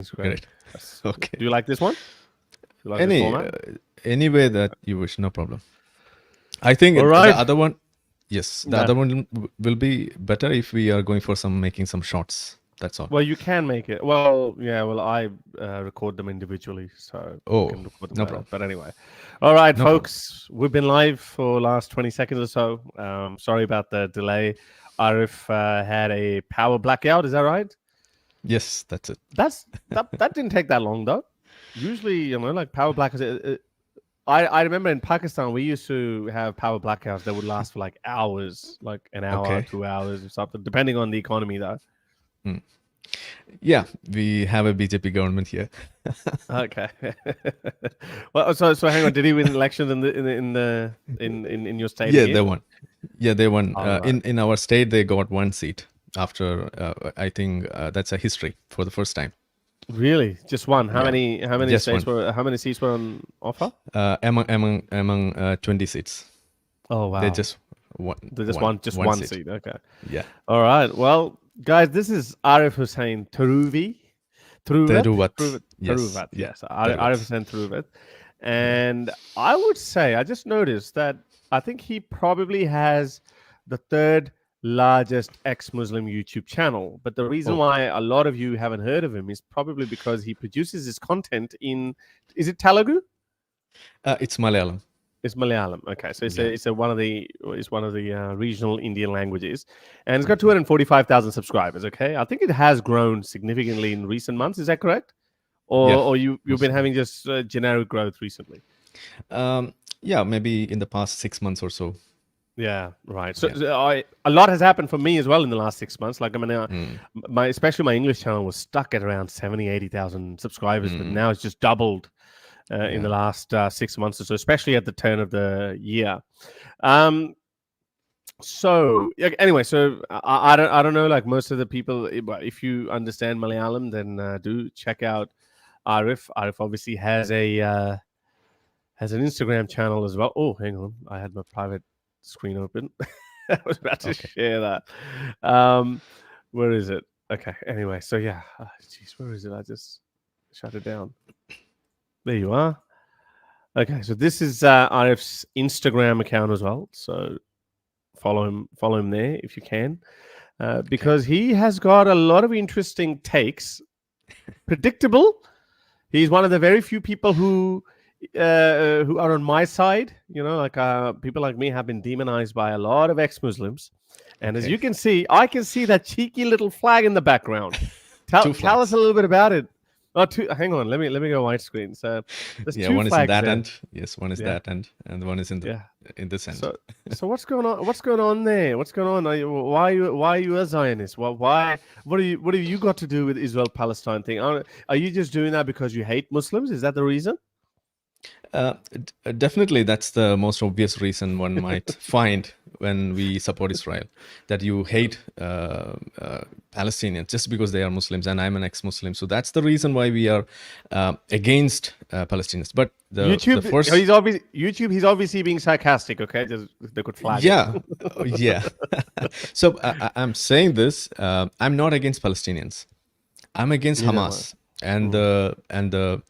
It's great. Okay. Do you like this one? You like this format? Any way that you wish, no problem. I think All right. the other one, yes, the other one will be better if we are going for making some shots. That's all. Well, you can make it. Well, yeah. Well, I record them individually, so you can record them no later. problem. But anyway, all right, No folks. We've been live for the last 20 seconds or so. Sorry about the delay. Arif had a power blackout. Is that right? Yes, that's it. That didn't take that long though. Usually, like power blackouts. I remember in Pakistan we used to have power blackouts that would last for like hours, like an hour, 2 hours or something, depending on the economy though. Yeah, we have a BJP government here. Okay. Well, so hang on. Did he win elections in your state? Yeah, again? they won. Yeah, they won. Right. In our state, they got one seat after. I think that's a history for the first time. Really, just one? How many Just states one. were? How many seats were on offer? Among 20 seats. Oh wow! They just won. One seat. Okay. Yeah. All right. Well, guys, this is Arif Hussain Taruvi. Teruvat. Yes. Arif Hussain Taruvat. And I would say, I just noticed that I think he probably has the third largest ex-Muslim YouTube channel. But the reason why a lot of you haven't heard of him is probably because he produces his content in, is it Telugu? It's Malayalam. It's Malayalam. Okay, so it's one of the regional Indian languages, and it's got 245,000 subscribers. Okay, I think it has grown significantly in recent months. Is that correct? Or you've been having just generic growth recently? Yeah, maybe in the past 6 months or so. Yeah, right. So a lot has happened for me as well in the last 6 months. Like, I mean, especially my English channel was stuck at around 80,000 subscribers, but now it's just doubled. In the last 6 months or so, especially at the turn of the year. So anyway, so I don't know, like most of the people, if you understand Malayalam, then do check out Arif. Arif obviously has an Instagram channel as well. Oh, hang on, I had my private screen open. I was about to share that. Where is it? Okay. Anyway, so yeah, jeez, where is it? I just shut it down. There you are. Okay, so this is Arif's Instagram account as well. So follow him there if you can, because he has got a lot of interesting takes. Predictable. He's one of the very few people who are on my side. Like people like me have been demonized by a lot of ex-Muslims, and as you can see, I can see that cheeky little flag in the background. Tell us a little bit about it. Oh, hang on. Let me go widescreen. So there's two one is in that there. end. Yes, one is that end, and one is in this end. So what's going on? What's going on there? What's going on? Why are you a Zionist? What have you got to do with Israel-Palestine thing? Are you just doing that because you hate Muslims? Is that the reason? Definitely, that's the most obvious reason one might find when we support Israel, that you hate Palestinians just because they are Muslims, and I'm an ex-Muslim. So that's the reason why we are against Palestinians. But YouTube, the first... he's obviously being sarcastic. Okay, they could flag. Yeah. So I'm saying this. I'm not against Palestinians. I'm against Hamas and the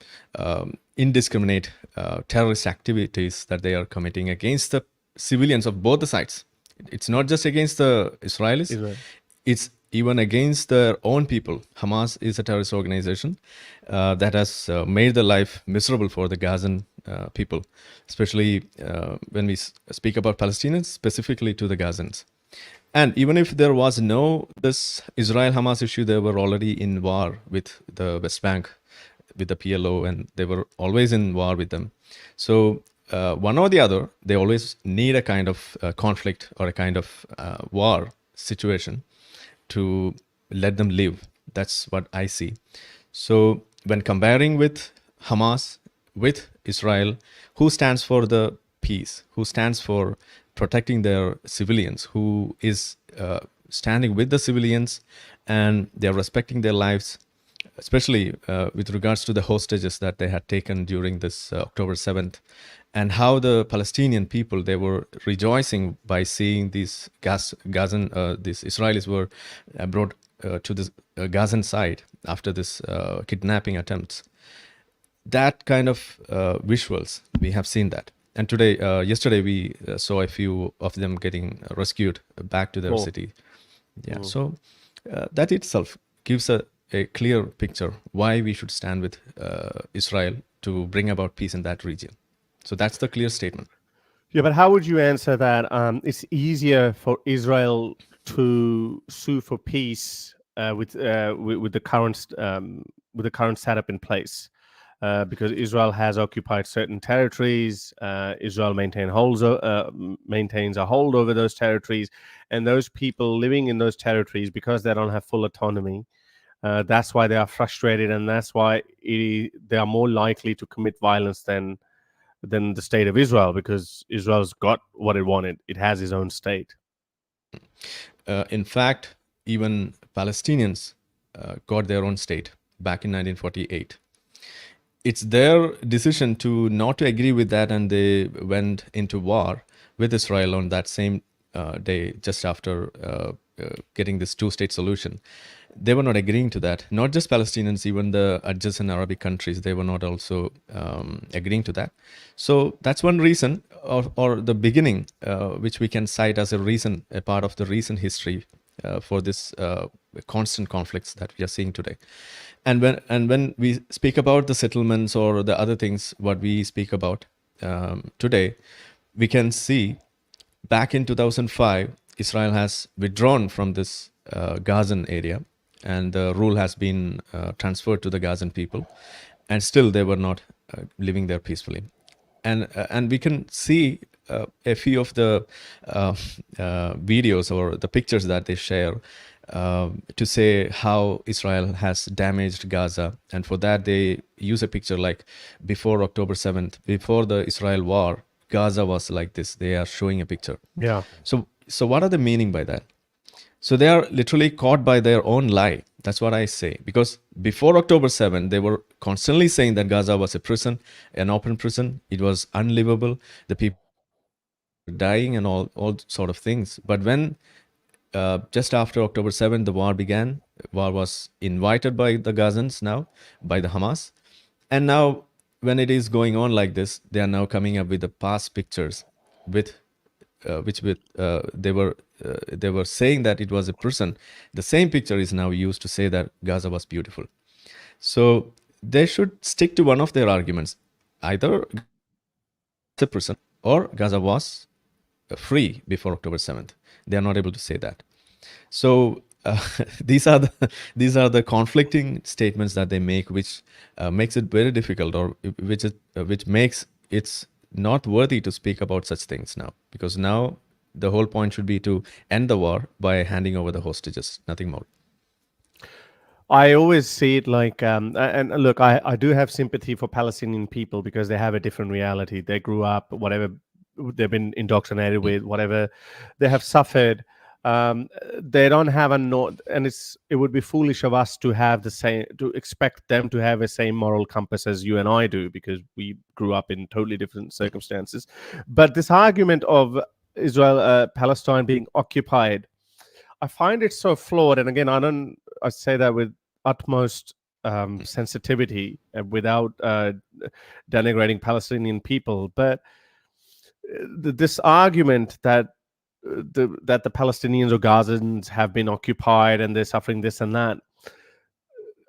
indiscriminate terrorist activities that they are committing against the civilians of both the sides. It's not just against the Israelis. It's even against their own people. Hamas is a terrorist organization that has made the life miserable for the Gazan people, especially when we speak about Palestinians, specifically to the Gazans. And even if there was this Israel-Hamas issue, they were already in war with the West Bank, with the PLO, and they were always in war with them. So one or the other, they always need a kind of conflict or a kind of war situation to let them live. That's what I see. So when comparing with Hamas, with Israel, who stands for the peace, who stands for protecting their civilians, who is standing with the civilians and they're respecting their lives, especially with regards to the hostages that they had taken during this October 7th, and how the Palestinian people, they were rejoicing by seeing these Israelis were brought to the Gazan side, after this kidnapping attempts. That kind of visuals, we have seen that. And today, yesterday, we saw a few of them getting rescued back to their city. Yeah, so that itself gives a clear picture why we should stand with Israel to bring about peace in that region. So that's the clear statement. Yeah, but how would you answer that? It's easier for Israel to sue for peace with the current setup in place, because Israel has occupied certain territories. Israel maintains a hold over those territories, and those people living in those territories, because they don't have full autonomy, that's why they are frustrated, and that's why they are more likely to commit violence than the state of Israel, because Israel's got what it wanted. It has its own state. In fact, even Palestinians got their own state back in 1948. It's their decision to not to agree with that, and they went into war with Israel on that same day, just after getting this two-state solution. They were not agreeing to that. Not just Palestinians, even the adjacent Arabic countries, they were not also agreeing to that. So that's one reason, or the beginning, which we can cite as a reason, a part of the recent history for this constant conflicts that we are seeing today. And when we speak about the settlements or the other things, what we speak about today, we can see back in 2005, Israel has withdrawn from this Gazan area, and the rule has been transferred to the Gazan people, and still they were not living there peacefully. And we can see a few of the videos or the pictures that they share to say how Israel has damaged Gaza. And for that, they use a picture like before October 7th, before the Israel war, Gaza was like this. They are showing a picture. Yeah. So what are the meaning by that? So they are literally caught by their own lie. That's what I say. Because before October 7, they were constantly saying that Gaza was a prison, an open prison. It was unlivable. The people were dying and all sort of things. But when just after October 7, the war began, war was invited by the Gazans now, by the Hamas. And now when it is going on like this, they are now coming up with the past pictures with they were saying that it was a prison. The same picture is now used to say that Gaza was beautiful. So they should stick to one of their arguments. Either it's a prison or Gaza was free before October 7th. They are not able to say that. So these are the conflicting statements that they make, which makes it very difficult, or which makes it's not worthy to speak about such things now, because now the whole point should be to end the war by handing over the hostages, nothing more. I always see it like, and look, I do have sympathy for Palestinian people, because they have a different reality. They grew up, whatever they've been indoctrinated with, whatever they have suffered. They don't have and it would be foolish of us to have to expect them to have the same moral compass as you and I do, because we grew up in totally different circumstances. But this argument of Palestine being occupied, I find it so flawed. And again, I say that with utmost sensitivity and without denigrating Palestinian people. But this argument that the Palestinians or Gazans have been occupied and they're suffering this and that,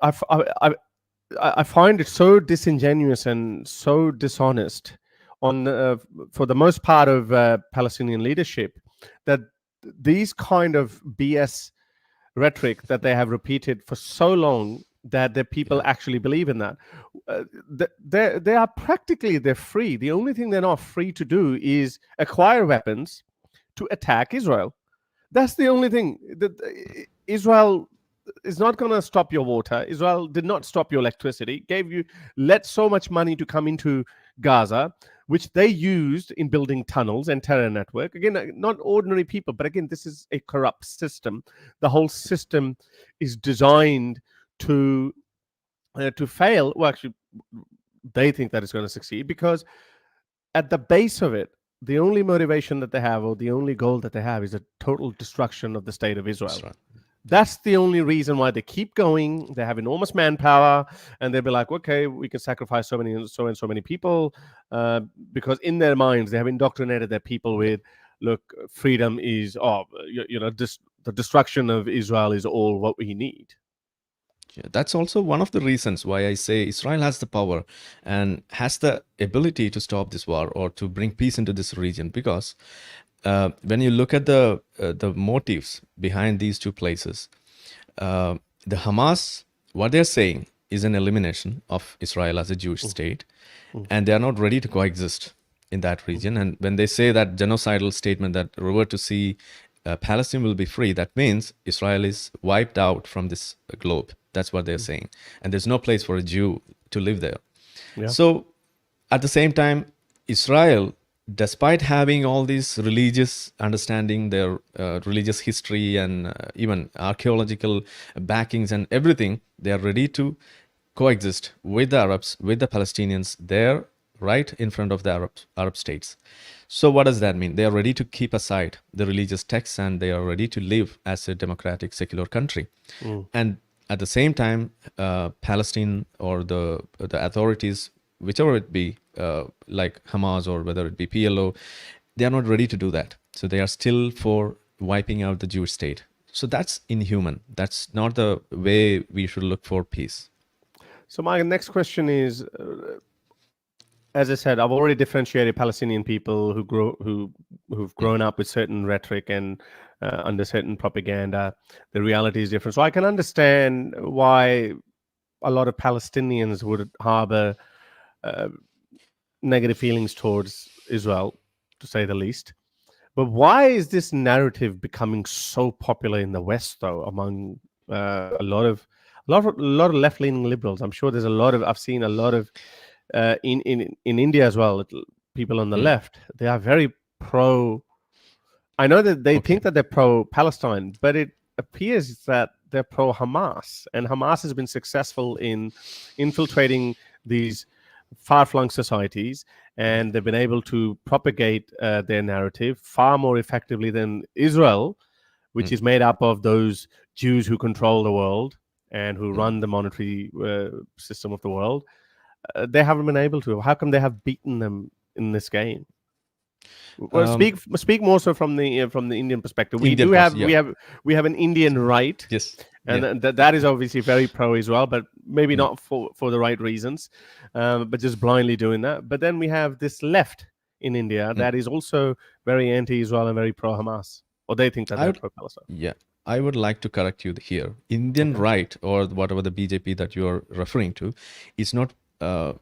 I find it so disingenuous and so dishonest for the most part of Palestinian leadership, that these kind of BS rhetoric that they have repeated for so long, that the people actually believe in that. They are practically, they're free. The only thing they're not free to do is acquire weapons to attack Israel. That's the only thing. Israel is not going to stop your water. Israel did not stop your electricity. Let so much money to come into Gaza, which they used in building tunnels and terror network. Again, not ordinary people, but again, this is a corrupt system. The whole system is designed to fail. Well, actually, they think that it's going to succeed, because at the base of it, the only motivation that they have, or the only goal that they have, is a total destruction of the state of Israel. Right. That's the only reason why they keep going. They have enormous manpower, and they'll be like, okay, we can sacrifice so many people, because in their minds they have indoctrinated their people with, look, freedom is, the destruction of Israel is all what we need. Yeah, that's also one of the reasons why I say Israel has the power and has the ability to stop this war or to bring peace into this region. Because when you look at the motives behind these two places, the Hamas, what they're saying is an elimination of Israel as a Jewish state, and they are not ready to coexist in that region. And when they say that genocidal statement that river to sea, Palestine will be free, that means Israel is wiped out from this globe. That's what they're saying. And there's no place for a Jew to live there. Yeah. So at the same time, Israel, despite having all these religious understanding, their religious history and even archaeological backings and everything, they are ready to coexist with the Arabs, with the Palestinians there, right in front of the Arab states. So what does that mean? They are ready to keep aside the religious texts and they are ready to live as a democratic, secular country. And at the same time, Palestine or the authorities, whichever it be, like Hamas or whether it be PLO, they are not ready to do that. So they are still for wiping out the Jewish state. So that's inhuman. That's not the way we should look for peace. So my next question is, as I said, I've already differentiated Palestinian people who've grown up with certain rhetoric and under certain propaganda. The reality is different. So I can understand why a lot of Palestinians would harbor negative feelings towards Israel, to say the least. But why is this narrative becoming so popular in the West, though, among a lot of left-leaning liberals? I'm sure there's a lot of. I've seen a lot of in India as well. People on the left, they are very pro. I know that they think that they're pro-Palestine, but it appears that they're pro-Hamas, and Hamas has been successful in infiltrating these far-flung societies, and they've been able to propagate their narrative far more effectively than Israel, which is made up of those Jews who control the world and who run the monetary system of the world. They haven't been able to. How come they have beaten them in this game? Well, speak more so from the Indian perspective. We have an Indian right, yes, and that is obviously very pro-Israel, but maybe not for the right reasons, but just blindly doing that. But then we have this left in India that is also very anti-Israel and very pro-Hamas, or they think that they're pro-Palestine. Yeah, I would like to correct you here. Indian right, or whatever the BJP that you are referring to, is not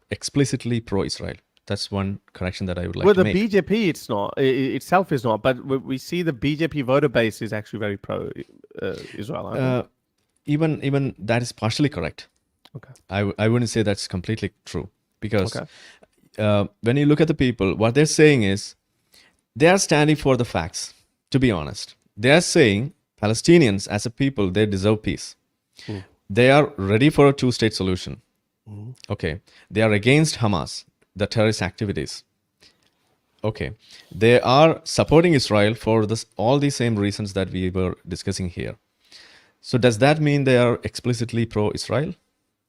explicitly pro-Israel. That's one correction that I would like to make. Well, the BJP, it's not. Itself is not. But we see the BJP voter base is actually very pro-Israel. Even that is partially correct. Okay. I wouldn't say that's completely true. Because when you look at the people, what they're saying is, they are standing for the facts, to be honest. They are saying Palestinians as a people, they deserve peace. They are ready for a two-state solution. Okay. They are against Hamas, the terrorist activities. Okay. They are supporting Israel for all the same reasons that we were discussing here. So does that mean they are explicitly pro-Israel?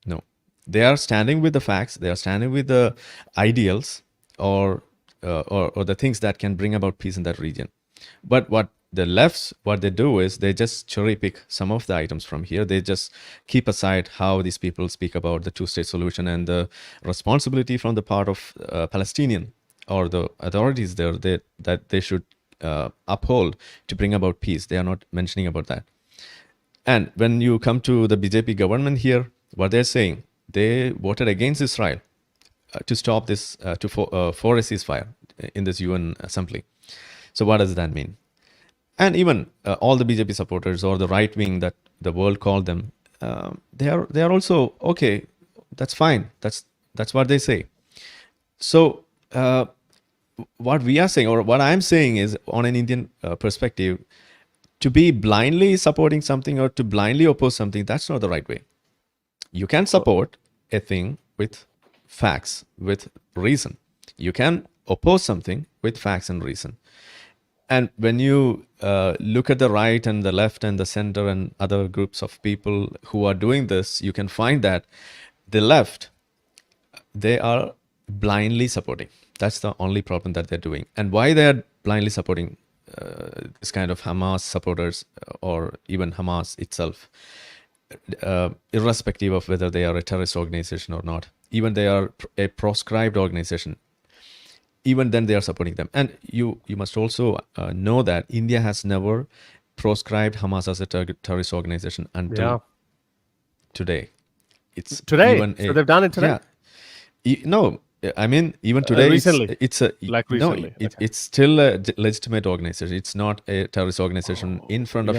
No. They are standing with the facts. They are standing with the ideals or the things that can bring about peace in that region. But what they do is they just cherry pick some of the items from here. They just keep aside how these people speak about the two-state solution and the responsibility from the part of Palestinian or the authorities there that they should uphold to bring about peace. They are not mentioning about that. And when you come to the BJP government here, what they're saying, they voted against Israel to stop this, for a ceasefire in this UN assembly. So what does that mean? And even all the BJP supporters or the right wing that the world called them, they are also okay. That's fine. That's what they say. So what we are saying, or what I'm saying, is on an Indian perspective, to be blindly supporting something or to blindly oppose something, that's not the right way. You can support a thing with facts, with reason. You can oppose something with facts and reason. And when you look at the right and the left and the center and other groups of people who are doing this, you can find that the left, they are blindly supporting. That's the only problem that they're doing. And why they are blindly supporting this kind of Hamas supporters or even Hamas itself, irrespective of whether they are a terrorist organization or not, even they are a proscribed organization, even then they are supporting them. And you must also know that India has never proscribed Hamas as a terrorist organization until today. It's today. Even so they've done it today. Yeah. No, I mean even today. Recently, it's a like recently. No, it's still a legitimate organization. It's not a terrorist organization in front of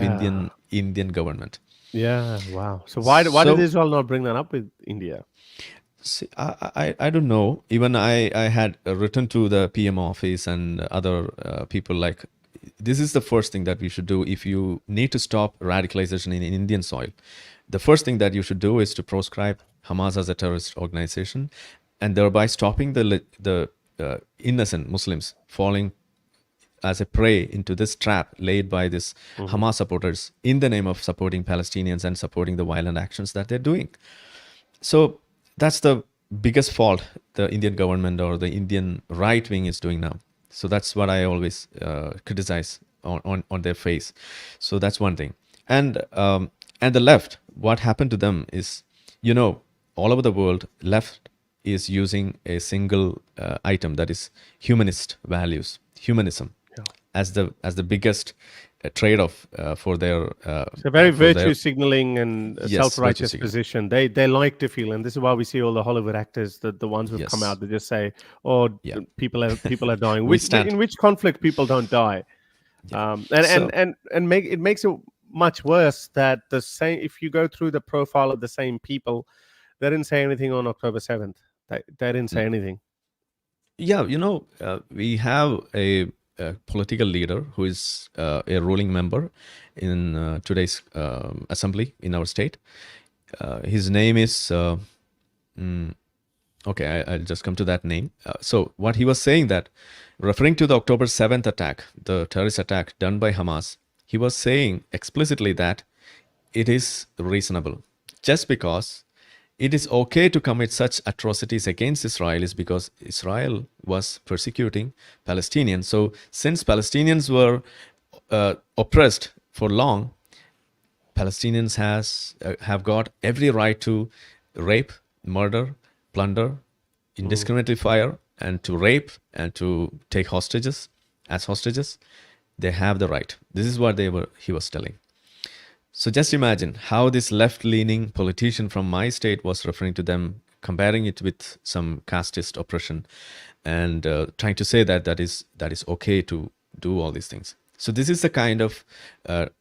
Indian government. Yeah. Wow. So why did Israel not bring that up with India? See, I don't know. Even I had written to the PM office and other people, like, this is the first thing that we should do if you need to stop radicalization in Indian soil. The first thing that you should do is to proscribe Hamas as a terrorist organization, and thereby stopping the innocent Muslims falling as a prey into this trap laid by this Hamas supporters in the name of supporting Palestinians and supporting the violent actions that they're doing. So that's the biggest fault the Indian government or the Indian right wing is doing now. So that's what I always criticize on their face. So that's one thing. And the left, what happened to them is, all over the world, left is using a single item, that is humanist values, humanism, as the biggest trade-off for their it's a very virtue signaling and Yes, self-righteous position. They like to feel, and this is why we see all the Hollywood actors, the ones who've come out, they just say, "Oh, people are dying." In which conflict people don't die, and makes it much worse that the same. If you go through the profile of the same people, they didn't say anything on October 7th. They didn't say anything. Yeah, we have a political leader who is a ruling member in today's assembly in our state. His name is okay, I'll just come to that name. So what he was saying, that referring to the October 7th attack, the terrorist attack done by Hamas, he was saying explicitly that it is reasonable. Just because it is okay to commit such atrocities against Israel is because Israel was persecuting Palestinians. So since Palestinians were oppressed for long, Palestinians have got every right to rape, murder, plunder, indiscriminately fire, and to rape and to take hostages as hostages. They have the right. This is what he was telling. So just imagine how this left-leaning politician from my state was referring to them, comparing it with some casteist oppression, and trying to say that is okay to do all these things. So this is the kind of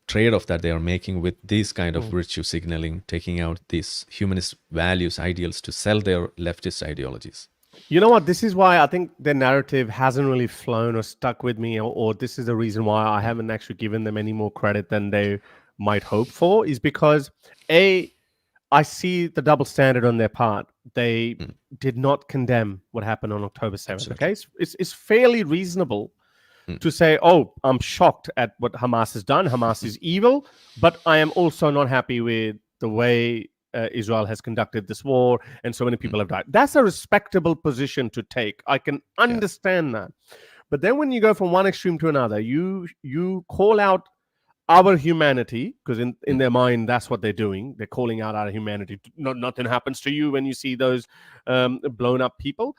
trade-off that they are making with this kind of virtue signaling, taking out these humanist values, ideals to sell their leftist ideologies. You know what? This is why I think their narrative hasn't really flown or stuck with me, or this is the reason why I haven't actually given them any more credit than they might hope for, is because I see the double standard on their part. They did not condemn what happened on October 7th. Absolutely. Okay, it's fairly reasonable to say, "Oh, I'm shocked at what Hamas has done. Hamas is evil, but I am also not happy with the way Israel has conducted this war, and so many people have died." That's a respectable position to take. I can understand that. But then when you go from one extreme to another, you call out our humanity, because in their mind, that's what they're doing. They're calling out our humanity. Nothing happens to you when you see those blown up people.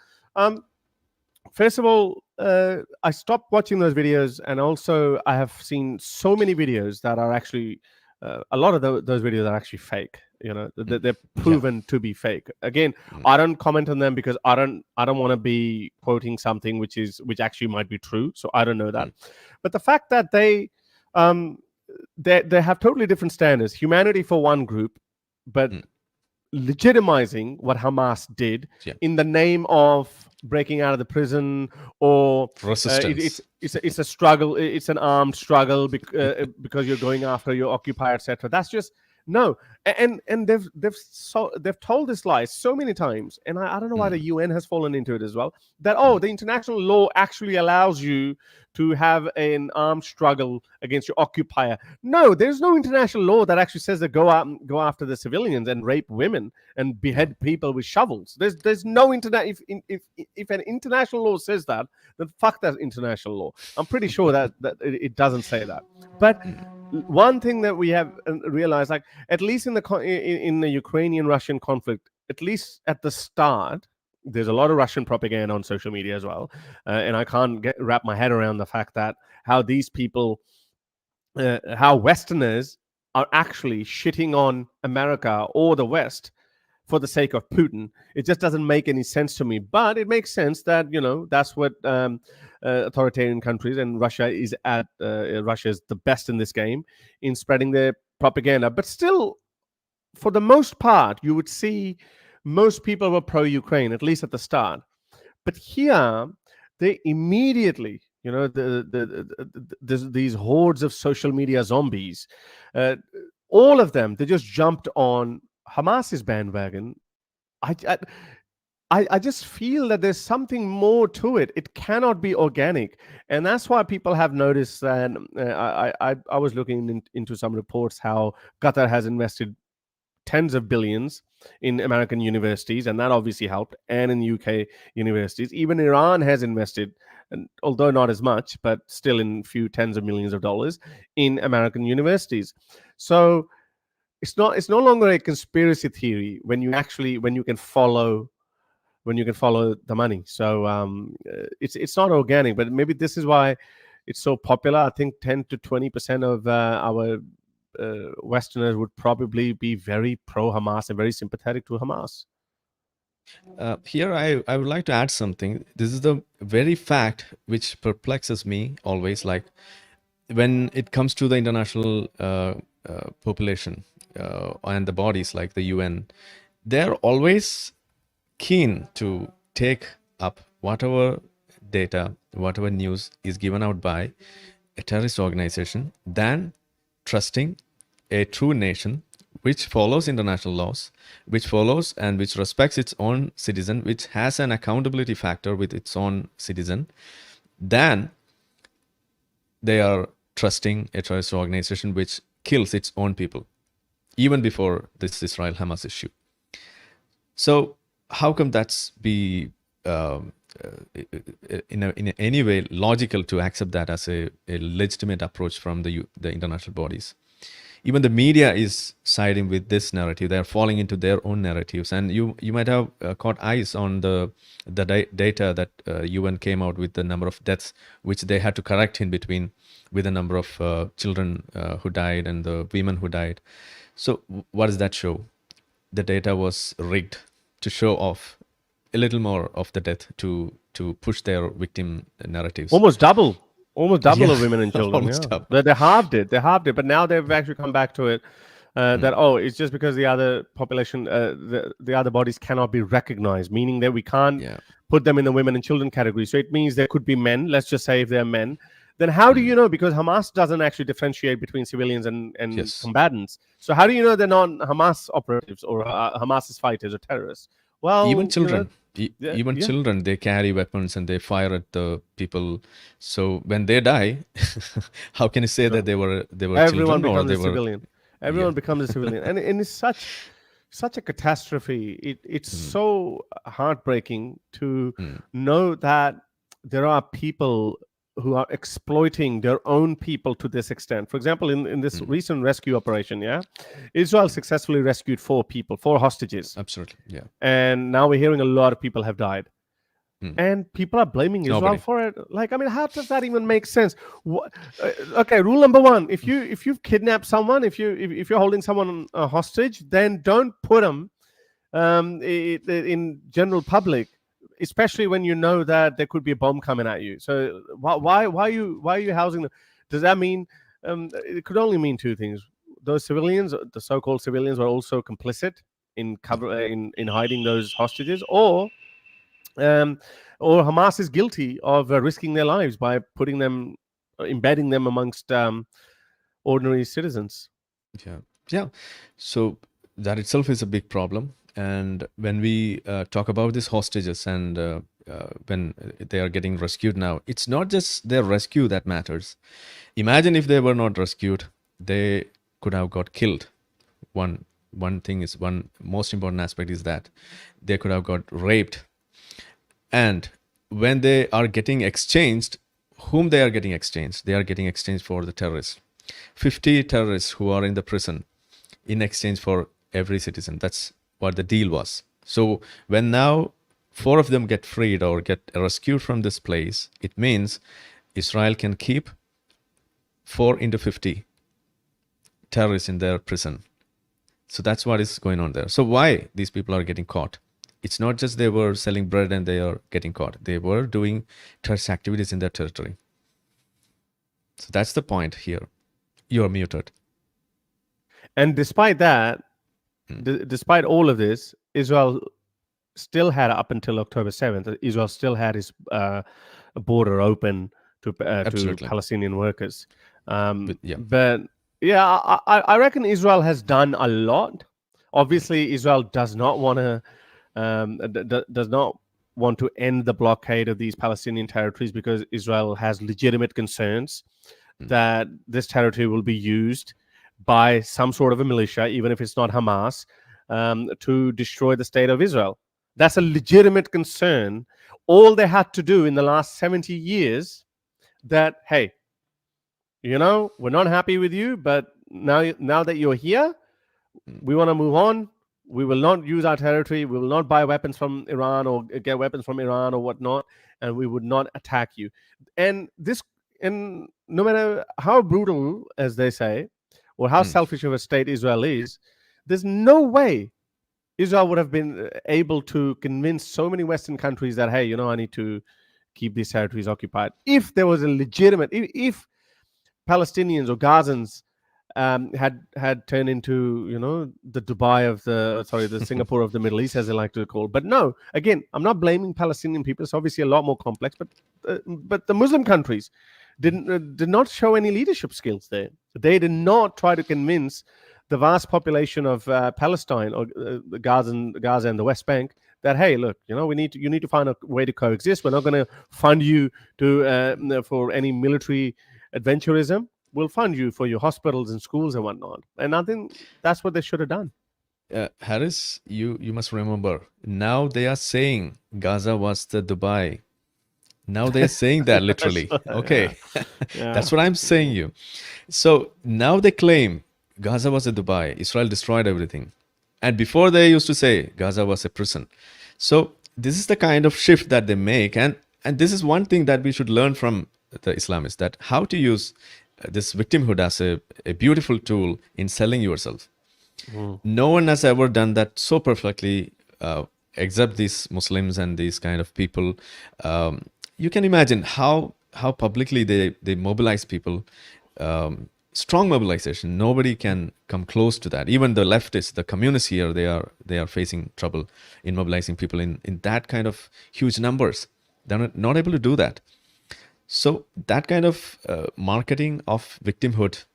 First of all, I stopped watching those videos, and also I have seen so many videos that are actually, a lot of those videos are actually fake. They're proven to be fake. Again, I don't comment on them because I don't want to be quoting something which actually might be true. So I don't know that. But the fact that they have totally different standards. Humanity for one group, but legitimizing what Hamas did in the name of breaking out of the prison, or resistance. It's a struggle. It's an armed struggle because you're going after your occupier, etc. That's just No, and they've told this lie so many times, and I don't know why the UN has fallen into it as well. That the international law actually allows you to have an armed struggle against your occupier. No, there's no international law that actually says that go out and go after the civilians and rape women and behead people with shovels. There's no internet. If an international law says that, then fuck that international law. I'm pretty sure that it doesn't say that, but. One thing that we have realized, like at least in the Ukrainian-Russian conflict, at least at the start, there's a lot of Russian propaganda on social media as well, and I can't wrap my head around the fact that how these people, how Westerners are actually shitting on America or the West for the sake of Putin. It just doesn't make any sense to me, but it makes sense that that's what authoritarian countries, and Russia is the best in this game in spreading their propaganda. But still, for the most part, you would see most people were pro-Ukraine, at least at the start. But here, they immediately, these hordes of social media zombies, all of them, they just jumped on Hamas's bandwagon. I just feel that there's something more to it. It cannot be organic, and that's why people have noticed that. I was looking into some reports how Qatar has invested tens of billions in American universities, and that obviously helped, and in UK universities. Even Iran has invested, and although not as much, but still in a few tens of millions of dollars in American universities. So it's no longer a conspiracy theory when you can follow the money. So it's not organic, but maybe this is why it's so popular. I think 10 to 20% of our Westerners would probably be very pro-Hamas and very sympathetic to Hamas. Here, I would like to add something. This is the very fact which perplexes me always. Like when it comes to the international population and the bodies like the UN, they're always keen to take up whatever data, whatever news is given out by a terrorist organization than trusting a true nation which follows international laws, which follows and which respects its own citizen, which has an accountability factor with its own citizen, than they are trusting a terrorist organization which kills its own people, even before this Israel-Hamas issue. So how come that's be in any way logical to accept that as a legitimate approach from the international bodies? Even the media is siding with this narrative. They are falling into their own narratives. And you might have caught eyes on the data that UN came out with, the number of deaths, which they had to correct in between with the number of children who died and the women who died. So what does that show? The data was rigged to show off a little more of the death to push their victim narratives. Almost double of women and children. They halved it. But now they've actually come back to it that it's just because the other population, the other bodies cannot be recognized, meaning that we can't put them in the women and children category. So it means there could be men. Let's just say if they're men. Then how do you know? Because Hamas doesn't actually differentiate between civilians and combatants. So how do you know they're not Hamas operatives or Hamas's fighters or terrorists? Well, even children, children, they carry weapons and they fire at the people. So when they die, how can you say that they were everyone children becomes a civilian? Everyone becomes a civilian, and it's such a catastrophe. It's so heartbreaking to know that there are people who are exploiting their own people to this extent. For example, in this recent rescue operation, Israel successfully rescued 4 hostages. Absolutely, yeah. And now we're hearing a lot of people have died. And people are blaming Israel for it. Like, I mean, how does that even make sense? Okay, rule number 1: if you've kidnapped someone, if you're holding someone hostage, then don't put them in general public, especially when you know that there could be a bomb coming at you. So why are you housing them? Does that mean it could only mean 2 things? Those civilians, the so-called civilians, were also complicit in hiding those hostages, or Hamas is guilty of risking their lives by embedding them amongst ordinary citizens. Yeah, Yeah. So that itself is a big problem. And when we talk about these hostages and when they are getting rescued now, it's not just their rescue that matters. Imagine if they were not rescued, they could have got killed. One most important aspect is that they could have got raped. And when they are getting exchanged, whom they are getting exchanged? They are getting exchanged for the terrorists. 50 terrorists who are in the prison in exchange for every citizen. That's what the deal was. So when now 4 of them get freed or get rescued from this place, it means Israel can keep 4 into 50 terrorists in their prison. So that's what is going on there. So why these people are getting caught? It's not just they were selling bread and they are getting caught. They were doing terrorist activities in their territory. So that's the point here. You are muted. And despite that, despite all of this, Israel still had, up until October 7th, Israel still had its border open to Palestinian workers. But yeah, I reckon Israel has done a lot. Obviously, Israel does not want to end the blockade of these Palestinian territories, because Israel has legitimate concerns that this territory will be used by some sort of a militia, even if it's not Hamas, to destroy the state of Israel. That's a legitimate concern. All they had to do in the last 70 years, that, hey, we're not happy with you, but now that you're here, we want to move on. We will not use our territory. We will not buy weapons from Iran or get weapons from Iran or whatnot, and we would not attack you. And no matter how brutal, as they say, or how selfish of a state Israel is, there's no way Israel would have been able to convince so many Western countries that, hey, I need to keep these territories occupied. If there was a legitimate, if Palestinians or Gazans had turned into the Dubai of the Singapore of the Middle East, as they like to call. But no, again, I'm not blaming Palestinian people. It's obviously a lot more complex. But the Muslim countries did not show any leadership skills there. They did not try to convince the vast population of Palestine or Gaza and the West Bank that, hey, look, you need to find a way to coexist. We're not going to fund you for any military adventurism. We'll fund you for your hospitals and schools and whatnot. And I think that's what they should have done. Harris, you must remember, now they are saying Gaza was the Dubai. Now they are saying that literally. Okay. Yeah. That's what I'm saying you. So now they claim Gaza was a Dubai. Israel destroyed everything. And before they used to say Gaza was a prison. So this is the kind of shift that they make. And this is one thing that we should learn from the Islamists, that how to use this victimhood as a beautiful tool in selling yourself. No one has ever done that so perfectly, except these Muslims and these kind of people. You can imagine how publicly they mobilize people. Strong mobilization. Nobody can come close to that. Even the leftists, the communists here, they are facing trouble in mobilizing people in that kind of huge numbers. They're not able to do that. So that kind of marketing of victimhood,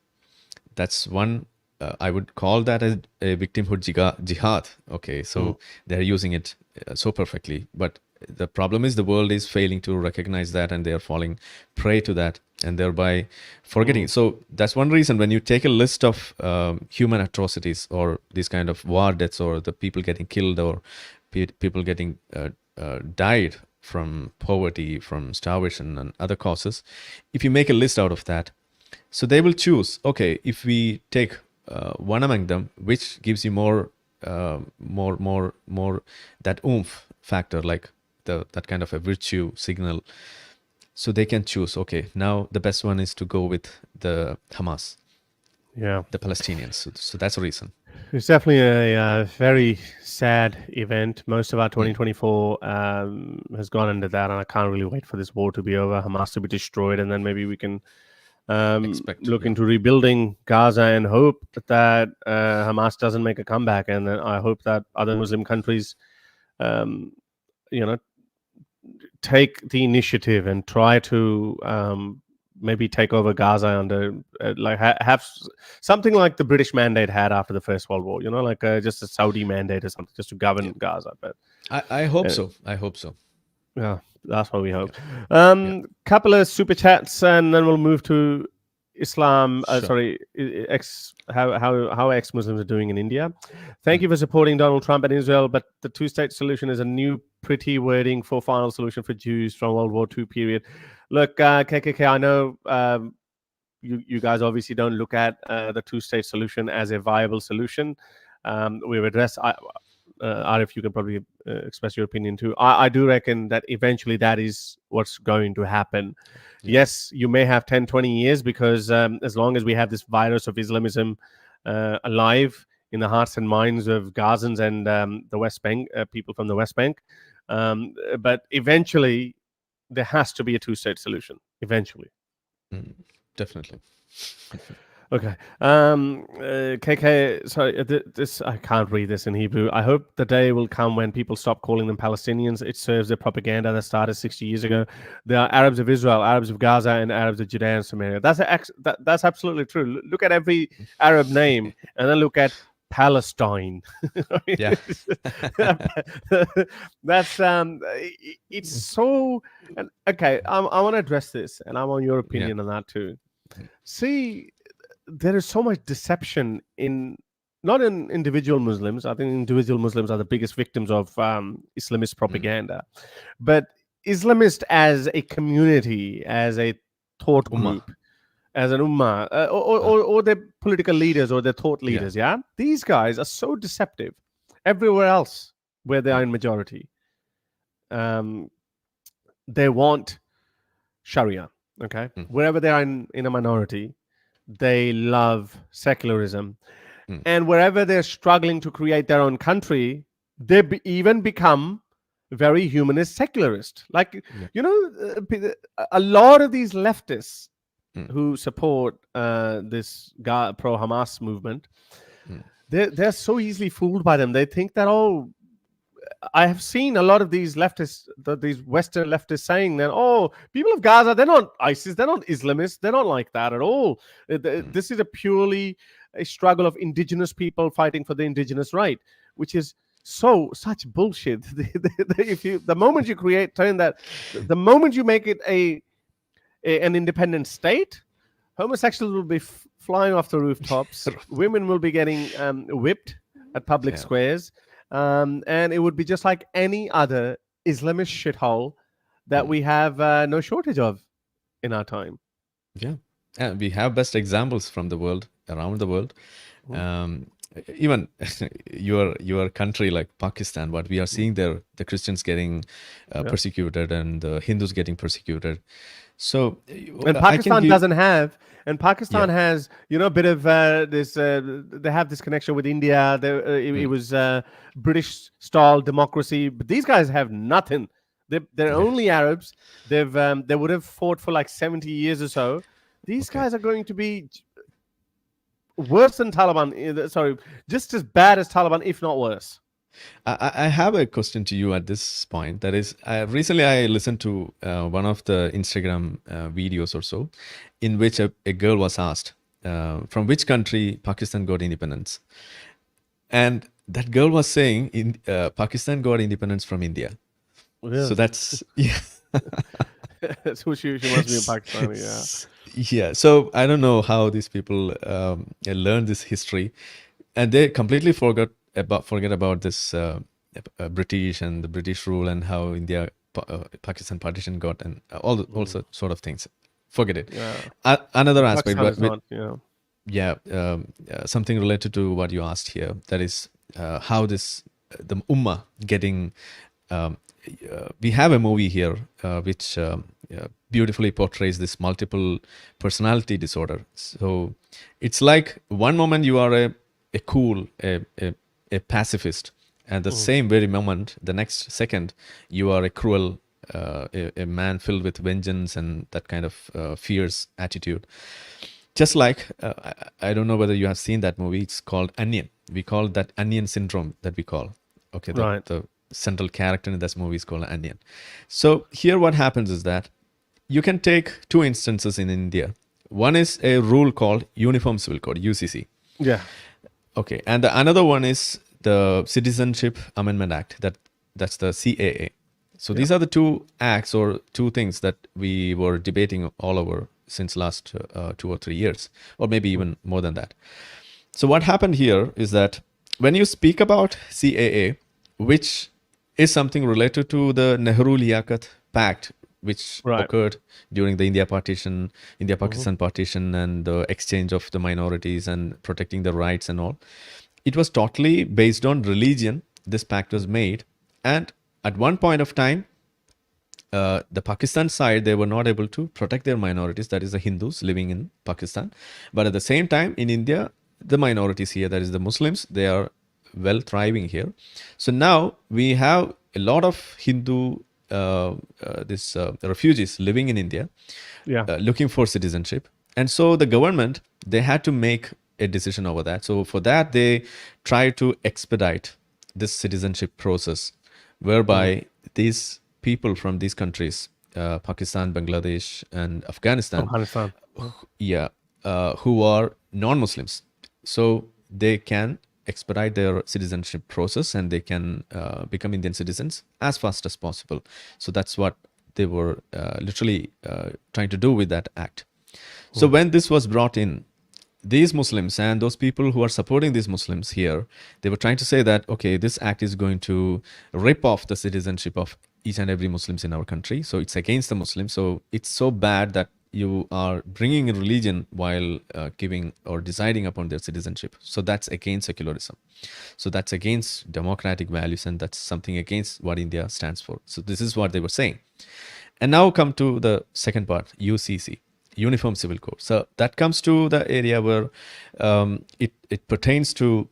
that's one, I would call that a victimhood jihad. Okay, so they're using it so perfectly. But the problem is the world is failing to recognize that, and they are falling prey to that, and thereby forgetting. So that's one reason when you take a list of human atrocities or these kind of war deaths, or the people getting killed, or people getting died from poverty, from starvation and other causes, if you make a list out of that, so they will choose, okay, if we take one among them, which gives you more that oomph factor, like that kind of a virtue signal, so they can choose, okay, now the best one is to go with the Hamas, the Palestinians. So that's the reason. It's definitely a very sad event. Most of our 2024 has gone into that, and I can't really wait for this war to be over, Hamas to be destroyed, and then maybe we can look into rebuilding Gaza and hope that Hamas doesn't make a comeback. And then I hope that other Muslim countries, take the initiative and try to maybe take over Gaza under like have something like the British mandate had after the First World War. Like just a Saudi mandate or something, just to govern Gaza. But I hope so. I hope so. yeah, that's what we hope. Yeah. Couple of super chats, and then we'll move to Islam. Sure. How ex-Muslims are doing in India. Thank you for supporting Donald Trump and Israel, but the two-state solution is a new, pretty wording for final solution for Jews from World War II period. Look, KKK, I know you guys obviously don't look at the two-state solution as a viable solution. We've addressed. Arif, you can probably express your opinion too. I do reckon that eventually that is what's going to happen. Yeah. Yes, you may have 10, 20 years because as long as we have this virus of Islamism alive in the hearts and minds of Gazans and the West Bank, people from the West Bank. But eventually there has to be a two-state solution. Eventually. Definitely. Okay. KK, sorry, this I can't read this in Hebrew. I hope the day will come when people stop calling them Palestinians. It serves their propaganda that started 60 years ago. There are Arabs of Israel, Arabs of Gaza, and Arabs of Judea and Samaria. That's absolutely true. Look at every Arab name, and then look at Palestine. Yeah. That's it's so. Okay, I want to address this, and I want your opinion on that too. See, there is so much deception not in individual Muslims. I think individual Muslims are the biggest victims of Islamist propaganda, but Islamist as a community, as a thought group, as an ummah, or their political leaders or their thought leaders. Yeah, these guys are so deceptive. Everywhere else where they are in majority, they want Sharia. Okay, wherever they are in a minority, they love secularism. And wherever they're struggling to create their own country, they even become very humanist secularist. Like, a lot of these leftists who support this pro-Hamas movement, they're so easily fooled by them. They think that, I have seen a lot of these leftists, these Western leftists saying that, people of Gaza, they're not ISIS, they're not Islamists, they're not like that at all. This is a struggle of indigenous people fighting for the indigenous right, which is such bullshit. The moment you the moment you make it an independent state, homosexuals will be flying off the rooftops, women will be getting whipped at public squares. And it would be just like any other Islamist shithole that we have no shortage of in our time. Yeah, and we have best examples from the world, around the world. Even your country like Pakistan, what we are seeing there, the Christians getting persecuted and the Hindus getting persecuted. So, and Pakistan doesn't have. And Pakistan has, a bit of this. They have this connection with India. It was British-style democracy, but these guys have nothing. They're only Arabs. They would have fought for like 70 years or so. These guys are going to be worse than Taliban. Sorry, just as bad as Taliban, if not worse. I have a question to you at this point. That is, recently I listened to one of the Instagram videos or so, in which a girl was asked from which country Pakistan got independence, and that girl was saying Pakistan got independence from India. So that's so she must be a Pakistani. Yeah. So I don't know how these people learn this history, and they completely forget about this British and the British rule and how India Pakistan partition got and all sort of things. Forget it. Another aspect, something related to what you asked here. That is how the Ummah getting. We have a movie here which beautifully portrays this multiple personality disorder. So it's like one moment you are a pacifist, and the same very moment, the next second, you are a cruel, a man filled with vengeance and that kind of fierce attitude. Just like, I don't know whether you have seen that movie. It's called Onion. We call that Onion syndrome that we call. Okay, the central character in this movie is called Onion. So here what happens is that you can take two instances in India. One is a rule called Uniform Civil Code, UCC. Yeah. Okay, and the another one is the Citizenship Amendment Act. That's the CAA. So these are the two acts or two things that we were debating all over since last 2 or 3 years, or maybe even more than that. So what happened here is that when you speak about CAA, which is something related to the Nehru-Liaquat Pact, which occurred during the India-Pakistan partition, and the exchange of the minorities and protecting the rights and all. It was totally based on religion. This pact was made, and at one point of time, the Pakistan side, they were not able to protect their minorities, that is the Hindus living in Pakistan. But at the same time, in India, the minorities here, that is the Muslims, they are well thriving here. So now we have a lot of Hindu refugees living in India, looking for citizenship. And so the government, they had to make a decision over that. So for that, they try to expedite this citizenship process, whereby these people from these countries, Pakistan, Bangladesh, and Afghanistan, who are non-Muslims, so they can expedite their citizenship process and they can become Indian citizens as fast as possible. So that's what they were literally trying to do with that act. So when this was brought in, these Muslims and those people who are supporting these Muslims here, they were trying to say that, okay, this act is going to rip off the citizenship of each and every Muslims in our country. So it's against the Muslims. So it's so bad that you are bringing in religion while giving or deciding upon their citizenship. So that's against secularism. So that's against democratic values, and that's something against what India stands for. So this is what they were saying. And now come to the second part, UCC, Uniform Civil Code. So that comes to the area where it pertains to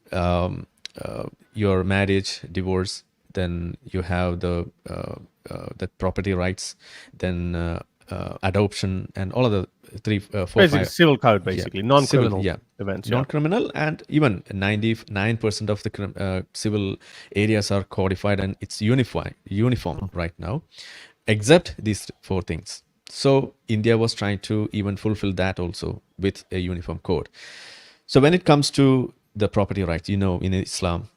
your marriage, divorce. Then you have the property rights, then adoption, and all of the 3, 4, basically 5. Civil code, basically non-criminal events. Non-criminal, and even 99% of the civil areas are codified, and it's uniform right now, except these 4 things. So India was trying to even fulfill that also with a uniform code. So when it comes to the property rights, in Islam,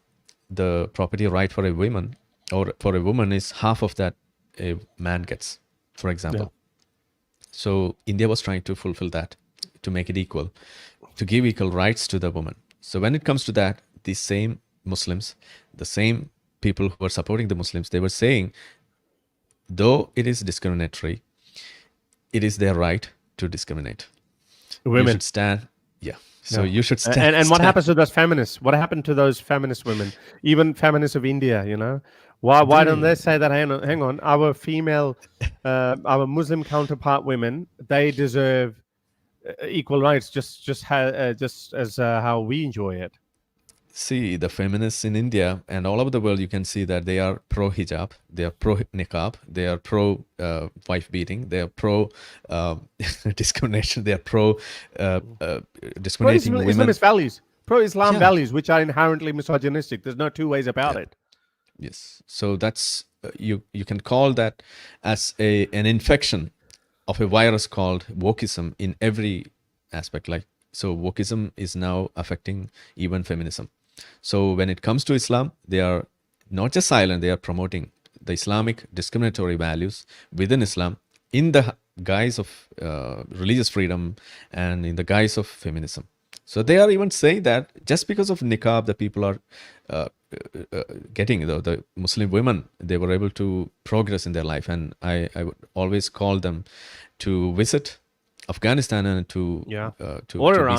the property right for a woman or for a woman is half of that a man gets, for example. So India was trying to fulfill that, to make it equal, to give equal rights to the woman. So when it comes to that, the same Muslims, the same people who are supporting the Muslims, they were saying, though it is discriminatory, it is their right to discriminate. Women. You should stand. So you should stand. And what happens to those feminists? What happened to those feminist women? Even feminists of India, Why don't they say that, hang on, our female, our Muslim counterpart women, they deserve equal rights just as how we enjoy it? See, the feminists in India and all over the world, you can see that they are pro-hijab, they are pro-niqab, they are pro-wife beating, they are pro-discrimination, they are pro-discriminating women. Islamist values, pro-Islam values, which are inherently misogynistic. There's no two ways about it. Yes. So that's, you can call that as an infection of a virus called wokeism in every aspect. So wokeism is now affecting even feminism. So when it comes to Islam, they are not just silent, they are promoting the Islamic discriminatory values within Islam in the guise of religious freedom and in the guise of feminism. So they are even saying that just because of niqab, the people are getting, the Muslim women, they were able to progress in their life. And I would always call them to visit Afghanistan and to be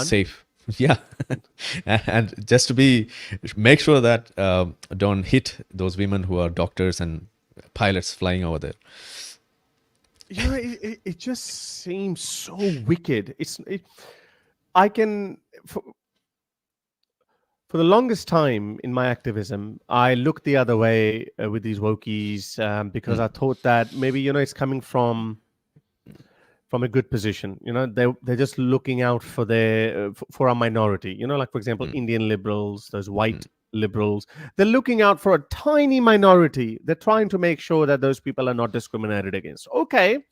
safe. And just to make sure that don't hit those women who are doctors and pilots flying over there. It just seems so wicked. For the longest time in my activism, I looked the other way with these wokies because I thought that maybe it's coming from a good position. They're just looking out for our minority. Like, for example, Indian liberals, those white liberals, they're looking out for a tiny minority. They're trying to make sure that those people are not discriminated against. Okay,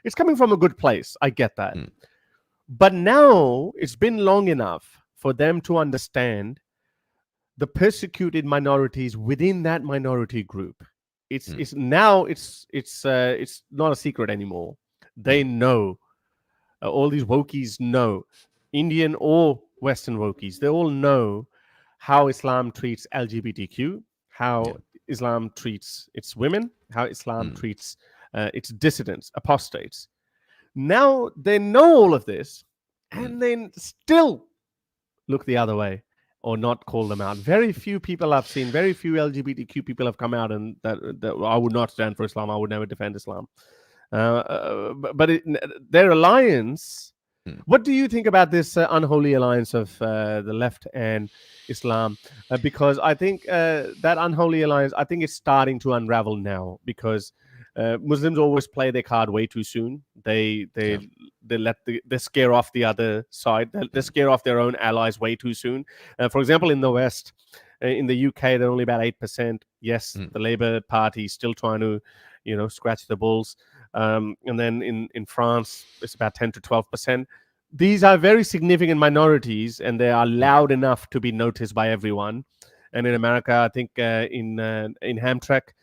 it's coming from a good place. I get that. Mm. But now it's been long enough for them to understand the persecuted minorities within that minority group. It's now it's not a secret anymore. They know. All these wokies know, Indian or Western wokies, they all know how Islam treats LGBTQ, how Islam treats its women, how Islam treats its dissidents, apostates. Now they know all of this, and then still look the other way or not call them out. Very few people I've seen, very few LGBTQ people have come out and that I would not stand for Islam. I would never defend Islam. But their alliance. What do you think about this unholy alliance of the left and Islam? Because I think that unholy alliance, I think it's starting to unravel now. Because Muslims always play their card way too soon. They scare off the other side. They scare off their own allies way too soon. For example, in the West, in the UK, they're only about 8%. Yes, the Labour Party is still trying to, scratch the balls. And then in France, it's about 10 to 12%. These are very significant minorities, and they are loud enough to be noticed by everyone. And in America, I think in Hamtramck,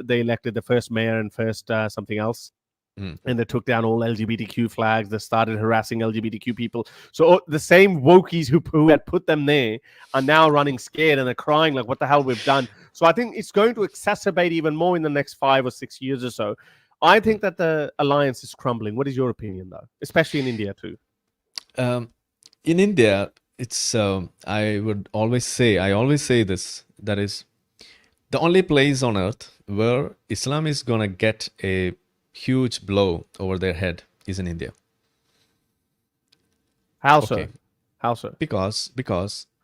they elected the first mayor and first something else. And they took down all LGBTQ flags. They started harassing LGBTQ people. So the same wokies who had put them there are now running scared, and they're crying like, what the hell we've done. So I think it's going to exacerbate even more in the next 5 or 6 years or so. I think that the alliance is crumbling. What is your opinion, though? Especially in India, too. In India, it's, I always say this, that is the only place on earth where Islam is going to get a huge blow over their head is in India. How so? How so? Because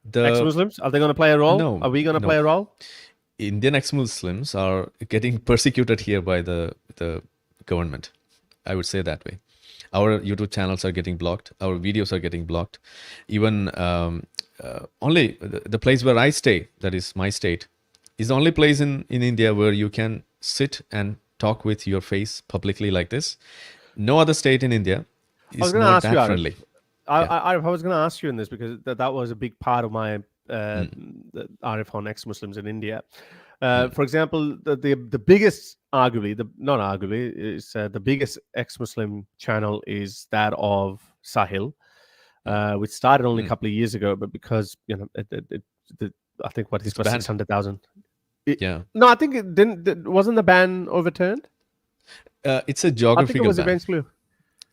the ex-Muslims, are they going to play a role? No. Are we going to play a role? Indian ex-Muslims are getting persecuted here by the government. I would say that way. Our YouTube channels are getting blocked. Our videos are getting blocked. Even only the place where I stay, that is my state, is the only place in India where you can sit and talk with your face publicly like this. No other state in India is not that friendly. I was going to ask you in this because that was a big part of my Arif on ex-Muslims in India. For example, the biggest, the biggest ex-Muslim channel is that of Sahil, which started only a couple of years ago, but because I think what he's got 600,000. No, I think it didn't. Wasn't the ban overturned? It's a geographical I think it was ban. eventually.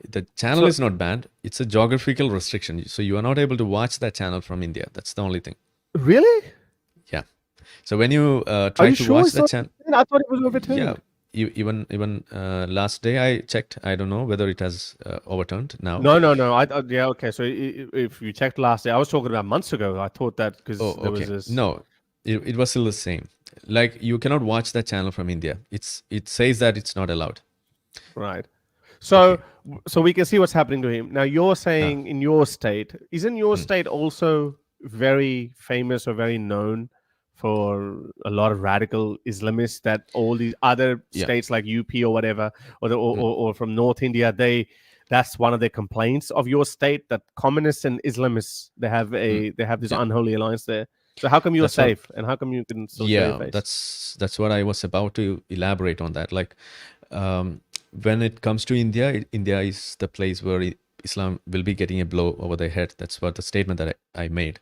The channel is not banned. It's a geographical restriction. So you are not able to watch that channel from India. That's the only thing. Really? Yeah. So when you try to watch that channel, I thought it was overturned. Yeah. Even last day I checked. I don't know whether it has overturned now. No. Yeah. Okay. So if you checked last day, I was talking about months ago. I thought that because there was this. No, it was still the same. Like you cannot watch that channel from India. It says that it's not allowed. Right. So we can see what's happening to him now. You're saying in your state, isn't your state also very famous or very known for a lot of radical Islamists that all these other states like UP or whatever, or from North India, that's one of their complaints of your state, that communists and Islamists, they have this unholy alliance there. So how come you're safe, and how come you can still show your face? That's what I was about to elaborate on that. Like when it comes to India, India is the place where Islam will be getting a blow over their head. That's what the statement that I made.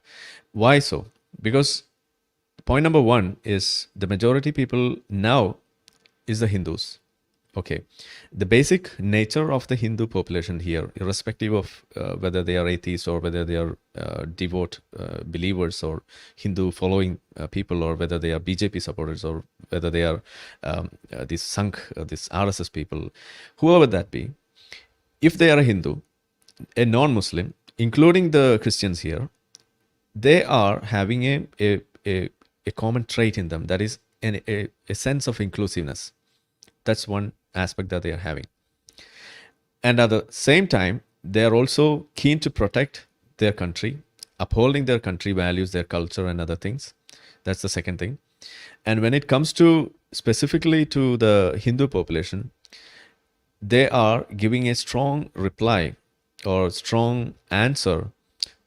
Why so? Because point number one is the majority people now is the Hindus. Okay. The basic nature of the Hindu population here, irrespective of whether they are atheists or whether they are devout believers or Hindu following people, or whether they are BJP supporters, or whether they are these Sangh, these RSS people, whoever that be, if they are a Hindu, a non-Muslim, including the Christians here, they are having a common trait in them, that is a sense of inclusiveness. That's one aspect that they are having. And at the same time, they are also keen to protect their country, upholding their country values, their culture and other things. That's the second thing. And when it comes to specifically to the Hindu population, they are giving a strong reply or strong answer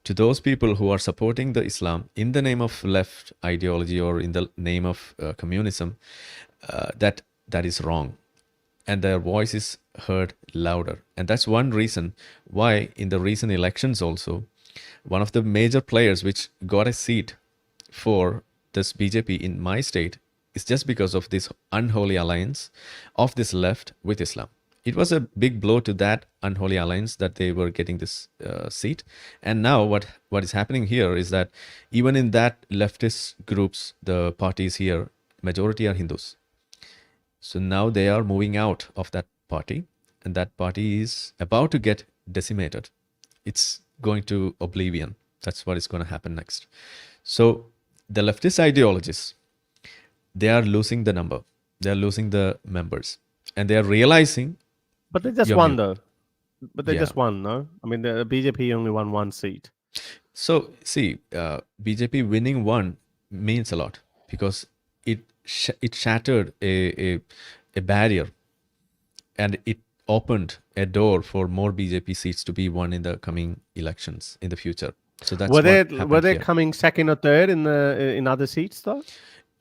to those people who are supporting the Islam in the name of left ideology or in the name of communism, that is wrong, and their voice is heard louder. And that's one reason why in the recent elections also, one of the major players which got a seat for this BJP in my state is just because of this unholy alliance of this left with Islam. It was a big blow to that unholy alliance that they were getting this seat. And now what is happening here is that even in that leftist groups, the parties here, majority are Hindus. So now they are moving out of that party, and that party is about to get decimated. It's going to oblivion. That's what is going to happen next. So the leftist ideologies, they are losing the number. They are losing the members. And they are realizing... But they just won, though. But they just won, no? I mean, the BJP only won one seat. So, see, BJP winning one means a lot because it shattered a barrier, and it opened a door for more BJP seats to be won in the coming elections in the future. So that's were they coming second or third in other seats though?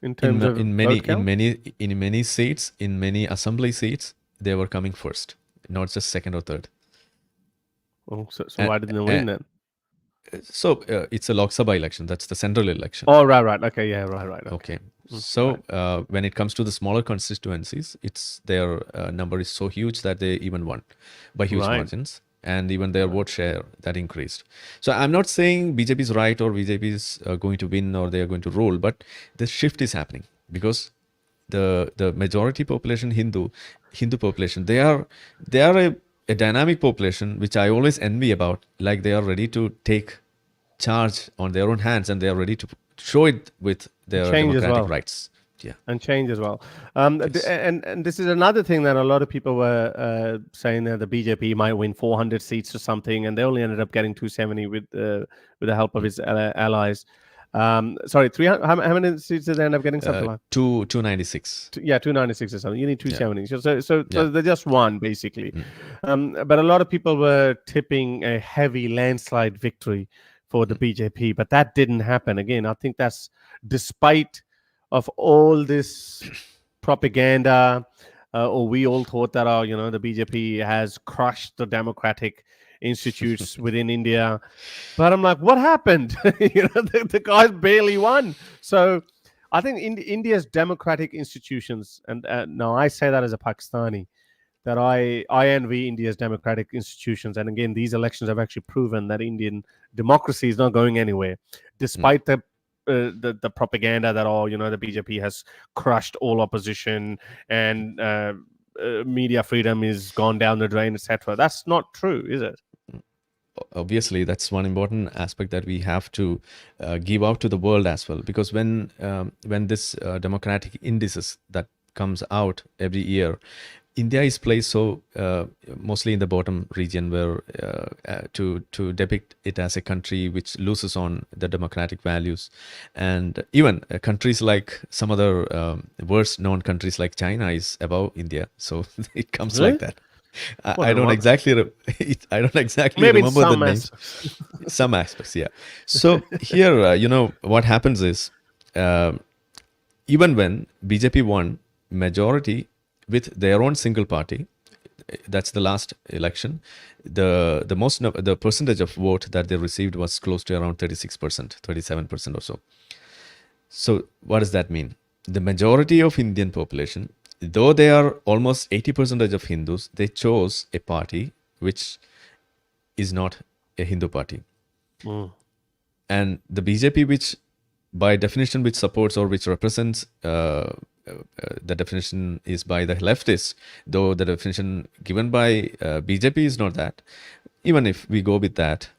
In terms of many seats, in many assembly seats, they were coming first, not just second or third. Oh, so why didn't they win then? So it's a Lok Sabha election. That's the central election. Oh, right. Okay, yeah, right. Okay. So when it comes to the smaller constituencies, their number is so huge that they even won by huge margins. And even their vote share, that increased. So I'm not saying BJP is right or BJP is going to win or they are going to rule, but the shift is happening because the majority population, Hindu population, they are a dynamic population, which I always envy about. Like they are ready to take charge on their own hands, and they are ready to show it with their democratic rights. Yeah, and change as well. Yes. And this is another thing that a lot of people were saying that the BJP might win 400 seats or something, and they only ended up getting 270 with the help of his allies. Sorry, 300. How many seats did they end up getting? Something like 296. Yeah, 296 or something. You need 270. Yeah. So they just won basically. But a lot of people were tipping a heavy landslide victory for the BJP, but that didn't happen. Again, I think that's despite of all this propaganda, or we all thought that the BJP has crushed the democratic institutes within India. But I'm like, what happened? The guys barely won. So I think India's democratic institutions, and now I say that as a Pakistani, that I envy India's democratic institutions. And again, these elections have actually proven that Indian democracy is not going anywhere, despite the propaganda that the BJP has crushed all opposition and media freedom is gone down the drain, etc. That's not true, is it? Obviously, that's one important aspect that we have to give out to the world as well. Because when this democratic indices that comes out every year, India is placed so mostly in the bottom region, where to depict it as a country which loses on the democratic values. And even countries like some other worst known countries like China is above India. So it comes like that. I don't exactly Maybe remember the names. Some aspects, yeah. So here, what happens is, even when BJP won majority with their own single party, that's the last election, the percentage of vote that they received was close to around 36%, 37% or so. So what does that mean? The majority of Indian population, though they are almost 80% of Hindus, they chose a party which is not a Hindu party. And the BJP, which by definition which supports or which represents, the definition is by the leftists, though the definition given by BJP is not that. Even if we go with that,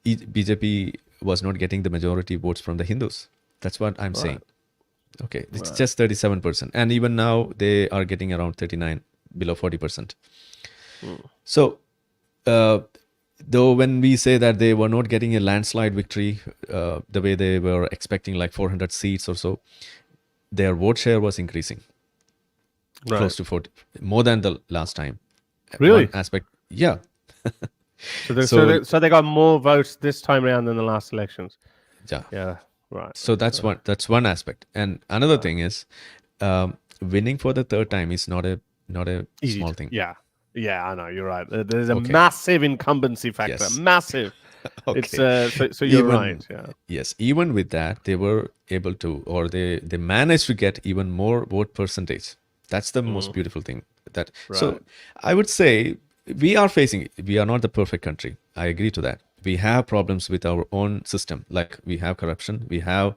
BJP was not getting the majority votes from the Hindus. That's what I'm saying. Okay, it's just 37%. And even now, they are getting around 39, below 40%. So, though when we say that they were not getting a landslide victory, the way they were expecting, like 400 seats or so, their vote share was increasing. Close to 40, more than the last time. Really? One aspect, yeah. So they got more votes this time around than the last elections. Yeah. Yeah, right. So that's one aspect, and another thing is, winning for the third time is not a Easy. small thing. Yeah, I know. You're right. There's a Okay. massive incumbency factor. Yes. Massive. Okay. It's so you're right. Yeah. Yes, even with that, they were able to, or they managed to get even more vote percentage. That's the most beautiful thing. That so Right. I would say we are not the perfect country. I agree to that. We have problems with our own system, like we have corruption, we have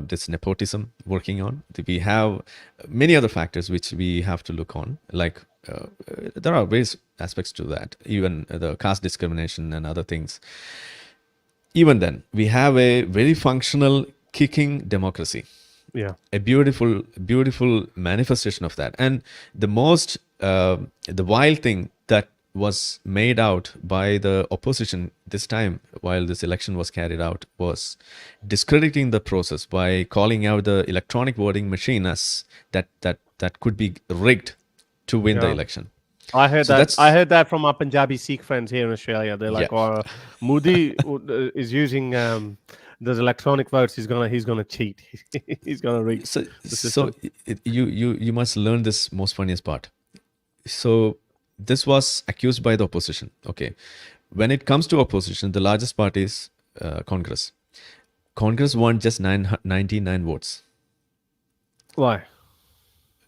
this nepotism working on. We have many other factors which we have to look on. Like there are various aspects to that, even the caste discrimination and other things. Even then, we have a very functional, kicking democracy. Yeah. A beautiful manifestation of that. And the most, the wild thing that was made out by the opposition this time while this election was carried out was discrediting the process by calling out the electronic voting machine as that could be rigged to win the election. I heard that. I heard that from our Punjabi Sikh friends here in Australia. They're like, "Oh, Modi is using those electronic votes. He's gonna cheat. He's gonna rig." You must learn this most funniest part. So this was accused by the opposition. Okay, when it comes to opposition, the largest party is Congress. Congress won just 99 votes. Why?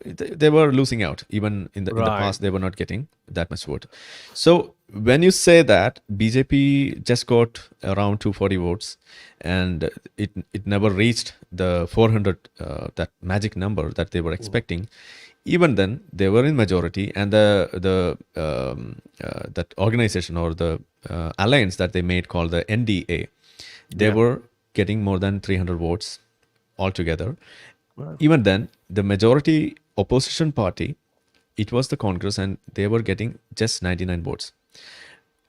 They were losing out. Even in the past, they were not getting that much vote. So when you say that BJP just got around 240 votes and it never reached the 400, that magic number that they were expecting, even then they were in majority, and that organization or the alliance that they made called the NDA, they were getting more than 300 votes altogether. Right. Even then, the majority opposition party, it was the Congress, and they were getting just 99 votes.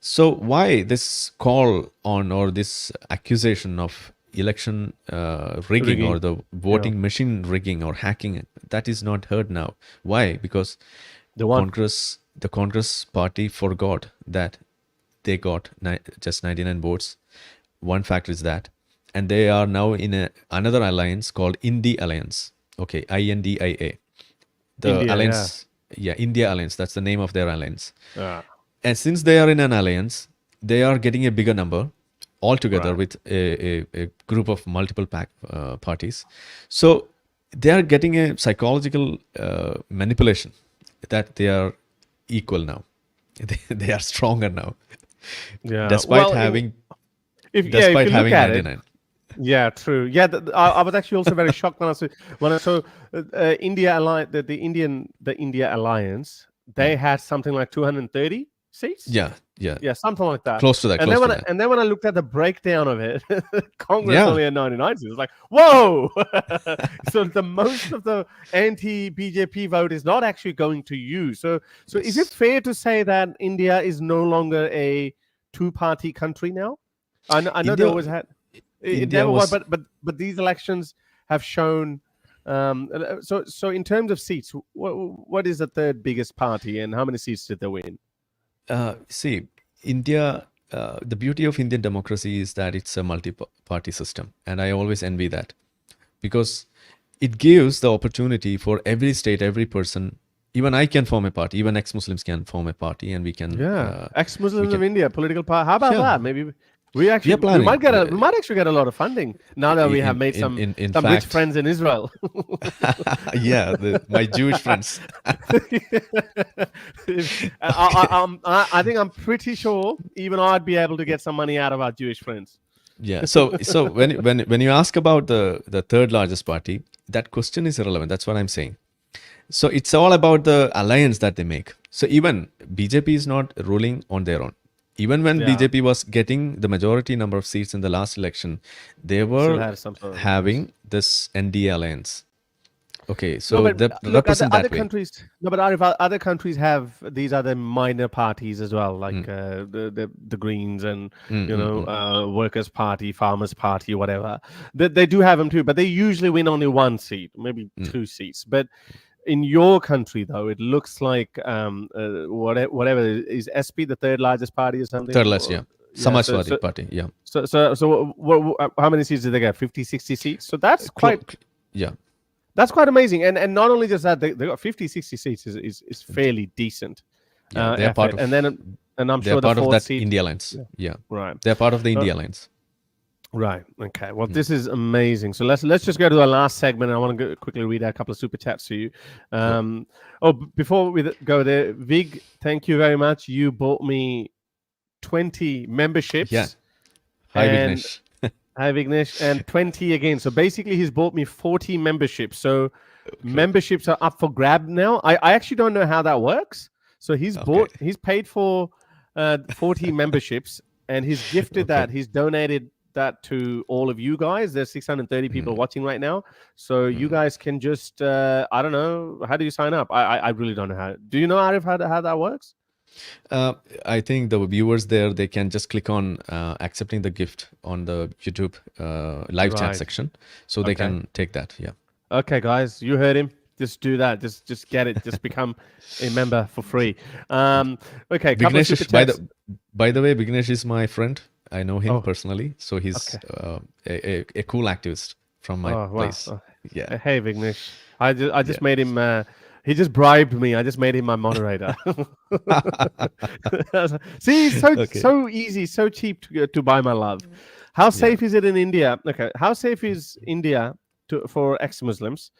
So why this call on, or this accusation of election rigging or the voting machine rigging or hacking, that is not heard now. Why? Because the Congress party forgot that they got just 99 votes. One factor is that. And they are now in another alliance called India Alliance. Okay, INDIA. The India, alliance, India Alliance. That's the name of their alliance. And since they are in an alliance, they are getting a bigger number altogether with a group of multiple parties. So they are getting a psychological manipulation that they are equal now. They are stronger now. Yeah. Despite having 99. Yeah, true. Yeah, I was actually also very shocked when I saw India Alliance, the India Alliance. They had something like 230 seats. Yeah, something like that. Close to that. And then when I looked at the breakdown of it, Congress only had 99 seats. It's like, whoa! So the most of the anti-BJP vote is not actually going to you. So is it fair to say that India is no longer a two-party country now? I know India, they always had. It never was, but these elections have shown. So in terms of seats, what is the third biggest party, and how many seats did they win? See, India. The beauty of Indian democracy is that it's a multi-party system, and I always envy that, because it gives the opportunity for every state, every person. Even I can form a party. Even ex-Muslims can form a party, and we can. Ex-Muslims of India, political party. How about that? Maybe. We might actually get a lot of funding now that we have made some rich friends in Israel. My Jewish friends. I think I'm pretty sure even I'd be able to get some money out of our Jewish friends. Yeah. So when you ask about the third largest party, that question is irrelevant. That's what I'm saying. So it's all about the alliance that they make. So even BJP is not ruling on their own. Even when BJP was getting the majority number of seats in the last election, they were having this NDA alliance. Okay, so they represent that way. Arif, other countries have these other minor parties as well, like the Greens and Workers' Party, Farmers' Party, whatever. They do have them too, but they usually win only one seat, maybe 2 seats. But in your country, though, it looks like whatever is SP the third largest party or something. Third largest, yeah. Samajwadi Party, yeah. So how many seats did they get? 50, 60 seats. So that's quite. Yeah. That's quite amazing, and not only just that, they got 50, 60 seats is fairly decent. Yeah, they're part of, and I'm sure they're part of that seat, India Alliance. Yeah, right. They're part of the India Alliance. Right. Okay. Well, this is amazing. So let's just go to the last segment. I want to quickly read out a couple of super chats to you. Before we go there, Vig, thank you very much. You bought me 20 memberships. Yeah. Hi, Vignesh. Hi, Vignesh. And 20 again. So basically, he's bought me 40 memberships. So memberships are up for grab now. I actually don't know how that works. So he's paid for 40 memberships, and he's gifted that. He's donated that to all of you guys. There's 630 people watching right now. So you guys can just, I don't know, how do you sign up? I really don't know how. Do you know, Arif, how that works? I think the viewers there, they can just click on accepting the gift on the YouTube live chat section. So they can take that. Yeah. Okay, guys, you heard him. Just do that. Just get it. Just become a member for free. Okay. Vignesh, by the way, Vignesh is my friend. I know him personally. So he's a cool activist from my place. Wow. Yeah. Hey, Vignesh. I just made him. He just bribed me. I just made him my moderator. See, so easy, so cheap to buy my love. How safe is it in India? Okay. How safe is India for ex-Muslims?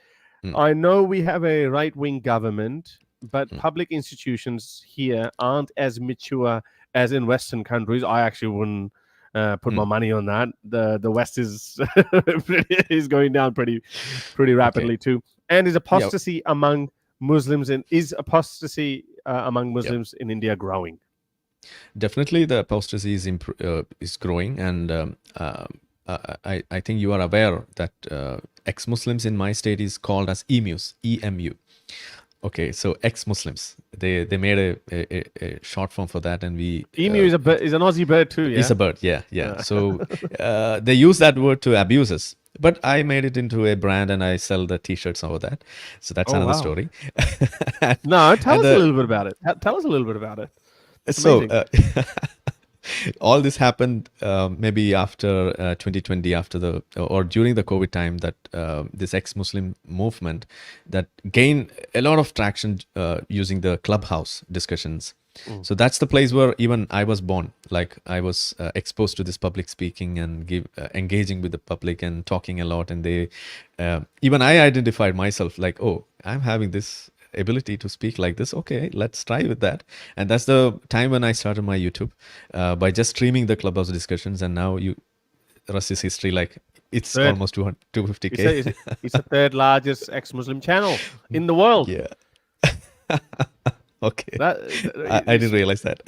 I know we have a right-wing government, but public institutions here aren't as mature as in Western countries. I actually wouldn't put my money on that. The West is going down pretty rapidly too. And is apostasy among Muslims in India growing? Definitely, the apostasy is growing, and I think you are aware that ex-Muslims in my state is called as EMUs, EMU. Okay, so ex-Muslims, they made a short form for that, and we emu is an Aussie bird too. Yeah, it's a bird. Yeah. So they use that word to abuse us, but I made it into a brand, and I sell the T-shirts over that. So that's another story. No, tell us a little bit about it. Tell us a little bit about it. It's so all this happened maybe after 2020, or during the COVID time, that this ex-Muslim movement that gained a lot of traction using the clubhouse discussions. So that's the place where even I was born. Like I was exposed to this public speaking and engaging with the public and talking a lot. And even I identified myself like, oh, I'm having this ability to speak like this. Okay, let's try with that. And that's the time when I started my YouTube by just streaming the clubhouse discussions. And now the rest is history. Like it's almost 250K. It's the third largest ex-Muslim channel in the world. Yeah. Okay. I didn't realize that.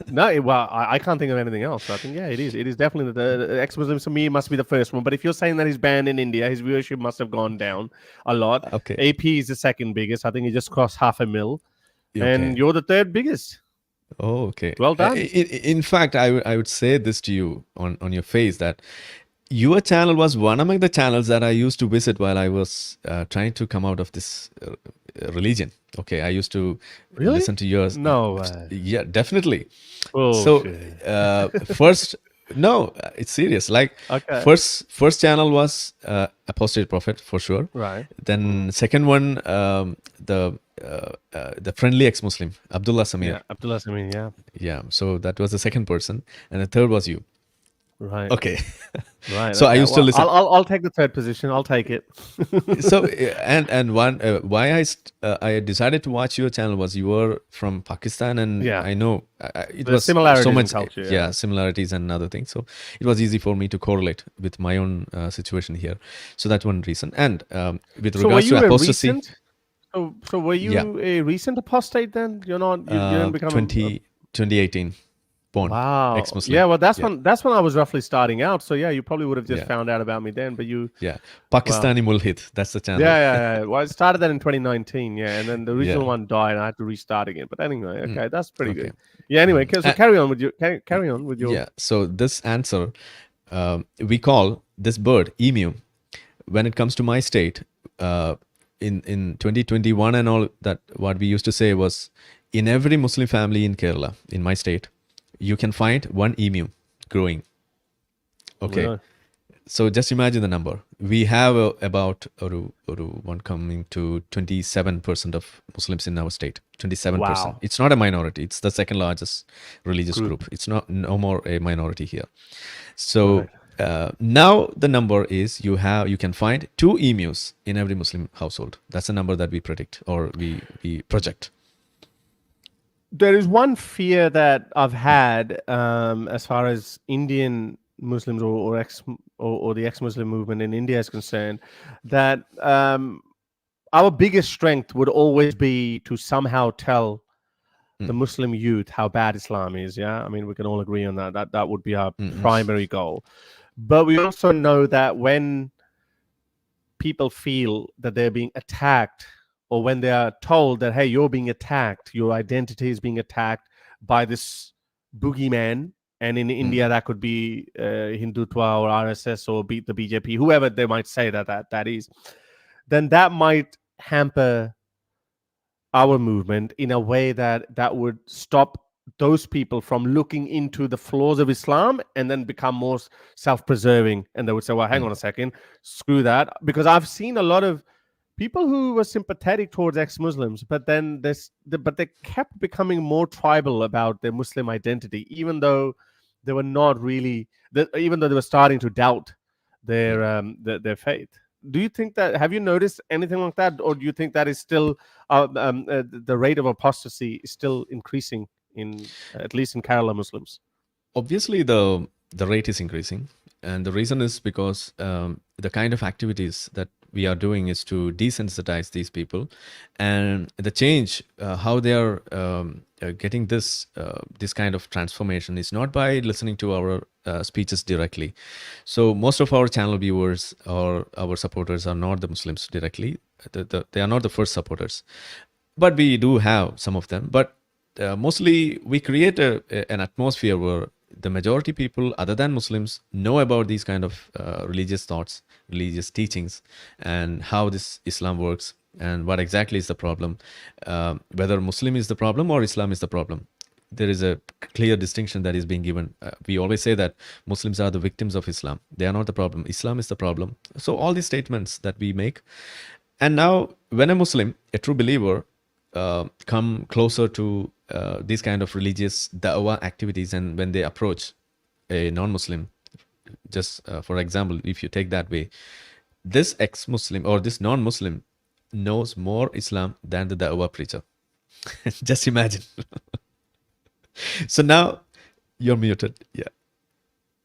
No, well, I can't think of anything else. So I think, it is. It is definitely the ex-Muslims for me must be the first one. But if you're saying that he's banned in India, his viewership must have gone down a lot. Okay. AP is the second biggest. I think he just crossed 500,000. Okay. And you're the third biggest. Oh, okay. Well done. In fact, I would say this to you on your face, that your channel was one among the channels that I used to visit while I was trying to come out of this religion. Okay, I used to listen to yours. No. Yeah, definitely. Oh, so first, no, it's serious. Like first channel was Apostate Prophet for sure. Right. Then second one, the friendly ex-Muslim Abdullah Samir. Yeah, Abdullah Samir. Yeah. Yeah. So that was the second person, and the third was you. Right. Okay. Right. So I used to listen. I'll take the third position. I'll take it. So and one why I decided to watch your channel was you were from Pakistan, and I know it was similarities so much in culture, similarities and other things. So it was easy for me to correlate with my own situation here. So that's one reason. And with regards to apostasy. So were you a recent apostate then? You're not. You didn't become 2018. Born. Wow. Ex-Muslim. Yeah, well, that's when I was roughly starting out. So yeah, you probably would have just found out about me then. But you. Yeah. Pakistani Mulhid. That's the channel. Yeah. Well, I started that in 2019. Yeah, and then the original one died, and I had to restart again. But anyway, okay, that's pretty good. Yeah. Anyway, so carry on with your. Yeah. So this answer, we call this bird emu. When it comes to my state, in 2021 and all that, what we used to say was, in every Muslim family in Kerala, in my state, you can find one emu growing. Okay. Yeah. So just imagine the number. We have about one coming to 27% of Muslims in our state. 27%. Wow. It's not a minority. It's the second largest religious Group. group. It's no more a minority here. So Right. now the number is you can find 2 emus in every Muslim household. That's the number that we predict, or we project. There is one fear that I've had as far as Indian Muslims or the ex-Muslim movement in India is concerned, that our biggest strength would always be to somehow tell the Muslim youth how bad Islam is. Yeah, I mean, we can all agree on that. That would be our primary goal. But we also know that when people feel that they're being attacked, or when they are told that, hey, you're being attacked, your identity is being attacked by this boogeyman, and in India that could be Hindutva or RSS or the BJP, whoever they might say that is, then that might hamper our movement in a way that would stop those people from looking into the flaws of Islam and then become more self-preserving. And they would say, well, hang on a second, screw that. Because I've seen a lot of people who were sympathetic towards ex-Muslims, but then they kept becoming more tribal about their Muslim identity, even though they were not really, even though they were starting to doubt their faith. Do you think that, have you noticed anything like that, or do you think that is still the rate of apostasy is still increasing in at least in Kerala Muslims? Obviously, the rate is increasing, and the reason is because the kind of activities that we are doing is to desensitize these people, and the change how they are getting this kind of transformation is not by listening to our speeches directly. So most of our channel viewers or our supporters are not the Muslims directly. They are not the first supporters, but we do have some of them. But mostly we create an atmosphere where the majority people other than Muslims know about these kind of religious thoughts, religious teachings, and how this Islam works, and what exactly is the problem, whether Muslim is the problem or Islam is the problem. There is a clear distinction that is being given. We always say that Muslims are the victims of Islam. They are not the problem. Islam is the problem. So all these statements that we make. And now when a Muslim, a true believer, come closer to these kind of religious da'wah activities, and when they approach a non-Muslim, just for example, if you take that way, this ex-Muslim or this non-Muslim knows more Islam than the da'wah preacher. Just imagine. So now you're muted. Yeah,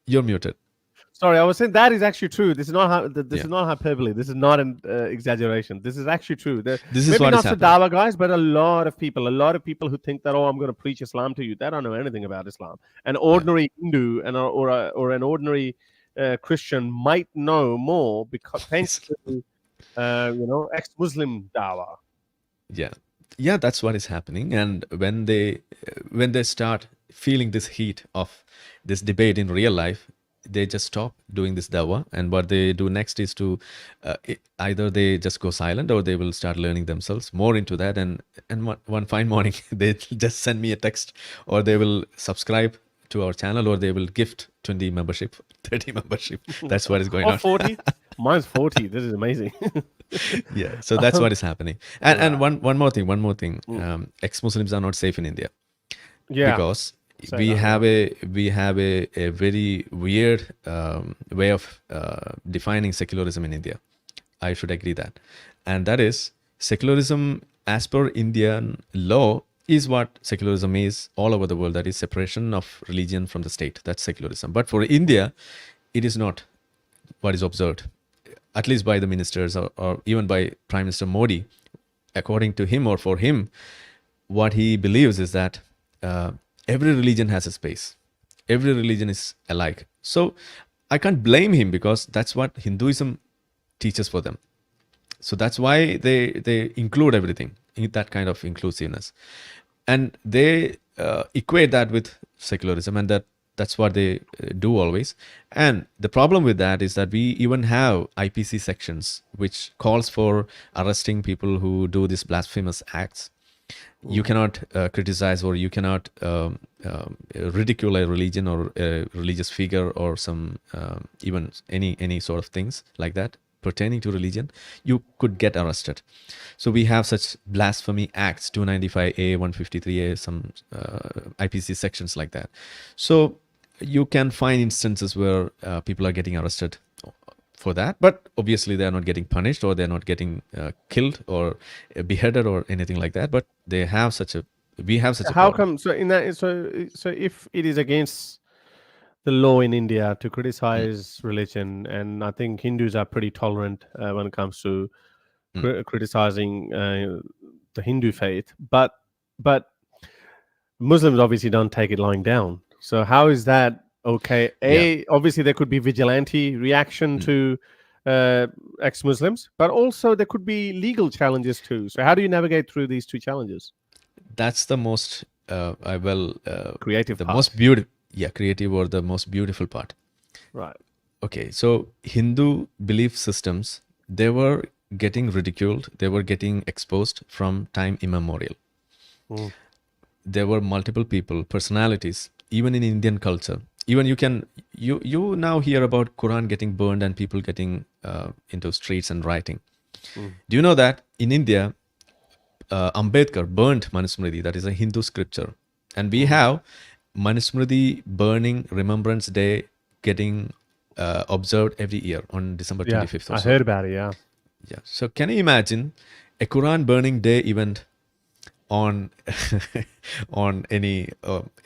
you're muted. Sorry, I was saying that is actually true. This is not is not hyperbole. This is not an exaggeration. This is actually true. This is maybe what not is the happening. Dawa guys, but a lot of people who think that, oh, I'm going to preach Islam to you, they don't know anything about Islam. An ordinary Hindu or an ordinary Christian might know more because thanks to ex-Muslim Dawa. Yeah, that's what is happening. And when they start feeling this heat of this debate in real life, they just stop doing this dawah, and what they do next is to either they just go silent, or they will start learning themselves more into that, and one fine morning they just send me a text, or they will subscribe to our channel, or they will gift 20 membership, 30 membership. That's what is going on. 40. Mine's 40. This is amazing. Yeah, so that's what is happening. And one more thing. Ex-Muslims are not safe in India. Yeah, because we have a very weird way of defining secularism in India. I should agree that. And that is, secularism as per Indian law is what secularism is all over the world. That is separation of religion from the state. That's secularism. But for India, it is not what is observed, at least by the ministers or even by Prime Minister Modi. According to him, or for him, what he believes is that every religion has a space. Every religion is alike. So I can't blame him, because that's what Hinduism teaches for them. So that's why they include everything in that kind of inclusiveness. And they equate that with secularism, and that That's what they do always. And the problem with that is that we even have IPC sections which calls for arresting people who do these blasphemous acts. You cannot criticize, or you cannot ridicule a religion or a religious figure, or some even any sort of things like that pertaining to religion. You could get arrested. So we have such blasphemy acts, 295A, 153A, some IPC sections like that. So you can find instances where people are getting arrested for that, but obviously they are not getting punished, or they're not getting killed or beheaded or anything like that. But we have such a How problem. come? So in that, so if it is against the law in India to criticize religion, and I think Hindus are pretty tolerant when it comes to criticizing the Hindu faith, but Muslims obviously don't take it lying down. So how is that okay? Obviously there could be vigilante reaction to ex-Muslims, but also there could be legal challenges too. So how do you navigate through these two challenges? That's the most creative the part. most beautiful, creative, or the most beautiful part. Right. Okay, so Hindu belief systems, they were getting ridiculed, they were getting exposed from time immemorial. There were multiple people, personalities, even in Indian culture. Even you now hear about Quran getting burned and people getting into streets and rioting. Do you know that in India, Ambedkar burned Manusmriti, that is a Hindu scripture, and we have Manusmriti burning Remembrance Day getting observed every year on December 25th. I heard about it. Yeah. So can you imagine a Quran burning day event on any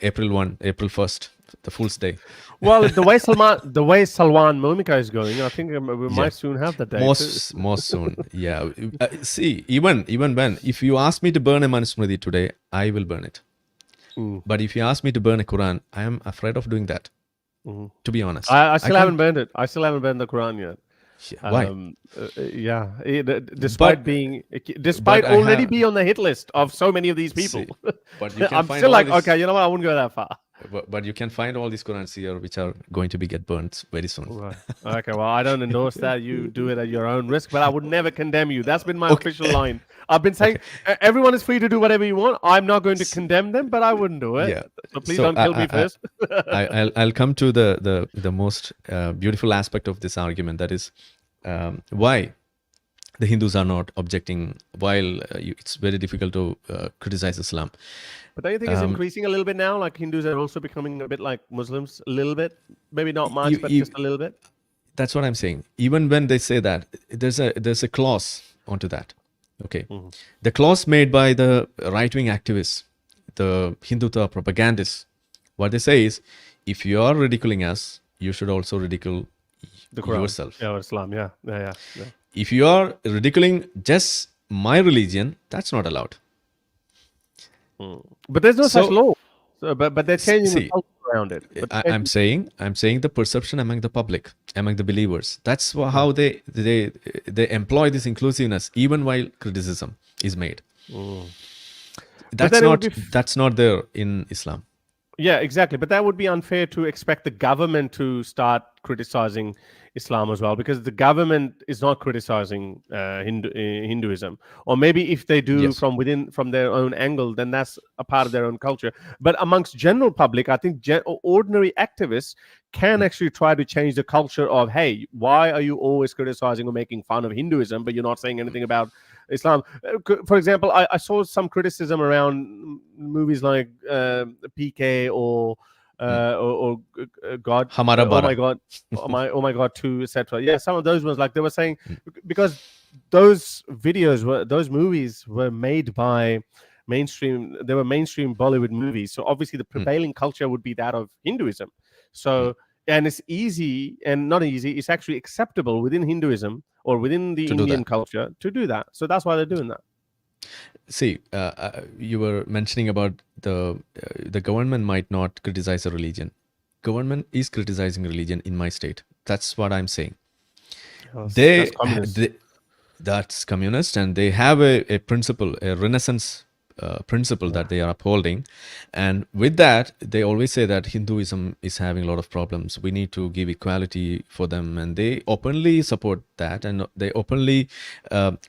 April 1st, the Fool's Day? Well, the way Salwan Momika is going, I think we might soon have that day. Most soon. Yeah. See, even when, if you ask me to burn a Manusmriti today, I will burn it. But if you ask me to burn a Quran, I am afraid of doing that. To be honest, I still haven't burned it. I still haven't burned the Quran yet. Why? Despite already be on the hit list of so many of these people. But you can I'm still like, okay, you know what? I wouldn't go that far. But you can find all these Qurans here which are going to be get burnt very soon. Right. Okay, well, I don't endorse that. You do it at your own risk, but I would never condemn you. That's been my official line. I've been saying everyone is free to do whatever you want. I'm not going to condemn them, but I wouldn't do it. Yeah. So please don't kill me first. I'll come to the most beautiful aspect of this argument. That is why the Hindus are not objecting, while it's very difficult to criticize Islam. But don't you think it's increasing a little bit now? Like Hindus are also becoming a bit like Muslims, a little bit, maybe not much, but just a little bit. That's what I'm saying. Even when they say that, there's a clause onto that. Okay, the clause made by the right-wing activists, the Hindutva propagandists, what they say is, if you are ridiculing us, you should also ridicule yourself. Yeah, or Islam. Yeah. If you are ridiculing just my religion, that's not allowed. But there's no such law. So, but they're changing the culture around it. I'm saying the perception among the public, among the believers. That's how they employ this inclusiveness even while criticism is made. That's not there in Islam. Yeah, exactly. But that would be unfair to expect the government to start criticizing Islam as well, because the government is not criticizing Hinduism. Or maybe if they do from their own angle, then that's a part of their own culture. But amongst general public, I think ordinary activists can actually try to change the culture of, hey, why are you always criticizing or making fun of Hinduism, but you're not saying anything about Islam? For example, I saw some criticism around movies like PK or God, Hamara oh my God, oh my God 2, etc. Yeah, some of those ones, like they were saying, because those movies were made by mainstream Bollywood movies. So obviously the prevailing culture would be that of Hinduism. So and it's easy and not easy. It's actually acceptable within Hinduism or within the Indian culture to do that. So that's why they're doing that. See, you were mentioning about the government might not criticize a religion. Government is criticizing religion in my state. That's what I'm saying. That's communist, and they have a principle, a Renaissance principle that they are upholding. And with that, they always say that Hinduism is having a lot of problems. We need to give equality for them. And they openly support that. And they openly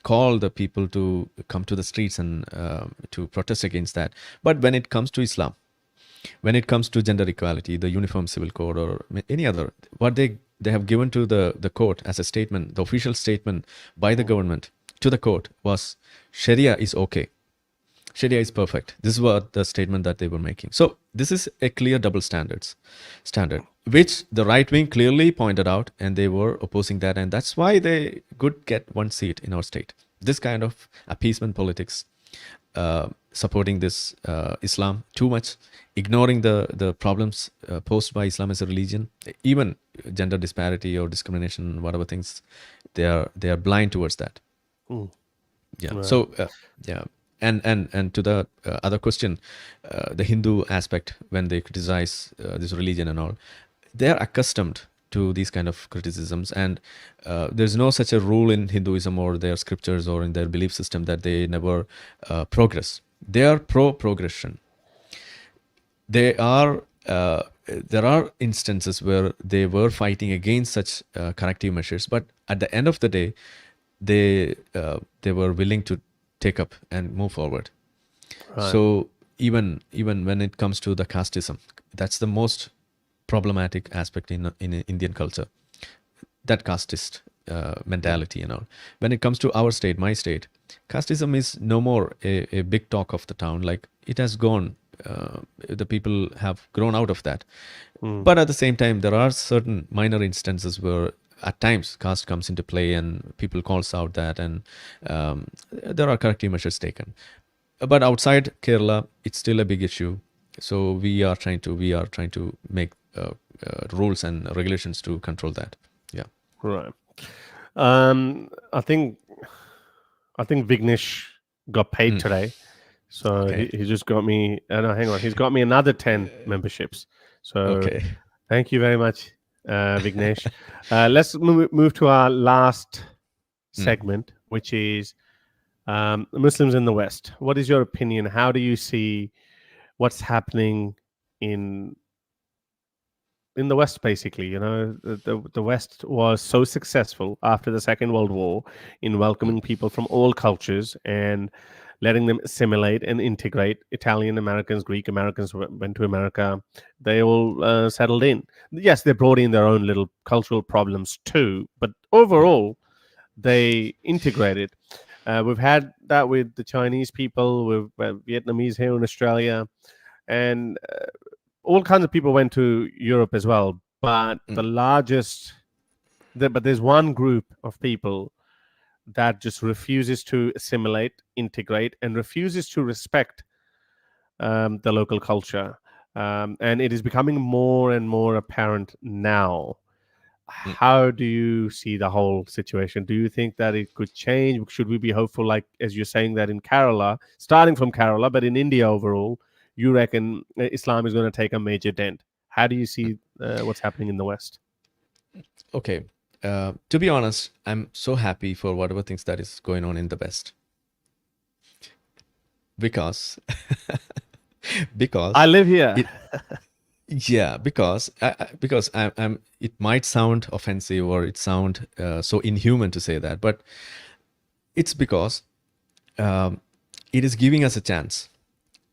call the people to come to the streets and to protest against that. But when it comes to Islam, when it comes to gender equality, the Uniform Civil Code or any other, what they have given to the court as a statement, the official statement by the government to the court was Sharia is okay. Sharia is perfect. This is what the statement that they were making. So this is a clear double standard, which the right wing clearly pointed out, and they were opposing that. And that's why they could get one seat in our state. This kind of appeasement politics, supporting this Islam too much, ignoring the problems posed by Islam as a religion, even gender disparity or discrimination, whatever things, they are blind towards that. Yeah. Right. So yeah. And to the other question, the Hindu aspect, when they criticize this religion and all, they are accustomed to these kind of criticisms, and there's no such a rule in Hinduism or their scriptures or in their belief system that they never progress. They are pro-progression. There are instances where they were fighting against such corrective measures, but at the end of the day, they were willing to take up and move forward. Right. So even when it comes to the casteism, that's the most problematic aspect in Indian culture, that casteist mentality and all. When it comes to our state, my state, casteism is no more a big talk of the town. Like, it has gone. The people have grown out of that. But at the same time, there are certain minor instances where at times caste comes into play and people calls out that, and there are corrective measures taken. But outside Kerala, it's still a big issue. So we are trying to make rules and regulations to control that. Yeah. Right. I think Vignesh got paid today. So okay. he just got me. No, hang on. He's got me another 10 memberships. So okay. Thank you very much, Vignesh. Let's move to our last segment, which is Muslims in the West. What is your opinion? How do you see what's happening in the West, basically? You know, the West was so successful after the Second World War in welcoming people from all cultures and letting them assimilate and integrate. Italian Americans, Greek Americans went to America. They all settled in. Yes, they brought in their own little cultural problems too, but overall, they integrated. We've had that with the Chinese people, with Vietnamese here in Australia, and all kinds of people went to Europe as well. But but there's one group of people that just refuses to assimilate, integrate, and refuses to respect the local culture. And it is becoming more and more apparent now. How do you see the whole situation? Do you think that it could change? Should we be hopeful, like, as you're saying, that in Kerala, starting from Kerala, but in India overall, you reckon Islam is going to take a major dent? How do you see what's happening in the West? Okay. To be honest, I'm so happy for whatever things that is going on in the West. Because I live here. Because I'm. It might sound offensive or it sound so inhuman to say that, but it's because it is giving us a chance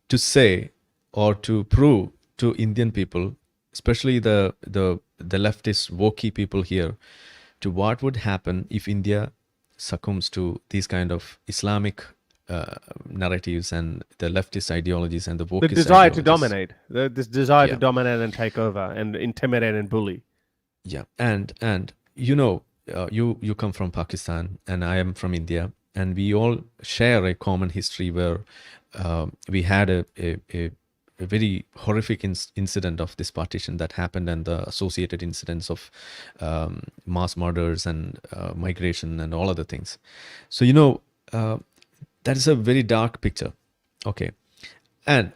to say or to prove to Indian people, especially the leftist wokey people here, to what would happen if India succumbs to these kind of Islamic narratives and the leftist ideologies and the wokist desire to dominate, this desire to dominate and take over and intimidate and bully. Yeah, and you know, you come from Pakistan and I am from India, and we all share a common history where we had a very horrific incident of this partition that happened, and the associated incidents of mass murders and migration and all other things. So, you know, that is a very dark picture. Okay. And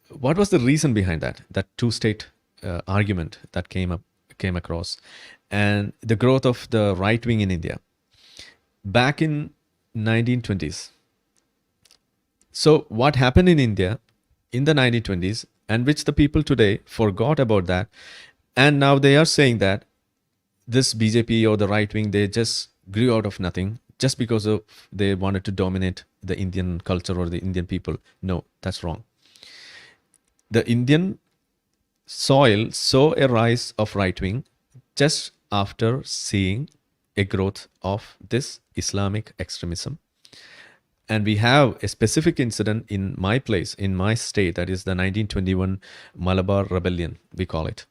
what was the reason behind that two-state argument that came across, and the growth of the right wing in India? Back in 1920s, So what happened in India in the 1920s, and which the people today forgot about that, and now they are saying that this BJP or the right wing, they just grew out of nothing just because of they wanted to dominate the Indian culture or the Indian people. No, that's wrong. The Indian soil saw a rise of right wing just after seeing a growth of this Islamic extremism. And we have a specific incident in my place, in my state, that is the 1921 Malabar Rebellion, we call it.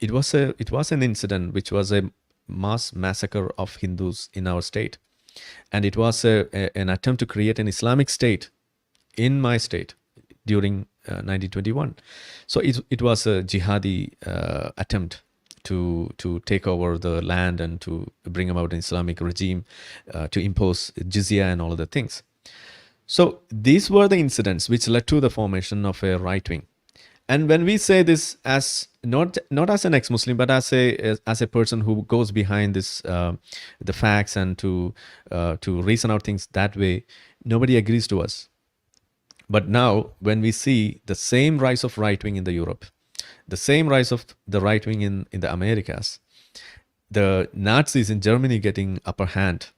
It was an incident which was a mass massacre of Hindus in our state. And it was an attempt to create an Islamic state in my state during 1921. So it was a jihadi attempt to take over the land and to bring about an Islamic regime, to impose jizya and all of the things. So these were the incidents which led to the formation of a right wing. And when we say this as not as an ex-Muslim, but as a person who goes behind this the facts and to reason out things that way, nobody agrees to us. But now when we see the same rise of right wing in the Europe, the same rise of the right wing in the Americas, the Nazis in Germany getting upper hand,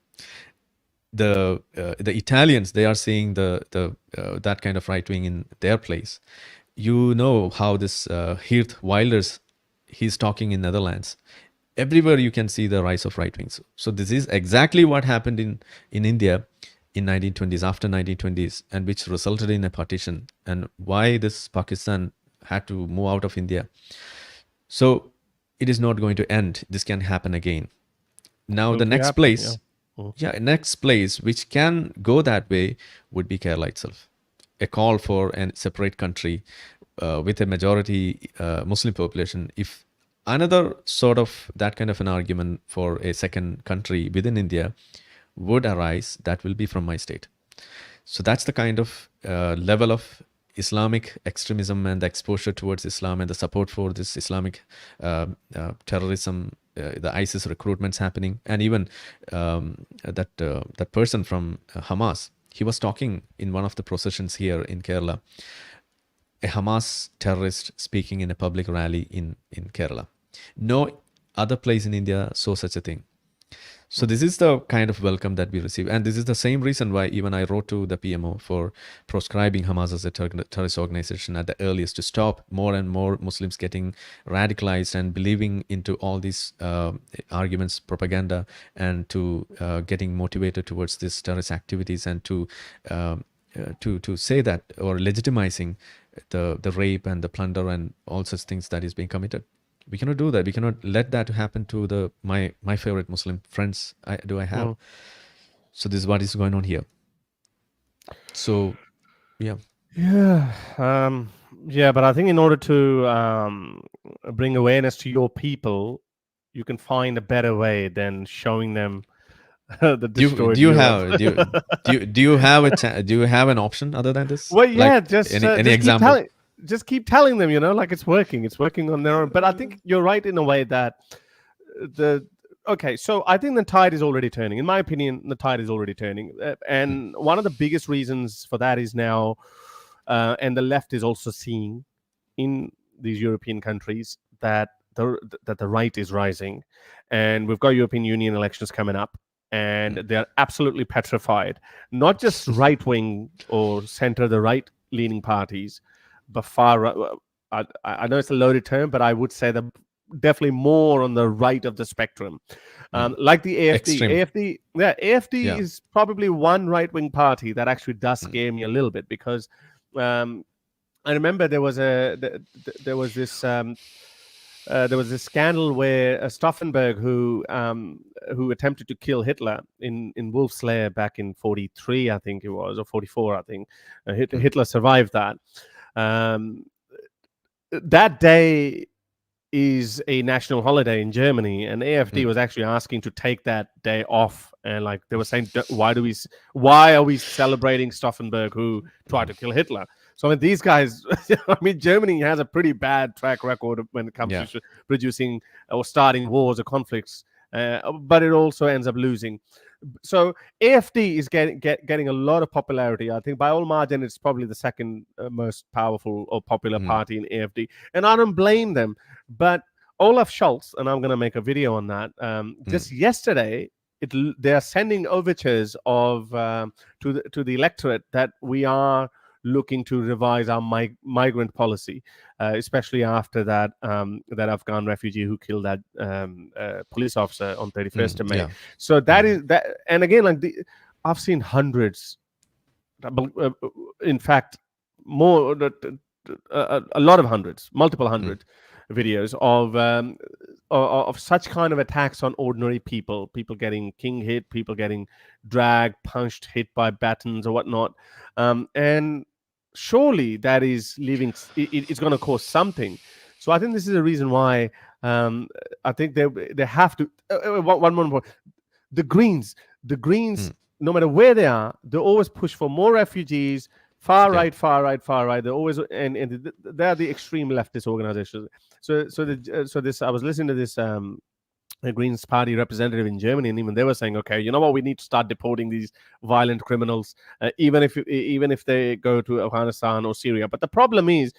the Italians, they are seeing that kind of right wing in their place. You know how this Geert Wilders, he's talking in Netherlands. Everywhere you can see the rise of right wings. So this is exactly what happened in India in 1920s, after 1920s, and which resulted in a partition, and why this Pakistan had to move out of India. So it is not going to end. This can happen again. Now the next place, next place which can go that way would be Kerala itself. A call for a separate country with a majority Muslim population. If another sort of that kind of an argument for a second country within India would arise, that will be from my state. So that's the kind of level of Islamic extremism and the exposure towards Islam and the support for this Islamic terrorism, the ISIS recruitments happening, and even that person from Hamas, he was talking in one of the processions here in Kerala, a Hamas terrorist speaking in a public rally in Kerala. No other place in India saw such a thing. So this is the kind of welcome that we receive. And this is the same reason why even I wrote to the PMO for proscribing Hamas as a terrorist organization at the earliest, to stop more and more Muslims getting radicalized and believing into all these arguments, propaganda, and to getting motivated towards these terrorist activities, and to say that, or legitimizing the rape and the plunder and all such things that is being committed. We cannot do that. We cannot let that happen to my favorite Muslim friends I have. So this is what is going on here. So, yeah. But I think in order to bring awareness to your people, you can find a better way than showing them the destroyed Europe. Do you have an option other than this? Well, yeah, like just any example. Just keep telling them, like it's working on their own. But I think you're right in a way that so I think the tide is already turning. In my opinion, the tide is already turning. And one of the biggest reasons for that is now, and the left is also seeing in these European countries, that the right is rising. And we've got European Union elections coming up, and they're absolutely petrified. Not just right-wing or center, the right-leaning parties, but far, I know it's a loaded term, but I would say that definitely more on the right of the spectrum, like the AFD. Extreme. AFD is probably one right-wing party that actually does scare me a little bit, because I remember there was this scandal where Stauffenberg, who attempted to kill Hitler in Wolf's Lair back in 43, I think it was, or 44, I think. Hitler survived that. That day is a national holiday in Germany, and AFD was actually asking to take that day off, and they were saying, why are we celebrating Stauffenberg, who tried to kill Hitler? So these guys, Germany has a pretty bad track record when it comes to producing or starting wars or conflicts, but it also ends up losing. So AFD is getting a lot of popularity. I think by all margin, it's probably the second most powerful or popular party in AFD, and I don't blame them. But Olaf Scholz, and I'm going to make a video on that. Just yesterday, they are sending overtures of to the electorate that we are looking to revise our migrant policy, especially after that that Afghan refugee who killed that police officer on 31st of May. Yeah. So that is that, and again, like I've seen hundreds, in fact, more, a lot of hundreds, multiple hundred videos of such kind of attacks on ordinary people getting king hit, people getting dragged, punched, hit by batons or whatnot, and surely that is leaving, it's going to cause something. So I think this is a reason why I think they have to one more. The Greens, no matter where they are, they always push for more refugees. Far right. They're always and they're the extreme leftist organizations. So this, I was listening to this Greens Party representative in Germany, and even they were saying, okay, you know what, we need to start deporting these violent criminals, even if they go to Afghanistan or Syria. But the problem is,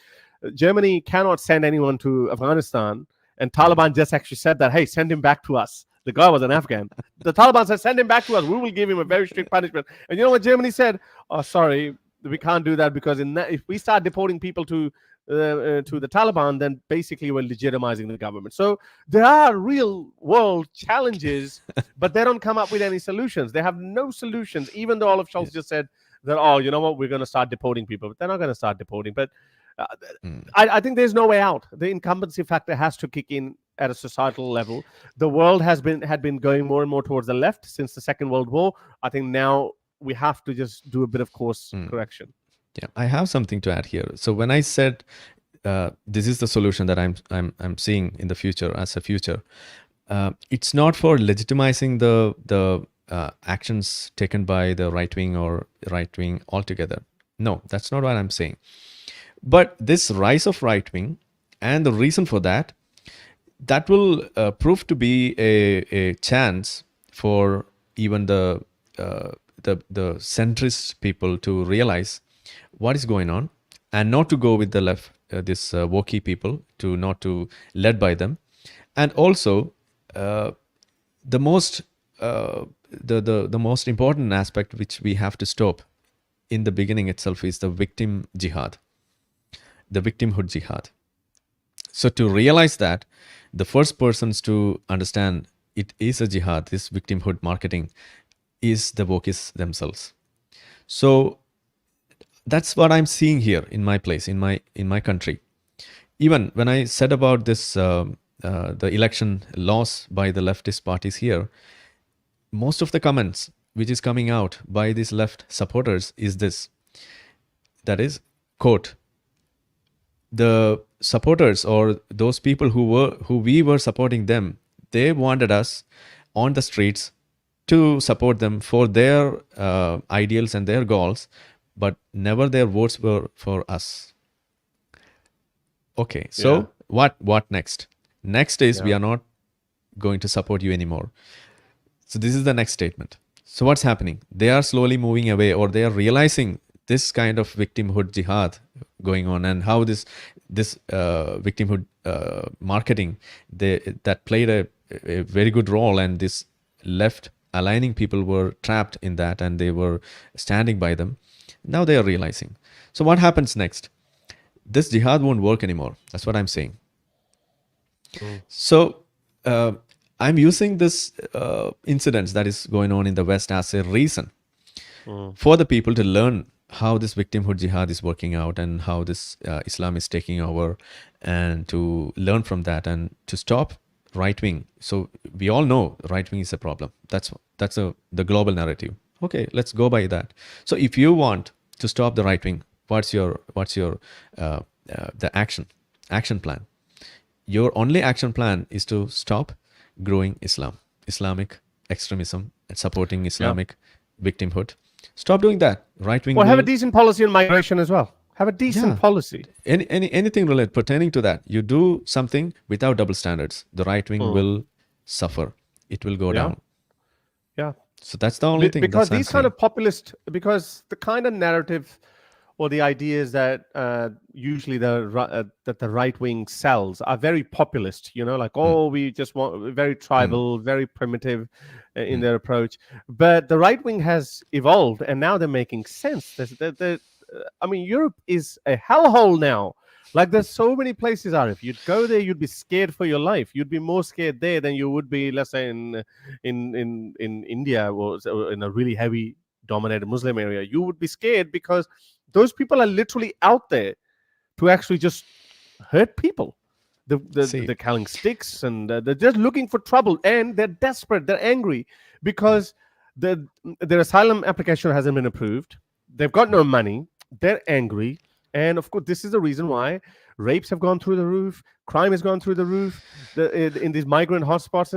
Germany cannot send anyone to Afghanistan, and Taliban just actually said that, hey, send him back to us. The guy was an Afghan. The Taliban said, send him back to us. We will give him a very strict punishment. And you know what Germany said? Oh, sorry, we can't do that, because if we start deporting people to the Taliban, then basically we're legitimizing the government. So there are real world challenges, but they don't come up with any solutions. They have no solutions, even though Olaf Scholz just said that, oh, you know what, we're going to start deporting people. But they're not going to start deporting. But I think there's no way out. The incumbency factor has to kick in at a societal level. The world had been going more and more towards the left since the Second World War. I think now we have to just do a bit of course correction. Yeah, I have something to add here. So when I said this is the solution that I'm seeing in the future as a future, it's not for legitimizing the actions taken by the right wing or right wing altogether. No, that's not what I'm saying. But this rise of right wing, and the reason for that will prove to be a chance for even the centrist people to realize what is going on, and not to go with the left, this wokey people, not to led by them. And also the most important aspect which we have to stop in the beginning itself is the victimhood jihad. So to realize that, the first persons to understand it is a jihad, this victimhood marketing, is the wokies themselves. So that's what I'm seeing here in my place, in my country. Even when I said about this, the election loss by the leftist parties here, most of the comments which is coming out by these left supporters is this. That is, quote, the supporters or those people who we were supporting them, they wanted us on the streets to support them for their ideals and their goals, but never their votes were for us. Okay, so what next? Next is we are not going to support you anymore. So this is the next statement. So what's happening? They are slowly moving away, or they are realizing this kind of victimhood jihad going on, and how this victimhood marketing that played a very good role, and this left aligning people were trapped in that, and they were standing by them. Now they are realizing. So what happens next? This jihad won't work anymore. That's what I'm saying. So I'm using this incidents that is going on in the West as a reason for the people to learn how this victimhood jihad is working out, and how this Islam is taking over, and to learn from that and to stop right wing. So we all know right wing is a problem. That's the global narrative. Okay, let's go by that. So if you want to stop the right wing, what's your the action plan? Your only action plan is to stop growing Islamic extremism, and supporting Islamic victimhood. Stop doing that. Right wing. Well, have a decent policy on migration as well. Have a decent policy. Anything related pertaining to that. You do something without double standards. The right wing will suffer. It will go down. Yeah. So that's the only thing. Because That's what I'm these kind saying. of populist, because the kind of narrative or the ideas that usually that the right wing sells are very populist. Like, Mm, oh, we just want very mm, tribal, very primitive in mm. their approach. But the right wing has evolved, and now they're making sense. I mean, Europe is a hellhole now. Like, there's so many places, Arif. You'd go there, you'd be scared for your life. You'd be more scared there than you would be, let's say, in India, or in a really heavy dominated Muslim area. You would be scared because those people are literally out there to actually just hurt people. See, They're carrying sticks, and they're just looking for trouble, and they're desperate. They're angry because their asylum application hasn't been approved. They've got no money. They're angry, and of course, this is the reason why rapes have gone through the roof, crime has gone through the roof in these migrant hotspots,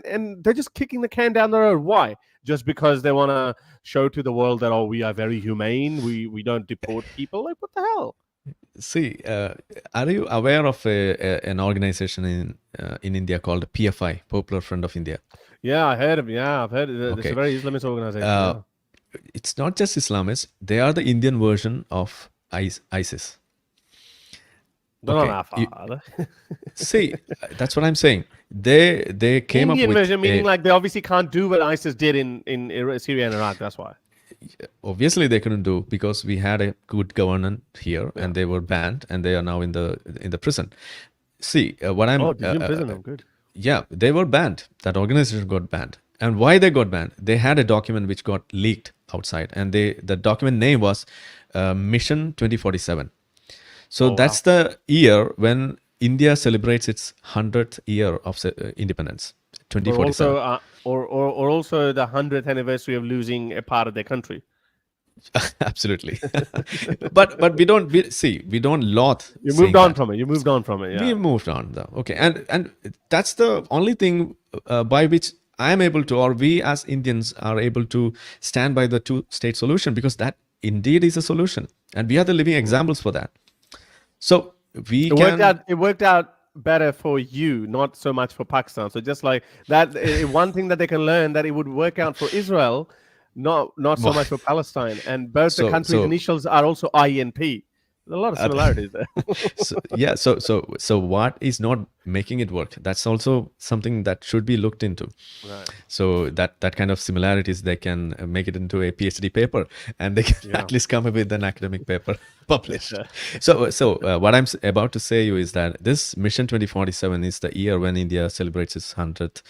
and they're just kicking the can down the road. Why? Just because they want to show to the world that, oh, we are very humane, we don't deport people. Like, what the hell? see, are you aware of an organization in India called PFI, Popular Front of India? Yeah, I heard of. Yeah, I've heard. It's a Okay. very Islamist organization. Uh, it's not just Islamists. They are the Indian version of ISIS. They're not Okay. that far, are they? See, that's what I'm saying. They came Indian up with version, meaning like they obviously can't do what ISIS did in Syria and Iraq. That's why. obviously they couldn't do because we had a good government here and they were banned and they are now in the prison. See, what I'm Oh, did you in prison? Oh, good. yeah, they were banned. That organization got banned. And why they got banned? They had a document which got leaked outside, and the document name was Mission 2047. So that's the year when India celebrates its 100th year of independence, 2047. Or also the 100th anniversary of losing a part of their country. Absolutely. but we don't we don't loathe. You moved on from it. You moved on from it. Yeah. We moved on though. Okay, and that's the only thing by which I am able to, or we as Indians are able to stand by the two-state solution, because that indeed is a solution, and we are the living examples for that. So we It worked out better for you, not so much for Pakistan. So just like that, one thing that they can learn, that it would work out for Israel, not so much for Palestine. And both the countries' initials are also INP. There's a lot of similarities there. So what is not making it work? That's also something that should be looked into. Right. So that kind of similarities, they can make it into a PhD paper, and they can at least come up with an academic paper published. So what I'm about to say you is that this Mission 2047 is the year when India celebrates its 100th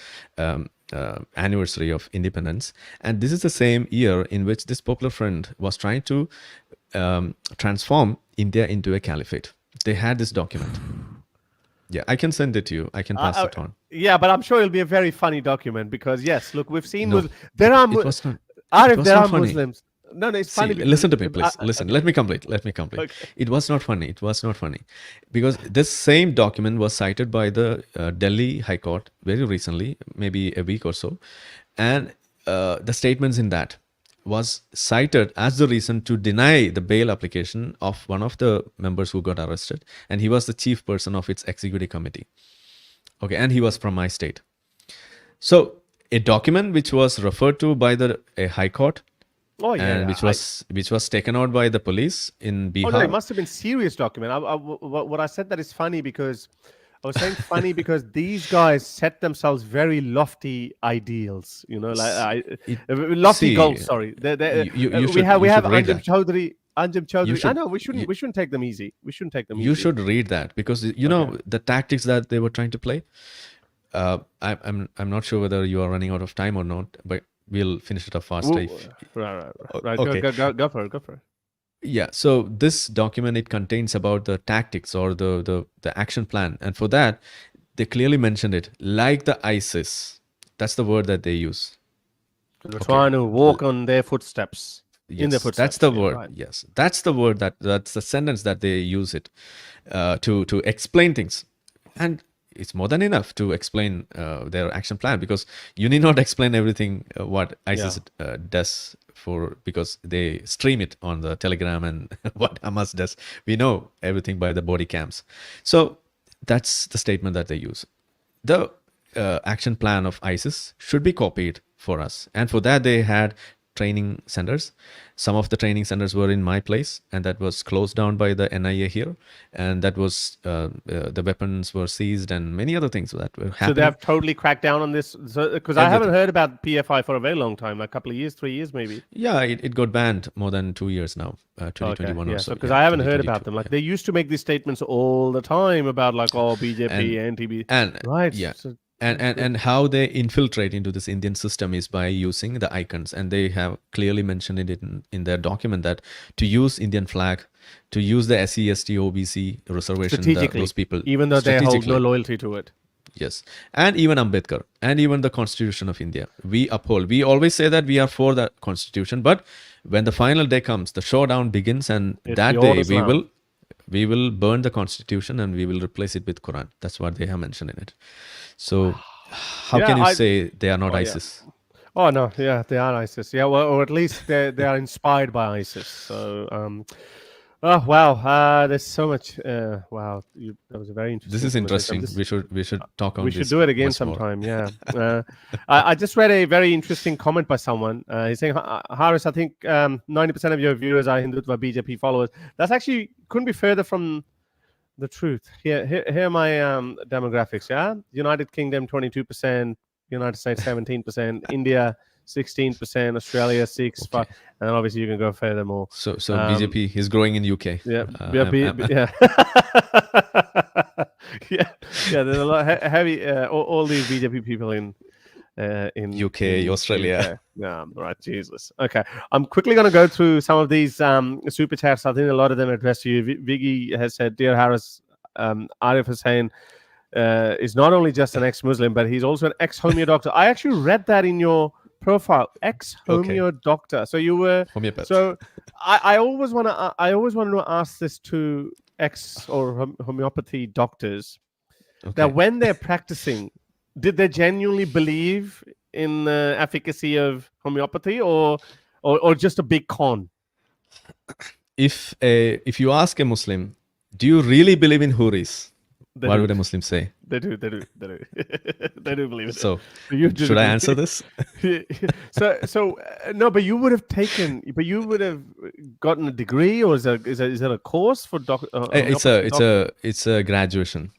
anniversary of independence, and this is the same year in which this Popular Front was trying to transform India into a caliphate. They had this document. Yeah, I can send it to you. I can pass it on. Yeah, but I'm sure it'll be a very funny document because, yes, look, we've seen there are Muslims. No, it's funny. Listen to me, please. Listen, let me complete. Okay. It was not funny. Because this same document was cited by the Delhi High Court very recently, maybe a week or so. And the statements in that was cited as the reason to deny the bail application of one of the members who got arrested. And he was the chief person of its executive committee. Okay, and he was from my state. So a document which was referred to by a high court, which was taken out by the police in Bihar. Oh, no, it must have been serious document. What I said that is funny because I was saying funny because these guys set themselves very lofty ideals, lofty goals. Sorry, we have Anjem Chaudhry. I know we shouldn't take them easy. You should read that because know the tactics that they were trying to play. I'm not sure whether you are running out of time or not, but we'll finish it up faster. Right. Okay. Go for it. Yeah. So this document, it contains about the tactics or the action plan, and for that they clearly mentioned it, like the ISIS. That's the word that they use. They're trying to walk on their footsteps. Yes, in their footsteps. That's the word. Right. Yes, that's the word. That's the sentence that they use it to explain things, and it's more than enough to explain their action plan, because you need not explain everything what ISIS does because they stream it on the Telegram, and what Hamas does. We know everything by the body cams. So that's the statement that they use. The action plan of ISIS should be copied for us. And for that, they had training centers. Some of the training centers were in my place, and that was closed down by the NIA here. And that was the weapons were seized, and many other things that were happening. So they have totally cracked down on this. Because I haven't heard about PFI for a very long time, like a couple of years, 3 years maybe. Yeah, it got banned more than 2 years now, 2021 or so. Because I haven't heard about them. Like they used to make these statements all the time about like, oh, BJP, anti-BJP. And right. Yeah. And how they infiltrate into this Indian system is by using the icons. And they have clearly mentioned it in their document that to use Indian flag, to use the SC, ST, OBC reservation, those people. Even though they hold no loyalty to it. Yes. And even Ambedkar and even the Constitution of India. We uphold. We always say that we are for the Constitution. But when the final day comes, the showdown begins. And that day we will burn the Constitution and we will replace it with Quran. That's what they have mentioned in it. So how can you say they are not ISIS? Yeah. Oh, no. Yeah, they are ISIS. Yeah, well, or at least they are inspired by ISIS. So, oh, wow. There's so much. Wow. That was a very interesting. This is interesting. We should talk on this. We should do it again sometime. Yeah. I just read a very interesting comment by someone. He's saying, Haris, I think 90% of your viewers are Hindutva BJP followers. That's actually couldn't be further from the truth. Here are my demographics. Yeah, United Kingdom 22%, United States 17%, India 16%, Australia 6%, okay. 5%, and obviously you can go further more. So BJP is growing in UK. Yeah, yeah. yeah. There's a lot heavy. All these BJP people in UK, Australia. UK. Yeah, right. Jesus. Okay, I'm quickly going to go through some of these super chats. I think a lot of them addressed to you. Viggy has said, "Dear Haris, Arif Hussain is not only just an ex-Muslim, but he's also an ex-homeo doctor." I actually read that in your profile, ex-homeo doctor. So you were homeopath. So I always want to ask this to ex or homeopathy doctors that when they're practicing, did they genuinely believe in the efficacy of homeopathy, or just a big con? If you ask a Muslim, do you really believe in Huris? What would a Muslim say? They do. They do believe it. So should I answer this? so no, but you would have gotten a degree, or is it a course for it's a graduation.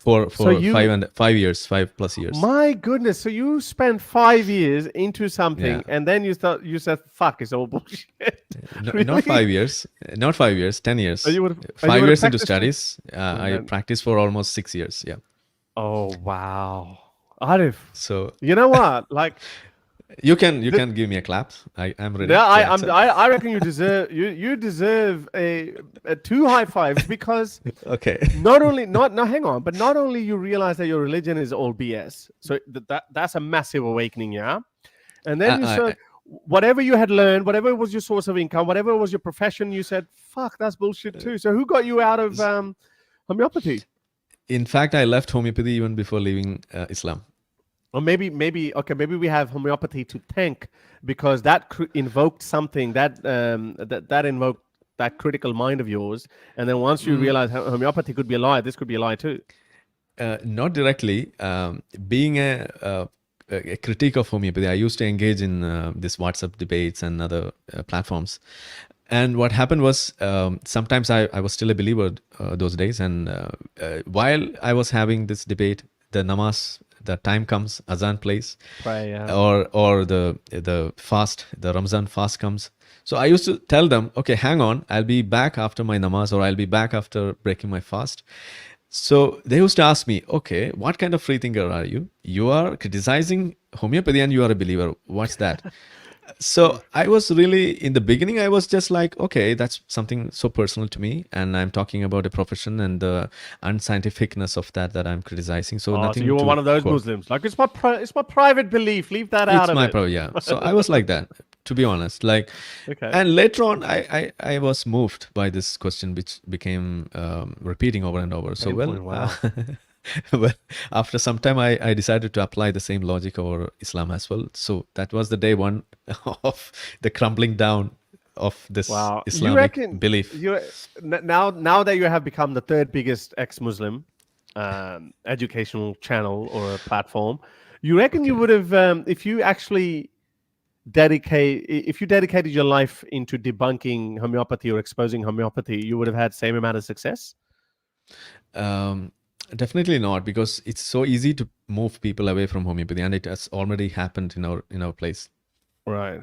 For 5 years, 5+ years. My goodness! So you spent 5 years into something, and then you said, "Fuck, it's all bullshit." No, really? Not 5 years. Not 5 years. 10 years. 5 years into studies. I practiced for almost 6 years. Yeah. Oh wow, Arif. So you know what? Like you can give me a clap. I'm ready. Yeah, I reckon you deserve a 2 high fives because not only you realize that your religion is all BS, so that's a massive awakening, yeah. And then you said whatever you had learned, whatever was your source of income, whatever was your profession, you said, "Fuck, that's bullshit too." So who got you out of homeopathy? In fact, I left homeopathy even before leaving Islam. Or maybe we have homeopathy to thank because that invoked something that invoked that critical mind of yours, and then once you realize homeopathy could be a lie, this could be a lie too. Not directly. Being a critique of homeopathy, I used to engage in this WhatsApp debates and other platforms. And what happened was sometimes I was still a believer those days, and while I was having this debate, the namaz. The time comes, azan plays, pray, yeah. or the fast, the Ramzan fast comes. So I used to tell them, okay, hang on, I'll be back after my namaz, or I'll be back after breaking my fast. So they used to ask me, okay, what kind of free thinker are you? You are criticizing homeopathy and you are a believer. What's that? So I was really, in the beginning, I was just like, okay, that's something so personal to me. And I'm talking about a profession and the unscientificness of that I'm criticizing. So nothing. So you were one of those Muslims. Like, it's my private belief. Leave that out of it. It's my private, yeah. So I was like that, to be honest. Like, and later on, I was moved by this question, which became repeating over and over. So, wow. Well, after some time, I decided to apply the same logic over Islam as well. So that was the day one of the crumbling down of this Islamic belief. Now that you have become the third biggest ex-Muslim, educational channel or a platform, you reckon you Okay. would have, if you actually if you dedicated your life into debunking homeopathy or exposing homeopathy, you would have had same amount of success? Um, Definitely not, because it's so easy to move people away from homeopathy, and it has already happened in our place. Right.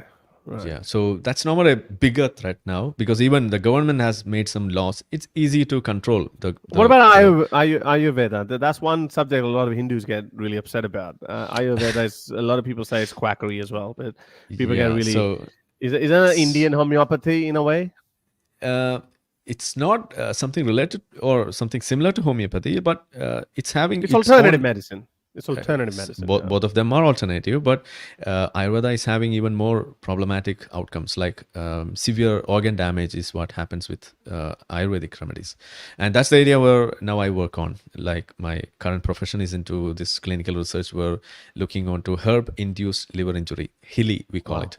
Right. Yeah, so that's not a bigger threat now, because even the government has made some laws. It's easy to control What about Ayurveda? That's one subject a lot of Hindus get really upset about. Ayurveda is, a lot of people say it's quackery as well, but people get yeah. really. So Is that an Indian homeopathy in a way? uh, it's not something related or something similar to homeopathy, but it's having It's its alternative own. medicine. It's alternative medicine. Both, Yeah. both of them are alternative, but Ayurveda is having even more problematic outcomes, like severe organ damage is what happens with Ayurvedic remedies. And that's the area where now I work on. Like my current profession is into this clinical research. We're looking onto herb-induced liver injury, HILI, we call Wow. it.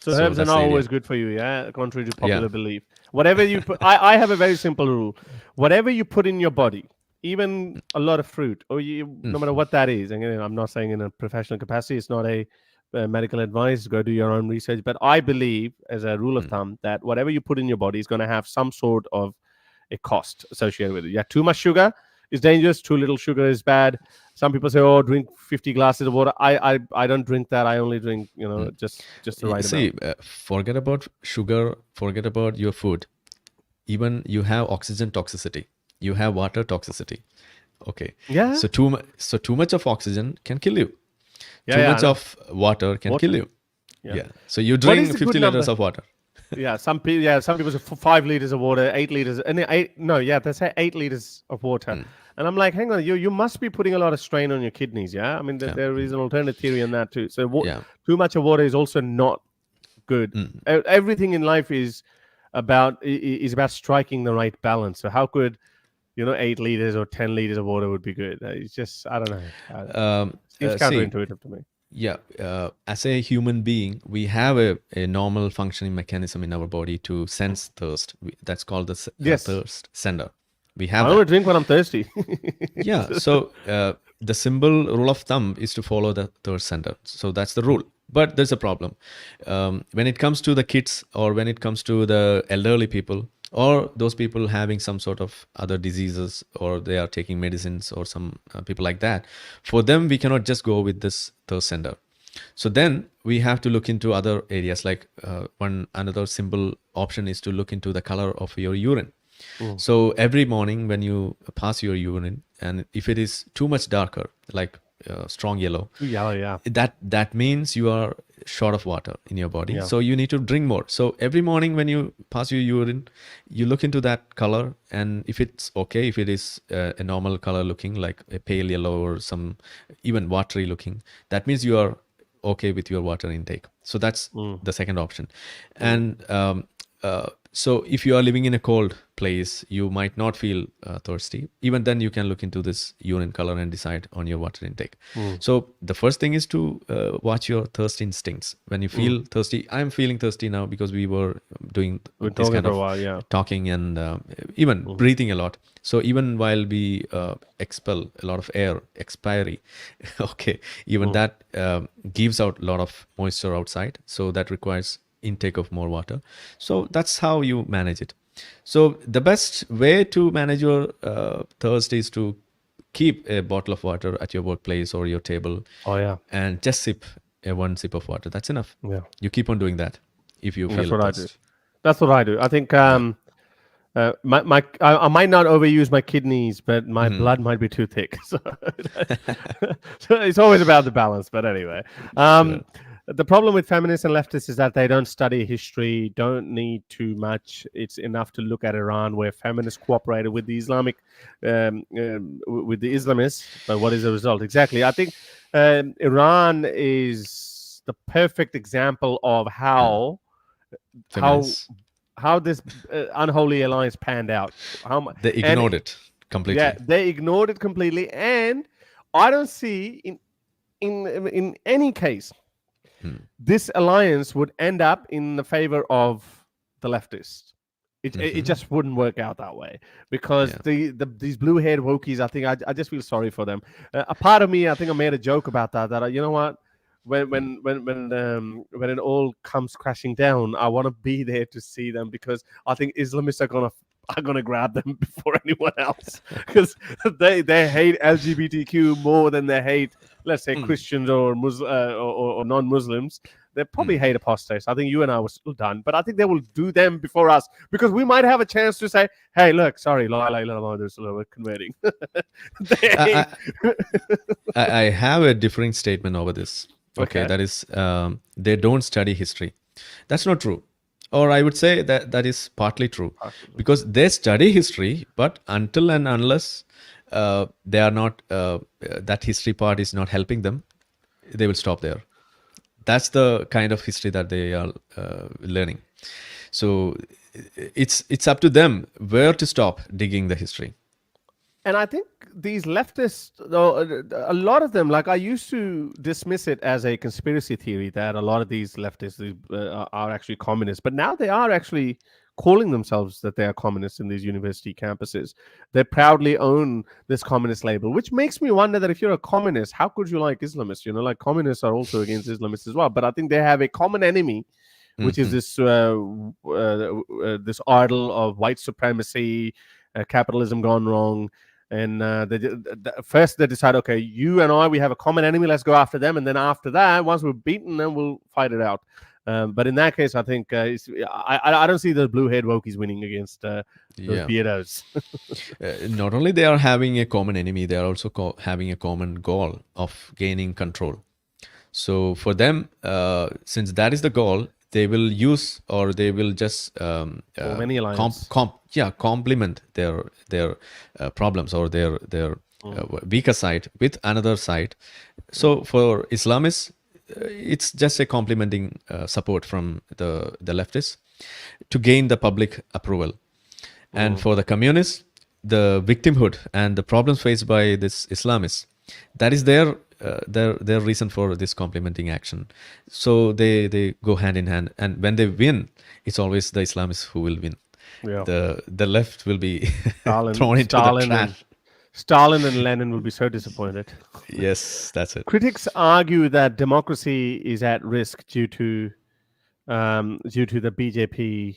So So herbs are that's not the area. always good for you, yeah, contrary to Yeah. popular belief. Whatever you put, I have a very simple rule. Whatever you put in your body, even a lot of fruit, or no matter what that is, and again, I'm not saying in a professional capacity, it's not a medical advice. Go do your own research. But I believe, as a rule of thumb, that whatever you put in your body is going to have some sort of a cost associated with it. Yeah, too much sugar is dangerous. Too little sugar is bad. Some people say, "Oh, drink 50 glasses of water." I don't drink that. I only drink, just the right See, amount. forget about sugar, forget about your food. Even you have oxygen toxicity, you have water toxicity. Okay, Yeah, so too much of oxygen can kill you. yeah, Too yeah. I much know. of water can kill Water. you. Yeah. Yeah. So you What is drink a good 50 liters number? of water. Yeah, some people. Yeah, some people say 5 liters of water, 8 liters, and eight. No, yeah, they say 8 liters of water, and I'm like, hang on, you must be putting a lot of strain on your kidneys. Yeah, I mean, Yeah. there is an alternate theory on that too. So, Yeah. too much of water is also not good. Everything in life is about striking the right balance. So, how could 8 liters or 10 liters of water would be good? It's just, I don't know. Seems See, counterintuitive to me. yeah, as a human being, we have a normal functioning mechanism in our body to sense thirst. That's called the Yes, thirst sender. We I have only that. drink when I'm thirsty. Yeah. So the simple rule of thumb is to follow the thirst center. So that's the rule. But there's a problem. When it comes to the kids, or when it comes to the elderly people, or those people having some sort of other diseases, or they are taking medicines, or some people like that, for them, we cannot just go with this thirst center. So then we have to look into other areas. Like another simple option is to look into the color of your urine. So every morning when you pass your urine, and if it is too much darker, like strong yellow, Yeah, yeah. that means you are short of water in your body. Yeah. So you need to drink more. So every morning when you pass your urine, you look into that color, and if it's okay, if it is a normal color looking, like a pale yellow or some even watery looking, that means you are okay with your water intake. So that's the second option. And so if you are living in a cold place, you might not feel thirsty. Even then, you can look into this urine color and decide on your water intake. So the first thing is to watch your thirst instincts. When you feel thirsty, I'm feeling thirsty now because we were doing We're this talking kind for a of while, yeah. talking and even breathing a lot. So even while we expel a lot of air, expiry, okay, even that gives out a lot of moisture outside. So that requires intake of more water. So that's how you manage it. So the best way to manage your thirst is to keep a bottle of water at your workplace or your table, Oh, yeah. and just sip one sip of water. That's enough. Yeah. You keep on doing that if you That's feel what I do. thirst. That's what I do. I think Yeah. I might not overuse my kidneys, but my blood might be too thick. So, so it's always about the balance. But anyway, Sure. the problem with feminists and leftists is that they don't study history, don't need too much. It's enough to look at Iran, where feminists cooperated with the with the Islamists. But what is the result? Exactly. I think Iran is the perfect example of how Feminists, this unholy alliance panned out. they And ignored it yeah, completely. they ignored it completely. And I don't see in any case this alliance would end up in the favor of the leftists. It just wouldn't work out that way, because these blue-haired wokies, I think I just feel sorry for them. A part of me, I think I made a joke about that. You know what? When it all comes crashing down, I want to be there to see them, because I think Islamists are gonna grab them before anyone else, because they hate LGBTQ more than they hate, let's say, Christians or or non-Muslims. They probably hate apostates. I think you and I were still done, but I think they will do them before us, because we might have a chance to say, "Hey, look, sorry, we're converting." I have a differing statement over this. Okay. That is, they don't study history. That's not true. Or I would say that is partly true, because they study history, but until and unless they are not, that history part is not helping them, they will stop there. That's the kind of history that they are learning. So it's up to them where to stop digging the history. And I think these leftists, though, a lot of them, like, I used to dismiss it as a conspiracy theory that a lot of these leftists are actually communists, but now they are actually calling themselves that they are communists in these university campuses. They proudly own this communist label, which makes me wonder that if you're a communist, how could you like Islamists? Like, communists are also against Islamists as well, but I think they have a common enemy, which is this this idol of white supremacy, capitalism gone wrong. And first they decide, okay, you and I, we have a common enemy, let's go after them. And then after that, once we're beaten, then we'll fight it out. But in that case, I think I don't see the blue-haired wokies winning against those beardos. Not only they are having a common enemy, they are also having a common goal of gaining control. So for them, since that is the goal, they will use, or they will just complement their problems or their weaker side with another side. So for Islamists, it's just a complementing support from the leftists to gain the public approval. And for the communists, the victimhood and the problems faced by this Islamists, that is their reason for this complementing action. So they go hand in hand, and when they win, it's always the Islamists who will win. The left will be thrown into the trash. Stalin and Lenin will be so disappointed. Yes, that's it. Critics argue that democracy is at risk due to the BJP's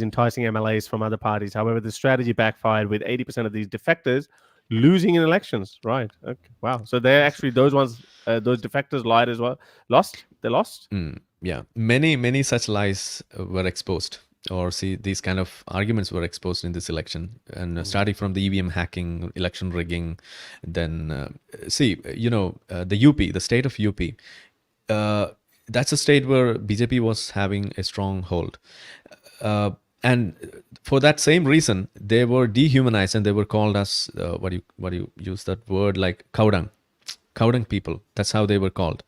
enticing MLAs from other parties. However, the strategy backfired, with 80% of these defectors losing in elections. Right. Okay. Wow. So they're actually those defectors lied as well. They lost. Yeah. Many such lies were exposed. Or these kind of arguments were exposed in this election, and starting from the EVM hacking, election rigging, then the UP, the state of UP, that's a state where BJP was having a strong hold, and for that same reason, they were dehumanized and they were called as what do you use that word, like cow dung people. That's how they were called.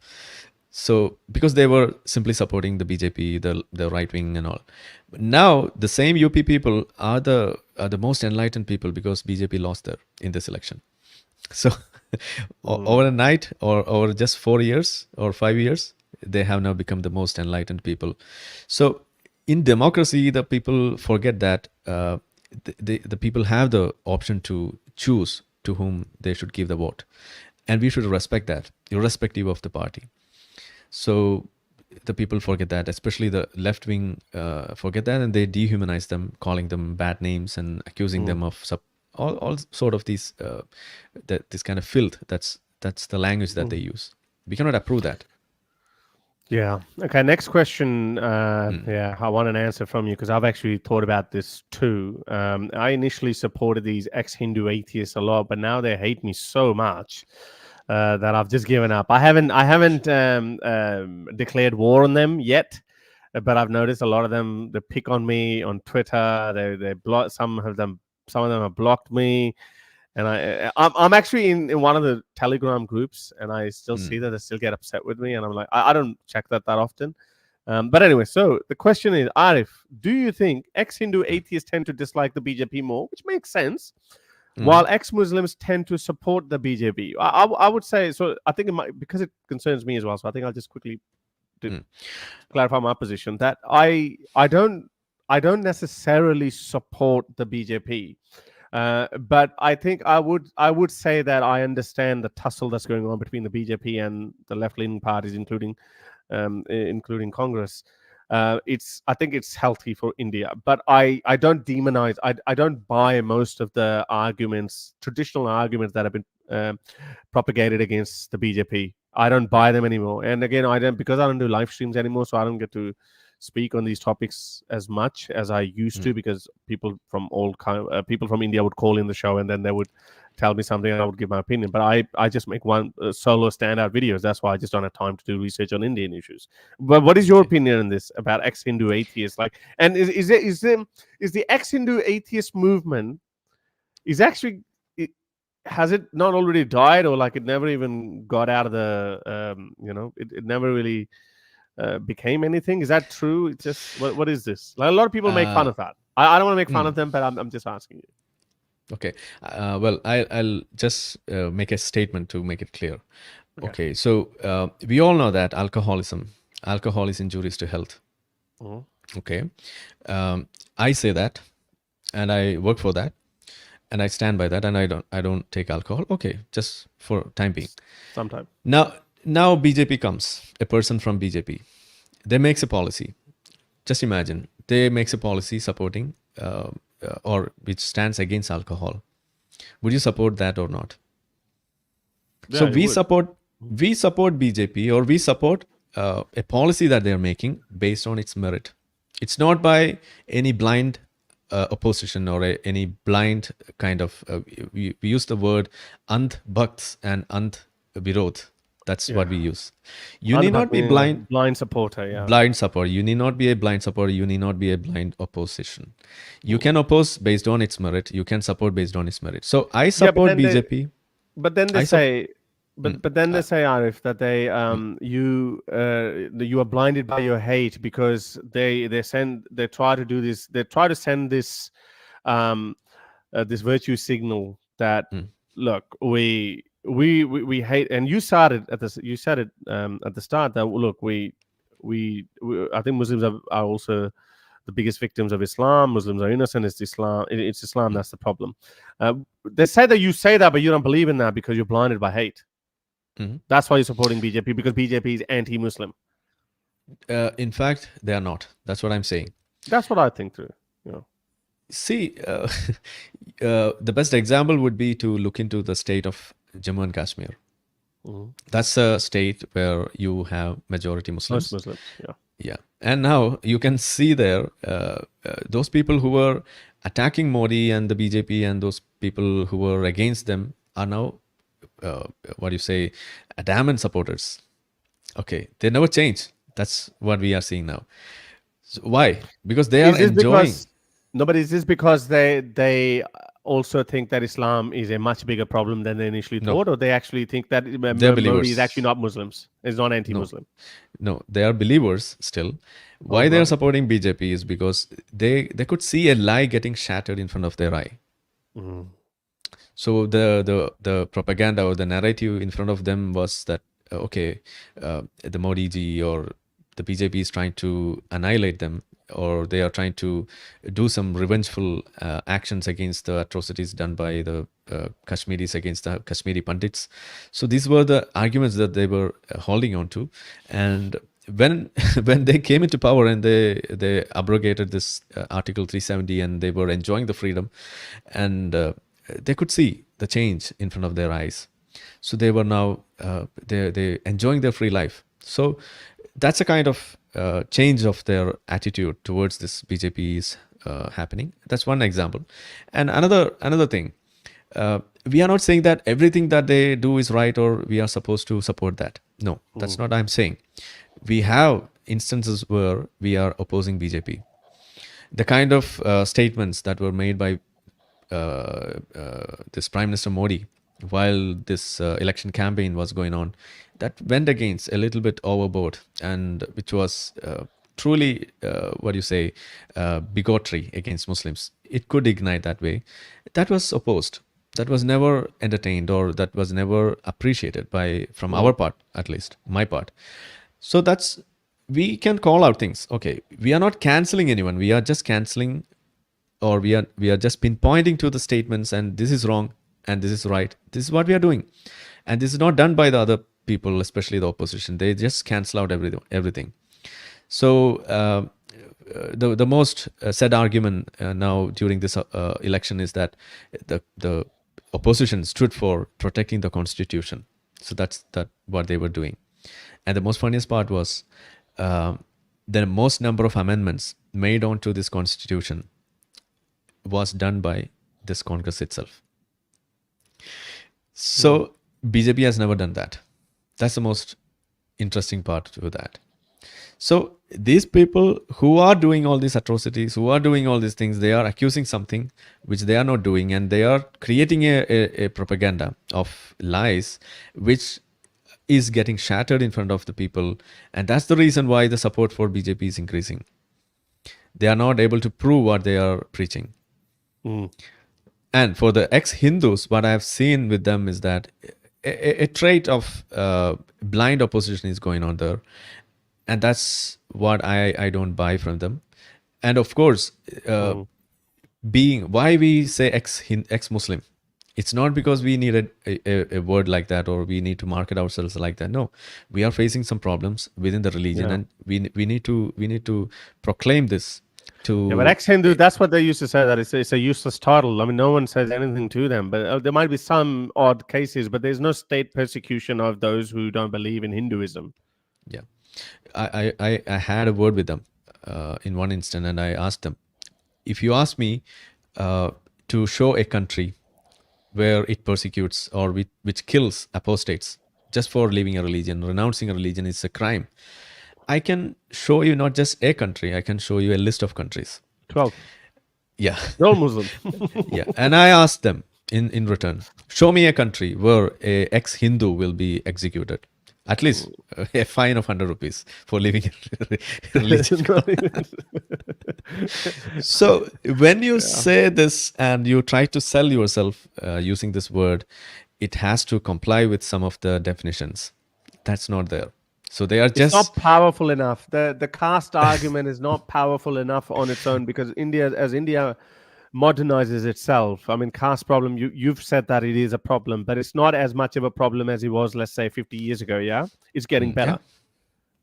So because they were simply supporting the BJP, the right wing and all. But now the same UP people are the most enlightened people, because BJP lost there in this election. So overnight, or over just 4 years or 5 years, they have now become the most enlightened people. So in democracy, the people forget that the people have the option to choose to whom they should give the vote, and we should respect that, irrespective of the party. So the people forget that, especially the left wing forget that, and they dehumanize them, calling them bad names and accusing them of all sort of these this kind of filth. That's the language that they use. We cannot approve that. Yeah. Okay. Next question. I want an answer from you, because I've actually thought about this too. I initially supported these ex-Hindu atheists a lot, but now they hate me so much that I've just given up. I haven't declared war on them yet, but I've noticed a lot of them, they pick on me on Twitter. They block, some of them have blocked me, and I'm actually in one of the Telegram groups, and I still see that they still get upset with me, and I'm like, I don't check that often. But anyway, so the question is, Arif, do you think ex-Hindu atheists tend to dislike the BJP more, which makes sense, while ex-Muslims tend to support the BJP? I would say, so I think it might, because it concerns me as well, so I think I'll just quickly clarify my position, that I don't necessarily support the BJP. But I think I would say that I understand the tussle that's going on between the BJP and the left-leaning parties, including Congress. I think it's healthy for India, but I don't demonize. I don't buy most of the traditional arguments that have been propagated against the BJP. I don't buy them anymore. And again, I don't do live streams anymore, so I don't get to speak on these topics as much as I used to, because people from people from India would call in the show and then they would tell me something and I would give my opinion. But I just make one solo standout videos. That's why I just don't have time to do research on Indian issues. But what is your opinion on this about ex-Hindu atheists? Like, and is the ex-Hindu atheist movement is actually has it not already died, or like it never even got out of the it never really became anything? Is that true? It's just what is this? Like, a lot of people make fun of that. I don't want to make fun of them, but I'm just asking you. Okay. Well, I'll just make a statement to make it clear. Okay. So we all know that alcohol is injurious to health. Okay. I say that, and I work for that, and I stand by that, and I don't take alcohol. Okay, just for time being. Sometime. Now BJP comes, a person from BJP. They makes a policy. Just imagine, they makes a policy supporting or which stands against alcohol. Would you support that or not? Yeah, so we support BJP, or we support a policy that they are making based on its merit. It's not by any blind opposition or any blind kind of we use the word ant bhakts and ant virodh. That's what we use. You need not be blind supporter. Yeah, blind support. You need not be a blind supporter. You need not be a blind opposition. You can oppose based on its merit. You can support based on its merit. So I support BJP. But then they say, but then they say, Arif, that you are blinded by your hate because they try to do this. They try to send this this virtue signal that look, we hate, and you said it at the start that look, we I think Muslims are also the biggest victims of Islam. Muslims are innocent. It's Islam that's the problem. They say that you say that, but you don't believe in that because you're blinded by hate. That's why you're supporting BJP, because BJP is anti-Muslim. In fact, they are not. That's what I'm saying. That's what I think too. See, the best example would be to look into the state of Jammu and Kashmir. That's a state where you have majority Muslims. Most Muslims, yeah. And now you can see there, those people who were attacking Modi and the BJP and those people who were against them are now, adamant supporters. Okay, they never change. That's what we are seeing now. So why? Because they are enjoying. But is this because they also think that Islam is a much bigger problem than they initially thought, or they actually think that Modi is actually not Muslims, is not anti-Muslim? No, they are believers still. Why they are supporting BJP is because they could see a lie getting shattered in front of their eye. So the propaganda or the narrative in front of them was that the Modi ji or the BJP is trying to annihilate them, or they are trying to do some revengeful actions against the atrocities done by the Kashmiris against the Kashmiri Pandits. So these were the arguments that they were holding on to. And when they came into power and they abrogated this Article 370 and they were enjoying the freedom, and they could see the change in front of their eyes. So they were now they enjoying their free life. So that's a kind of change of their attitude towards this BJP is happening. That's one example. And another thing, we are not saying that everything that they do is right or we are supposed to support that. No, that's not what I'm saying. We have instances where we are opposing BJP. The kind of statements that were made by this Prime Minister Modi while this election campaign was going on, that went against a little bit overboard, and which was truly bigotry against Muslims. It could ignite that way. That was opposed. That was never entertained, or that was never appreciated from our part, at least my part. So we can call out things. Okay, we are not canceling anyone. We are just canceling, or we are just pinpointing to the statements, and this is wrong and this is right. This is what we are doing, and this is not done by the other people, especially the opposition. They just cancel out everything. So the most said argument now during this election is that the opposition stood for protecting the constitution. So that's what they were doing. And the most funniest part was the most number of amendments made onto this constitution was done by this Congress itself. So BJP has never done that. That's the most interesting part to that. So these people who are doing all these atrocities, who are doing all these things, they are accusing something which they are not doing, and they are creating a propaganda of lies which is getting shattered in front of the people. And that's the reason why the support for BJP is increasing. They are not able to prove what they are preaching. And for the ex-Hindus, what I've seen with them is that a trait of blind opposition is going on there. And that's what I don't buy from them. And of course, why we say ex-Muslim, it's not because we need a word like that, or we need to market ourselves like that. No, we are facing some problems within the religion, and we need to proclaim this. But ex-Hindu, that's what they used to say, that it's a useless title. I mean, no one says anything to them, but there might be some odd cases, but there's no state persecution of those who don't believe in Hinduism. Yeah. I had a word with them in one instant, and I asked them, if you ask me to show a country where it persecutes or which kills apostates just for leaving a religion, renouncing a religion is a crime, I can show you not just a country, I can show you a list of countries. 12. Yeah. They're all Muslim. Yeah. And I asked them in return, show me a country where a ex-Hindu will be executed. At least a fine of 100 rupees for leaving a religion. So when you say this and you try to sell yourself using this word, it has to comply with some of the definitions. That's not there. So they are just... It's not powerful enough. The caste argument is not powerful enough on its own, because India modernizes itself. I mean, caste problem, you've said that it is a problem, but it's not as much of a problem as it was, let's say, 50 years ago. Yeah, it's getting better.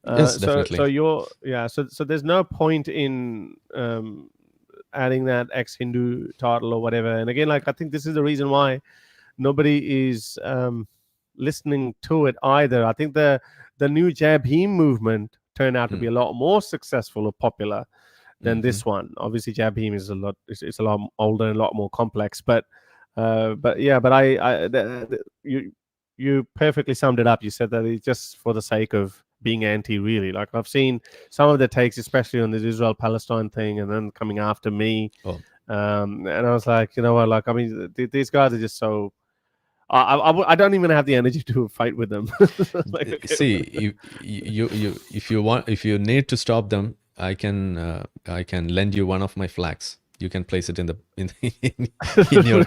Yeah. Yes, definitely. So there's no point in adding that ex-Hindu title or whatever. And again, like, I think this is the reason why nobody is listening to it either. I think the new Jabhim movement turned out to be a lot more successful or popular than this one. Obviously, Jabhim is it's a lot older and a lot more complex. But you perfectly summed it up. You said that it's just for the sake of being anti, really. Like, I've seen some of the takes, especially on this Israel-Palestine thing, and then coming after me. And I was like, you know what? Like, I mean, these guys are just so... I don't even have the energy to fight with them. Like, okay. See, if you need to stop them, I can lend you one of my flags. You can place it in your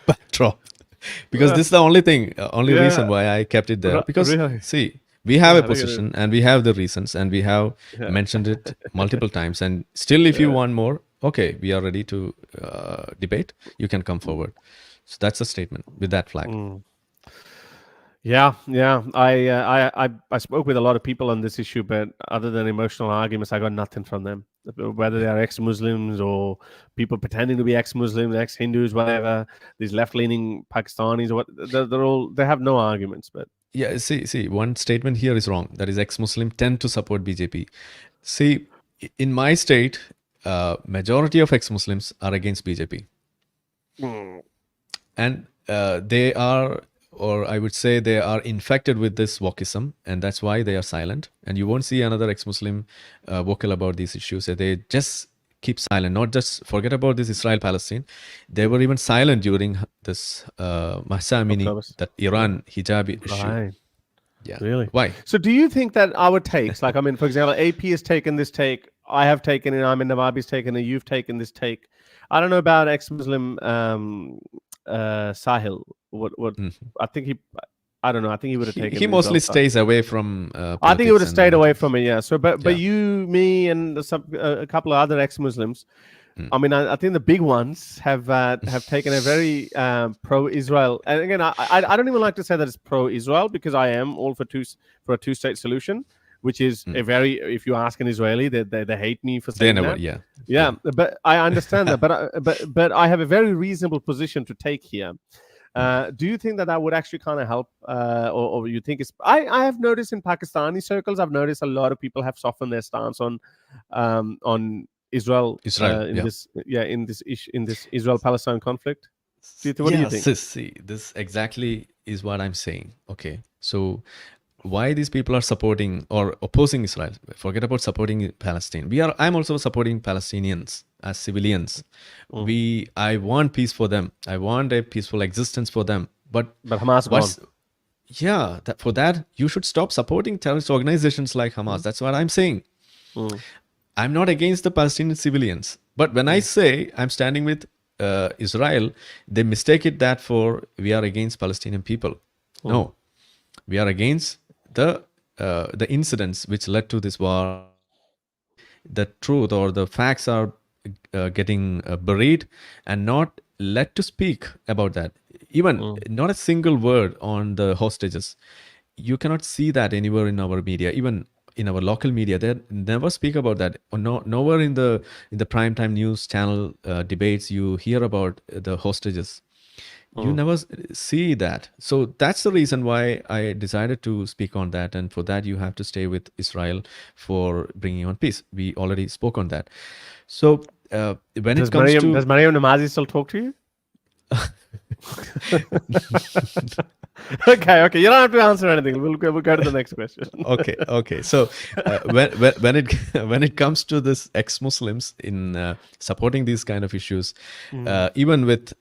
backdrop, because this is the only reason why I kept it there. Because see, we have a position and we have the reasons, and we have mentioned it multiple times. And still, if you want more, okay, we are ready to debate. You can come forward. So that's a statement with that flag. Yeah. I spoke with a lot of people on this issue, but other than emotional arguments, I got nothing from them. Whether they are ex-Muslims or people pretending to be ex-Muslims, ex-Hindus, whatever, these left-leaning Pakistanis, or what, they have no arguments. But yeah, see, one statement here is wrong. That is, ex-Muslim tend to support BJP. See, in my state, majority of ex-Muslims are against BJP. And they are, or I would say they are infected with this wokeism, and that's why they are silent. And you won't see another ex-Muslim vocal about these issues. They just keep silent, not just forget about this Israel-Palestine. They were even silent during this Mahsa Amini, that Iran hijab issue. Yeah. Really? Why? So do you think that our takes, like, I mean, for example, AP has taken this take, I have taken it, Amin Nawabi's taken it, you've taken this take. I don't know about ex-Muslim Sahil. What I think I don't know. I think he would have taken. He mostly stays away from. I think he would have stayed away from it. Yeah. So, but Yeah. you, me, and a couple of other ex-Muslims. I mean, I think the big ones have taken a very pro-Israel. And again, I don't even like to say that it's pro-Israel, because I am all for a two-state solution, which is a very. If you ask an Israeli, they hate me for saying that. Yeah. But I understand that. But I have a very reasonable position to take here. Do you think that would actually kind of help, or you think it's? I have noticed in Pakistani circles, I've noticed a lot of people have softened their stance on Israel in this Israel-Palestine conflict. What do you think? See, this exactly is what I'm saying. Okay, so why these people are supporting or opposing Israel? Forget about supporting Palestine. I'm also supporting Palestinians as civilians. I want peace for them. I want a peaceful existence for them. But Hamas gone. Yeah, for that you should stop supporting terrorist organizations like Hamas. That's what I'm saying. I'm not against the Palestinian civilians, but when I say I'm standing with Israel, they mistake it that we are against Palestinian people. No, we are against the incidents which led to this war. The truth or the facts are getting buried and not let to speak about that. Even not a single word on the hostages. You cannot see that anywhere in our media, even in our local media. They never speak about that. Or nowhere in the primetime news channel debates you hear about the hostages. You never see that. So that's the reason why I decided to speak on that. And for that, you have to stay with Israel for bringing on peace. We already spoke on that. So when it comes to... Does Mariam Namazi still talk to you? Okay. You don't have to answer anything. We'll go to the next question. Okay. So when it comes to this ex-Muslims in supporting these kind of issues, even with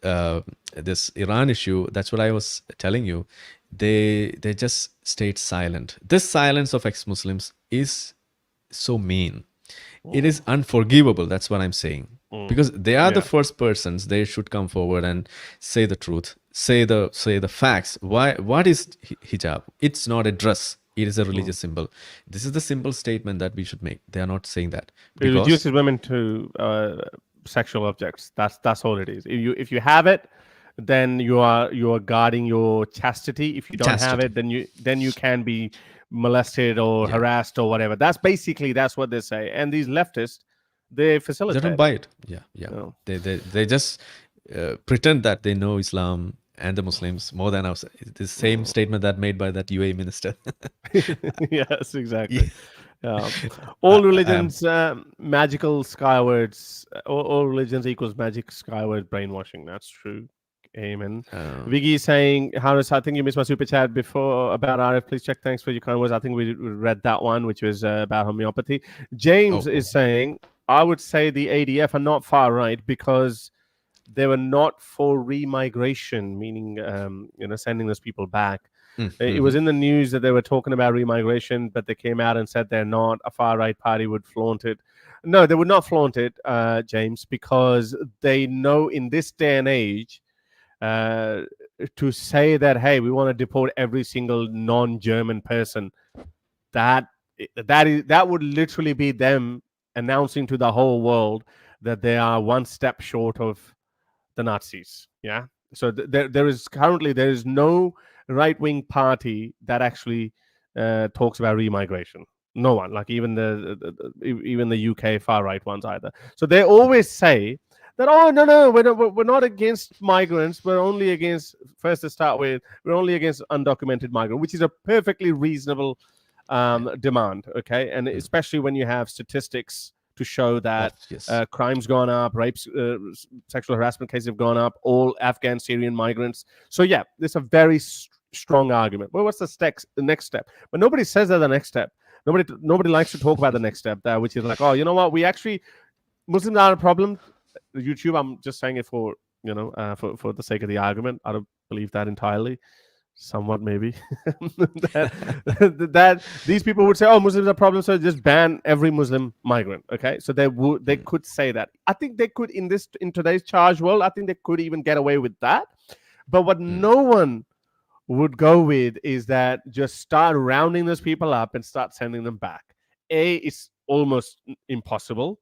this Iran issue, that's what I was telling you. They just stayed silent. This silence of ex-Muslims is so mean. It is unforgivable. That's what I'm saying. Because they are the first persons. They should come forward and say the truth. Say the facts. What is hijab? It's not a dress. It is a religious symbol. This is the simple statement that we should make. They are not saying that. It reduces women to sexual objects. That's all it is. If you have it, then you are guarding your chastity. If you don't have it, then you can be molested or harassed or whatever. That's what they say. And these leftists, they facilitate. They don't buy it. Yeah. No. They just pretend that they know Islam and the Muslims more than us. It's the same statement that made by that UAE minister. Yes, exactly. All religions, magical skywards. All religions equals magic skyward brainwashing. That's true. Amen. Viggy is saying, Harris, I think you missed my super chat before about Arif. Please check. Thanks for your kind words. I think we read that one, which was about homeopathy. James is saying, I would say the ADF are not far right because they were not for remigration, meaning sending those people back. It was in the news that they were talking about remigration, but they came out and said they're not. A far right party would flaunt it. No, they would not flaunt it, James, because they know in this day and age, to say that, hey, we want to deport every single non-German person, that would literally be them announcing to the whole world that they are one step short of the Nazis. Yeah. So there is no right-wing party that actually talks about remigration. No one, like even the UK far right ones either. So they always say that, oh no, we're not against migrants. We're only against, first to start with, we're only against undocumented migrants, which is a perfectly reasonable demand. Okay, and especially when you have statistics to show that crimes gone up, rapes, sexual harassment cases have gone up, all Afghan, Syrian migrants. So yeah, there's a very strong argument. Well, what's the next step? But nobody says that the next step. Nobody likes to talk about the next step there, which is like, oh, you know what? We actually, Muslims are a problem. YouTube, I'm just saying it for for the sake of the argument. I don't believe that entirely. Somewhat maybe that these people would say, oh, Muslims are a problem, so just ban every Muslim migrant. Okay, so they could say that. I think they could in today's charged world. I think they could even get away with that. But what no one would go with is that just start rounding those people up and start sending them back. It's almost impossible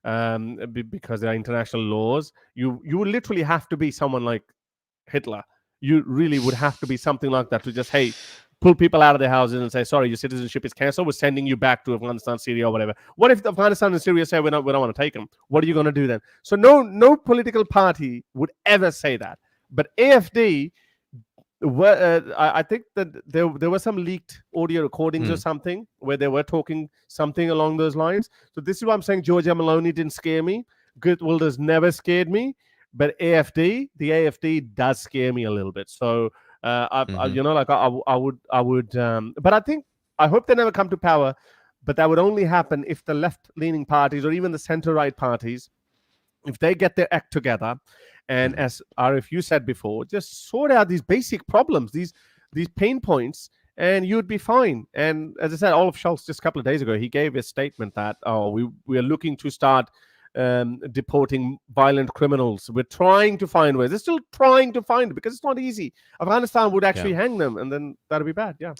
because there are international laws. You would literally have to be someone like Hitler. You really would have to be something like that to just, hey, pull people out of their houses and say, sorry, your citizenship is cancelled. We're sending you back to Afghanistan, Syria, or whatever. What if Afghanistan and Syria say we don't want to take them? What are you going to do then? So no political party would ever say that. But AFD, I think that there were some leaked audio recordings or something where they were talking something along those lines. So this is why I'm saying Giorgia Meloni didn't scare me. Geert Wilders never scared me. But the AFD does scare me a little bit. So, I would, but I hope they never come to power. But that would only happen if the left-leaning parties or even the center-right parties, if they get their act together, and as Arif, you said before, just sort out these basic problems, these pain points, and you'd be fine. And as I said, Olaf Scholz just a couple of days ago, he gave a statement that, we are looking to start deporting violent criminals. We're trying to find ways. They're still trying to find it because it's not easy. Afghanistan would actually hang them, and then that'd be bad. Yeah.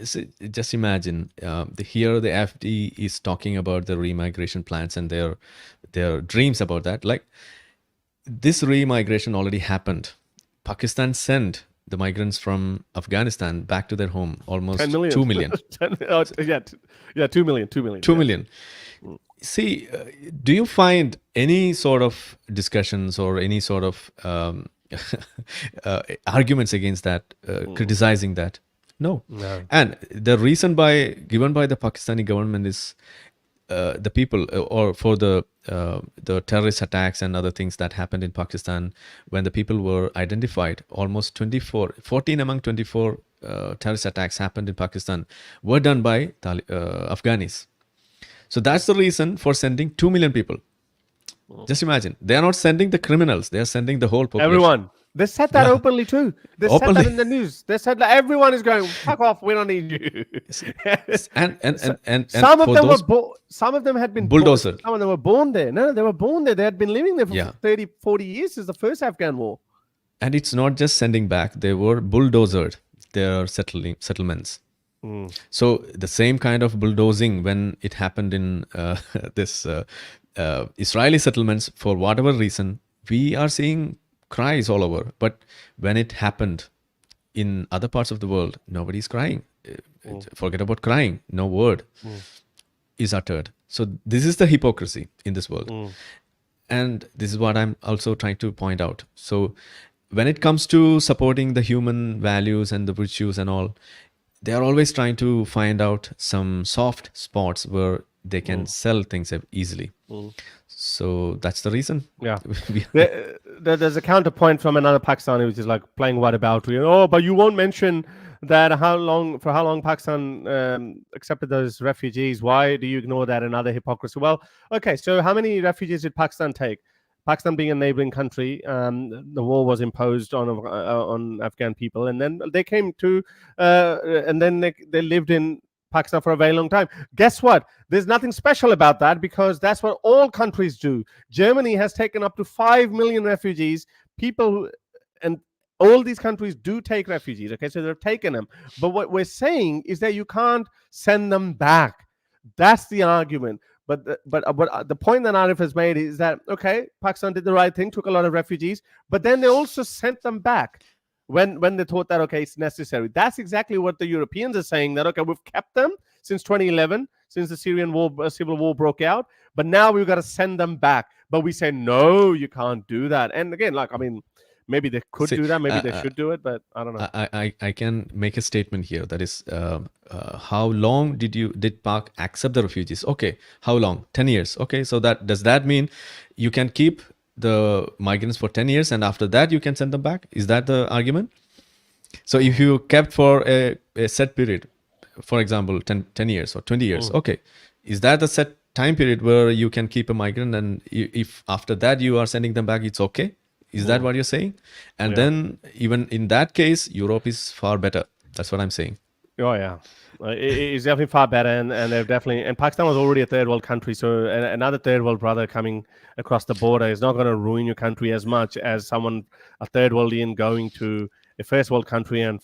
So just imagine here the AFD is talking about the remigration plans and their dreams about that. Like, this remigration already happened. Pakistan sent the migrants from Afghanistan back to their home, almost 2 million. 2 million. 2 million. See, do you find any sort of discussions or any sort of arguments against that, criticizing that? No. And the reason given by the Pakistani government is the people, or for the terrorist attacks and other things that happened in Pakistan when the people were identified. Almost 14 among 24 terrorist attacks happened in Pakistan were done by Afghanis. So that's the reason for sending 2 million people. Just imagine. They are not sending the criminals. They are sending the whole population. Everyone. They said that openly too. They said that in the news. They said that everyone is going, fuck off, we don't need you. and some of them some of them had been bulldozer. Some of them were born there. No, they were born there. They had been living there for 30, 40 years since the first Afghan war. And it's not just sending back. They were bulldozered. Their settlements. So the same kind of bulldozing when it happened in this Israeli settlements, for whatever reason, we are seeing cries all over. But when it happened in other parts of the world, nobody's crying. Forget about crying. No word is uttered. So this is the hypocrisy in this world. And this is what I'm also trying to point out. So when it comes to supporting the human values and the virtues and all, they are always trying to find out some soft spots where they can sell things easily. So that's the reason. Yeah. There's a counterpoint from another Pakistani, which is like playing whataboutery. Oh, but you won't mention that for how long Pakistan accepted those refugees. Why do you ignore that? Another hypocrisy. Well, okay, so how many refugees did Pakistan take? Pakistan being a neighboring country, the war was imposed on Afghan people, and then they came to, and then they lived in Pakistan for a very long time. Guess what? There's nothing special about that because that's what all countries do. Germany has taken up to 5 million refugees. And all these countries do take refugees. Okay, so they've taken them. But what we're saying is that you can't send them back. That's the argument. But the point that Arif has made is that, okay, Pakistan did the right thing, took a lot of refugees, but then they also sent them back when they thought that, okay, it's necessary. That's exactly what the Europeans are saying, that, okay, we've kept them since 2011, since the Syrian civil war broke out, but now we've got to send them back. But we say, no, you can't do that. And again, maybe they could do that. Maybe they should do it, but I don't know. I can make a statement here. That is, how long did Pak accept the refugees? Okay, how long? 10 years. Okay, so does that mean you can keep the migrants for 10 years and after that you can send them back? Is that the argument? So if you kept for a set period, for example, 10 years or 20 years, okay, is that the set time period where you can keep a migrant, and if after that you are sending them back, it's okay? Is that what you're saying? And then even in that case, Europe is far better. That's what I'm saying. Oh, yeah. It's definitely far better. And they've definitely, and Pakistan was already a third world country. So another third world brother coming across the border is not going to ruin your country as much as a third worldian going to a first world country and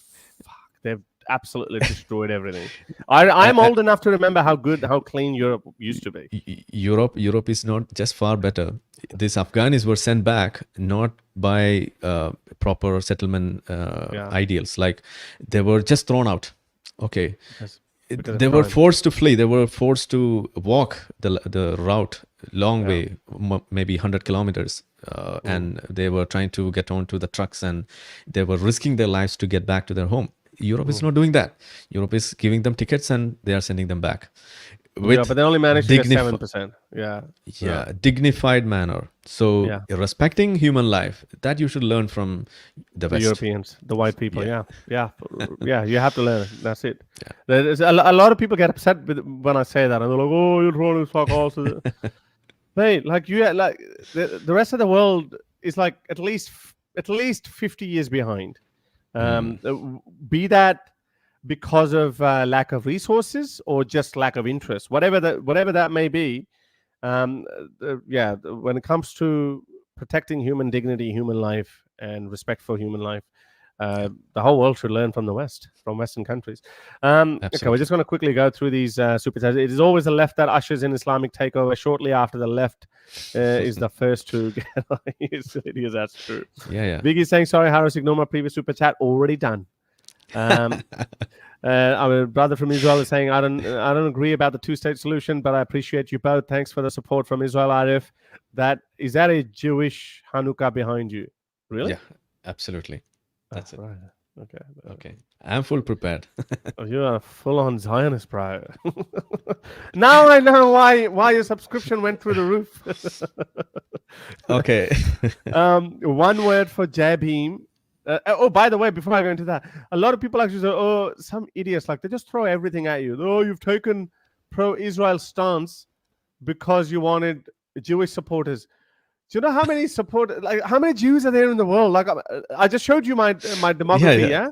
They've absolutely destroyed everything. I'm old enough to remember how clean Europe used to be. Europe is not just far better. These Afghanis were sent back not by proper settlement ideals. Like they were just thrown out. Okay. They were forced to flee. They were forced to walk the route, long way, maybe 100 kilometers. And they were trying to get onto the trucks, and they were risking their lives to get back to their home. Europe is not doing that. Europe is giving them tickets and they are sending them back. But they only managed to get 7%. Dignified manner. So respecting human life, that you should learn from the West. Europeans, the white people. You have to learn it. That's it. There's a lot of people get upset when I say that, and they're like, "Oh, you're trying to talk also." Mate, the rest of the world is like at least 50 years behind. Be that because of lack of resources or just lack of interest, whatever that may be. When it comes to protecting human dignity, human life, and respect for human life, the whole world should learn from the West, from Western countries. Okay, we're just going to quickly go through these super chats. It is always the left that ushers in Islamic takeover. Shortly after, the left is the first to get on. That's true. Biggie saying, sorry, Harris, ignore my previous super chat. Already done. Our brother from Israel is saying, I don't agree about the two-state solution, but I appreciate you both. Thanks for the support from Israel, Arif. Is that a Jewish Hanukkah behind you? Really? Yeah, absolutely. That's it. Right. Okay. I'm full prepared. You are full-on Zionist, bro. Now I know why your subscription went through the roof. Okay. One word for Jabim. By the way, before I go into that, a lot of people actually say, some idiots, like they just throw everything at you. Oh, you've taken pro-Israel stance because you wanted Jewish supporters. Do you know how many how many Jews are there in the world? Like, I just showed you my demography,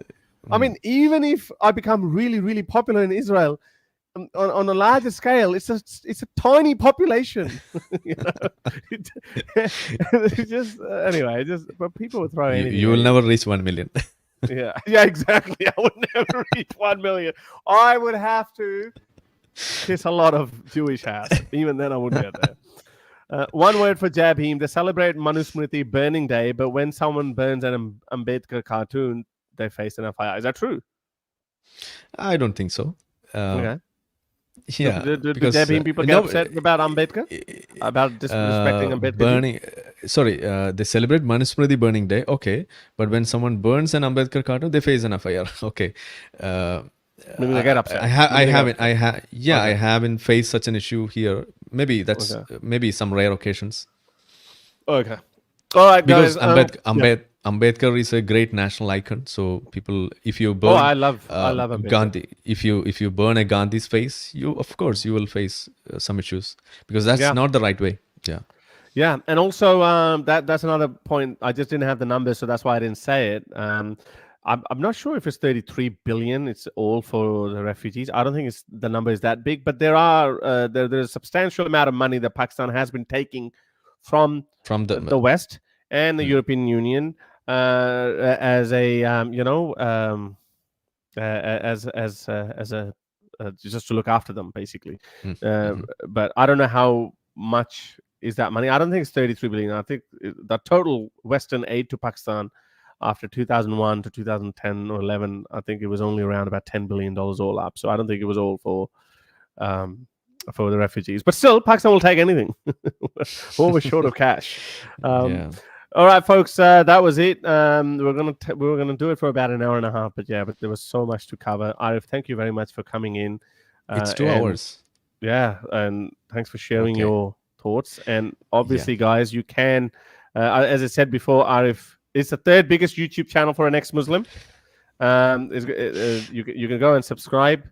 I mean, even if I become really, really popular in Israel, on a larger scale, it's a tiny population. But people will throw anything. You will never reach 1 million. Yeah, exactly. I would never reach 1 million. I would have to kiss a lot of Jewish ass. Even then, I wouldn't get there. One word for Jabhim. They celebrate Manusmriti Burning Day, but when someone burns an Ambedkar cartoon, they face an FIR. Is that true? I don't think so. Okay. Yeah. Do Jabhim people get upset about Ambedkar? About disrespecting Ambedkar? They celebrate Manusmriti Burning Day. Okay. But when someone burns an Ambedkar cartoon, they face an FIR. Okay. Maybe they get upset. I haven't faced such an issue here. Maybe that's maybe some rare occasions. Okay. All right, because guys. Ambedkar is a great national icon. So people, if you burn, I love Ambedkar. Gandhi. If you burn a Gandhi's face, you will face some issues because that's not the right way. Yeah. Yeah, and also that's another point. I just didn't have the numbers, so that's why I didn't say it. I'm not sure if it's 33 billion. It's all for the refugees. I don't think the number is that big, but there's a substantial amount of money that Pakistan has been taking from the West and the European Union as a just to look after them, basically. But I don't know how much is that money. I don't think it's 33 billion. I think the total Western aid to Pakistan after 2001 to 2010 or 11, I think it was only around about $10 billion all up. So I don't think it was all for the refugees. But still, Pakistan will take anything. Always short of cash. All right, folks, that was it. We were gonna do it for about an hour and a half, but there was so much to cover. Arif, thank you very much for coming in. It's 2 hours. Yeah, and thanks for sharing your thoughts. And obviously, guys, you can, as I said before, Arif. It's the third biggest YouTube channel for an ex-Muslim. You can go and subscribe,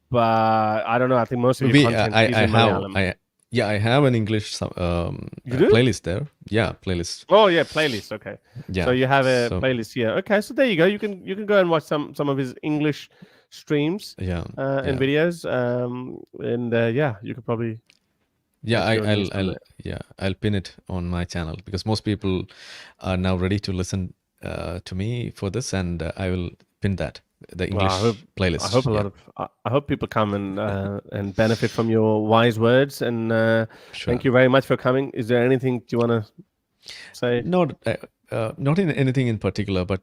but I don't know. I think most of your content is in Malayalam. I have an English playlist there. Yeah, playlist. Oh yeah, playlist. Okay. Yeah. So you have a playlist here. Okay, so there you go. You can go and watch some of his English streams. And videos. You could probably. I'll pin it on my channel because most people are now ready to listen to me for this, and I will pin that the English playlist. I hope a lot of I hope people come and benefit from your wise words. And thank you very much for coming. Is there anything you want to say? Not in anything in particular, but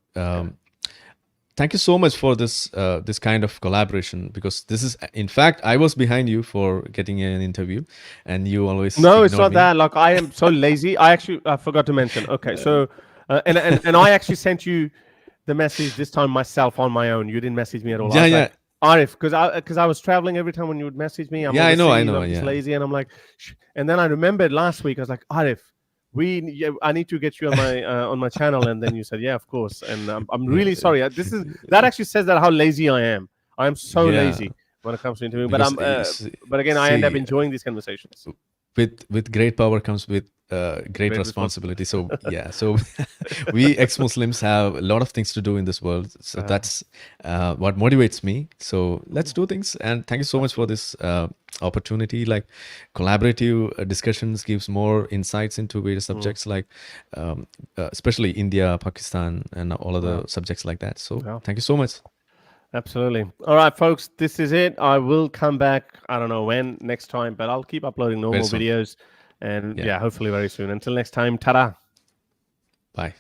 thank you so much for this this kind of collaboration, because this is, in fact, I was behind you for getting an interview, and you always it's not me. That. Like, I am so lazy. I forgot to mention. Okay, so and I actually sent you the message this time myself on my own. You didn't message me at all. Yeah. Arif, because I was traveling every time when you would message me. I know. I'm just lazy, and I'm like, shh. And then I remembered last week. I was like, Arif, I need to get you on my channel. And then you said, yeah, of course. And I'm really sorry. That actually says that how lazy I am. I am so lazy when it comes to interviewing. But again, I end up enjoying these conversations. With great power comes with great responsibility. So so we ex-Muslims have a lot of things to do in this world. So that's what motivates me. So let's do things. And thank you so much for this opportunity. Like, collaborative discussions gives more insights into various subjects, like especially India, Pakistan, and all other subjects like that. So thank you so much. Absolutely. All right, folks, this is it. I will come back, I don't know when, next time, but I'll keep uploading normal videos. And hopefully very soon. Until next time, ta-da.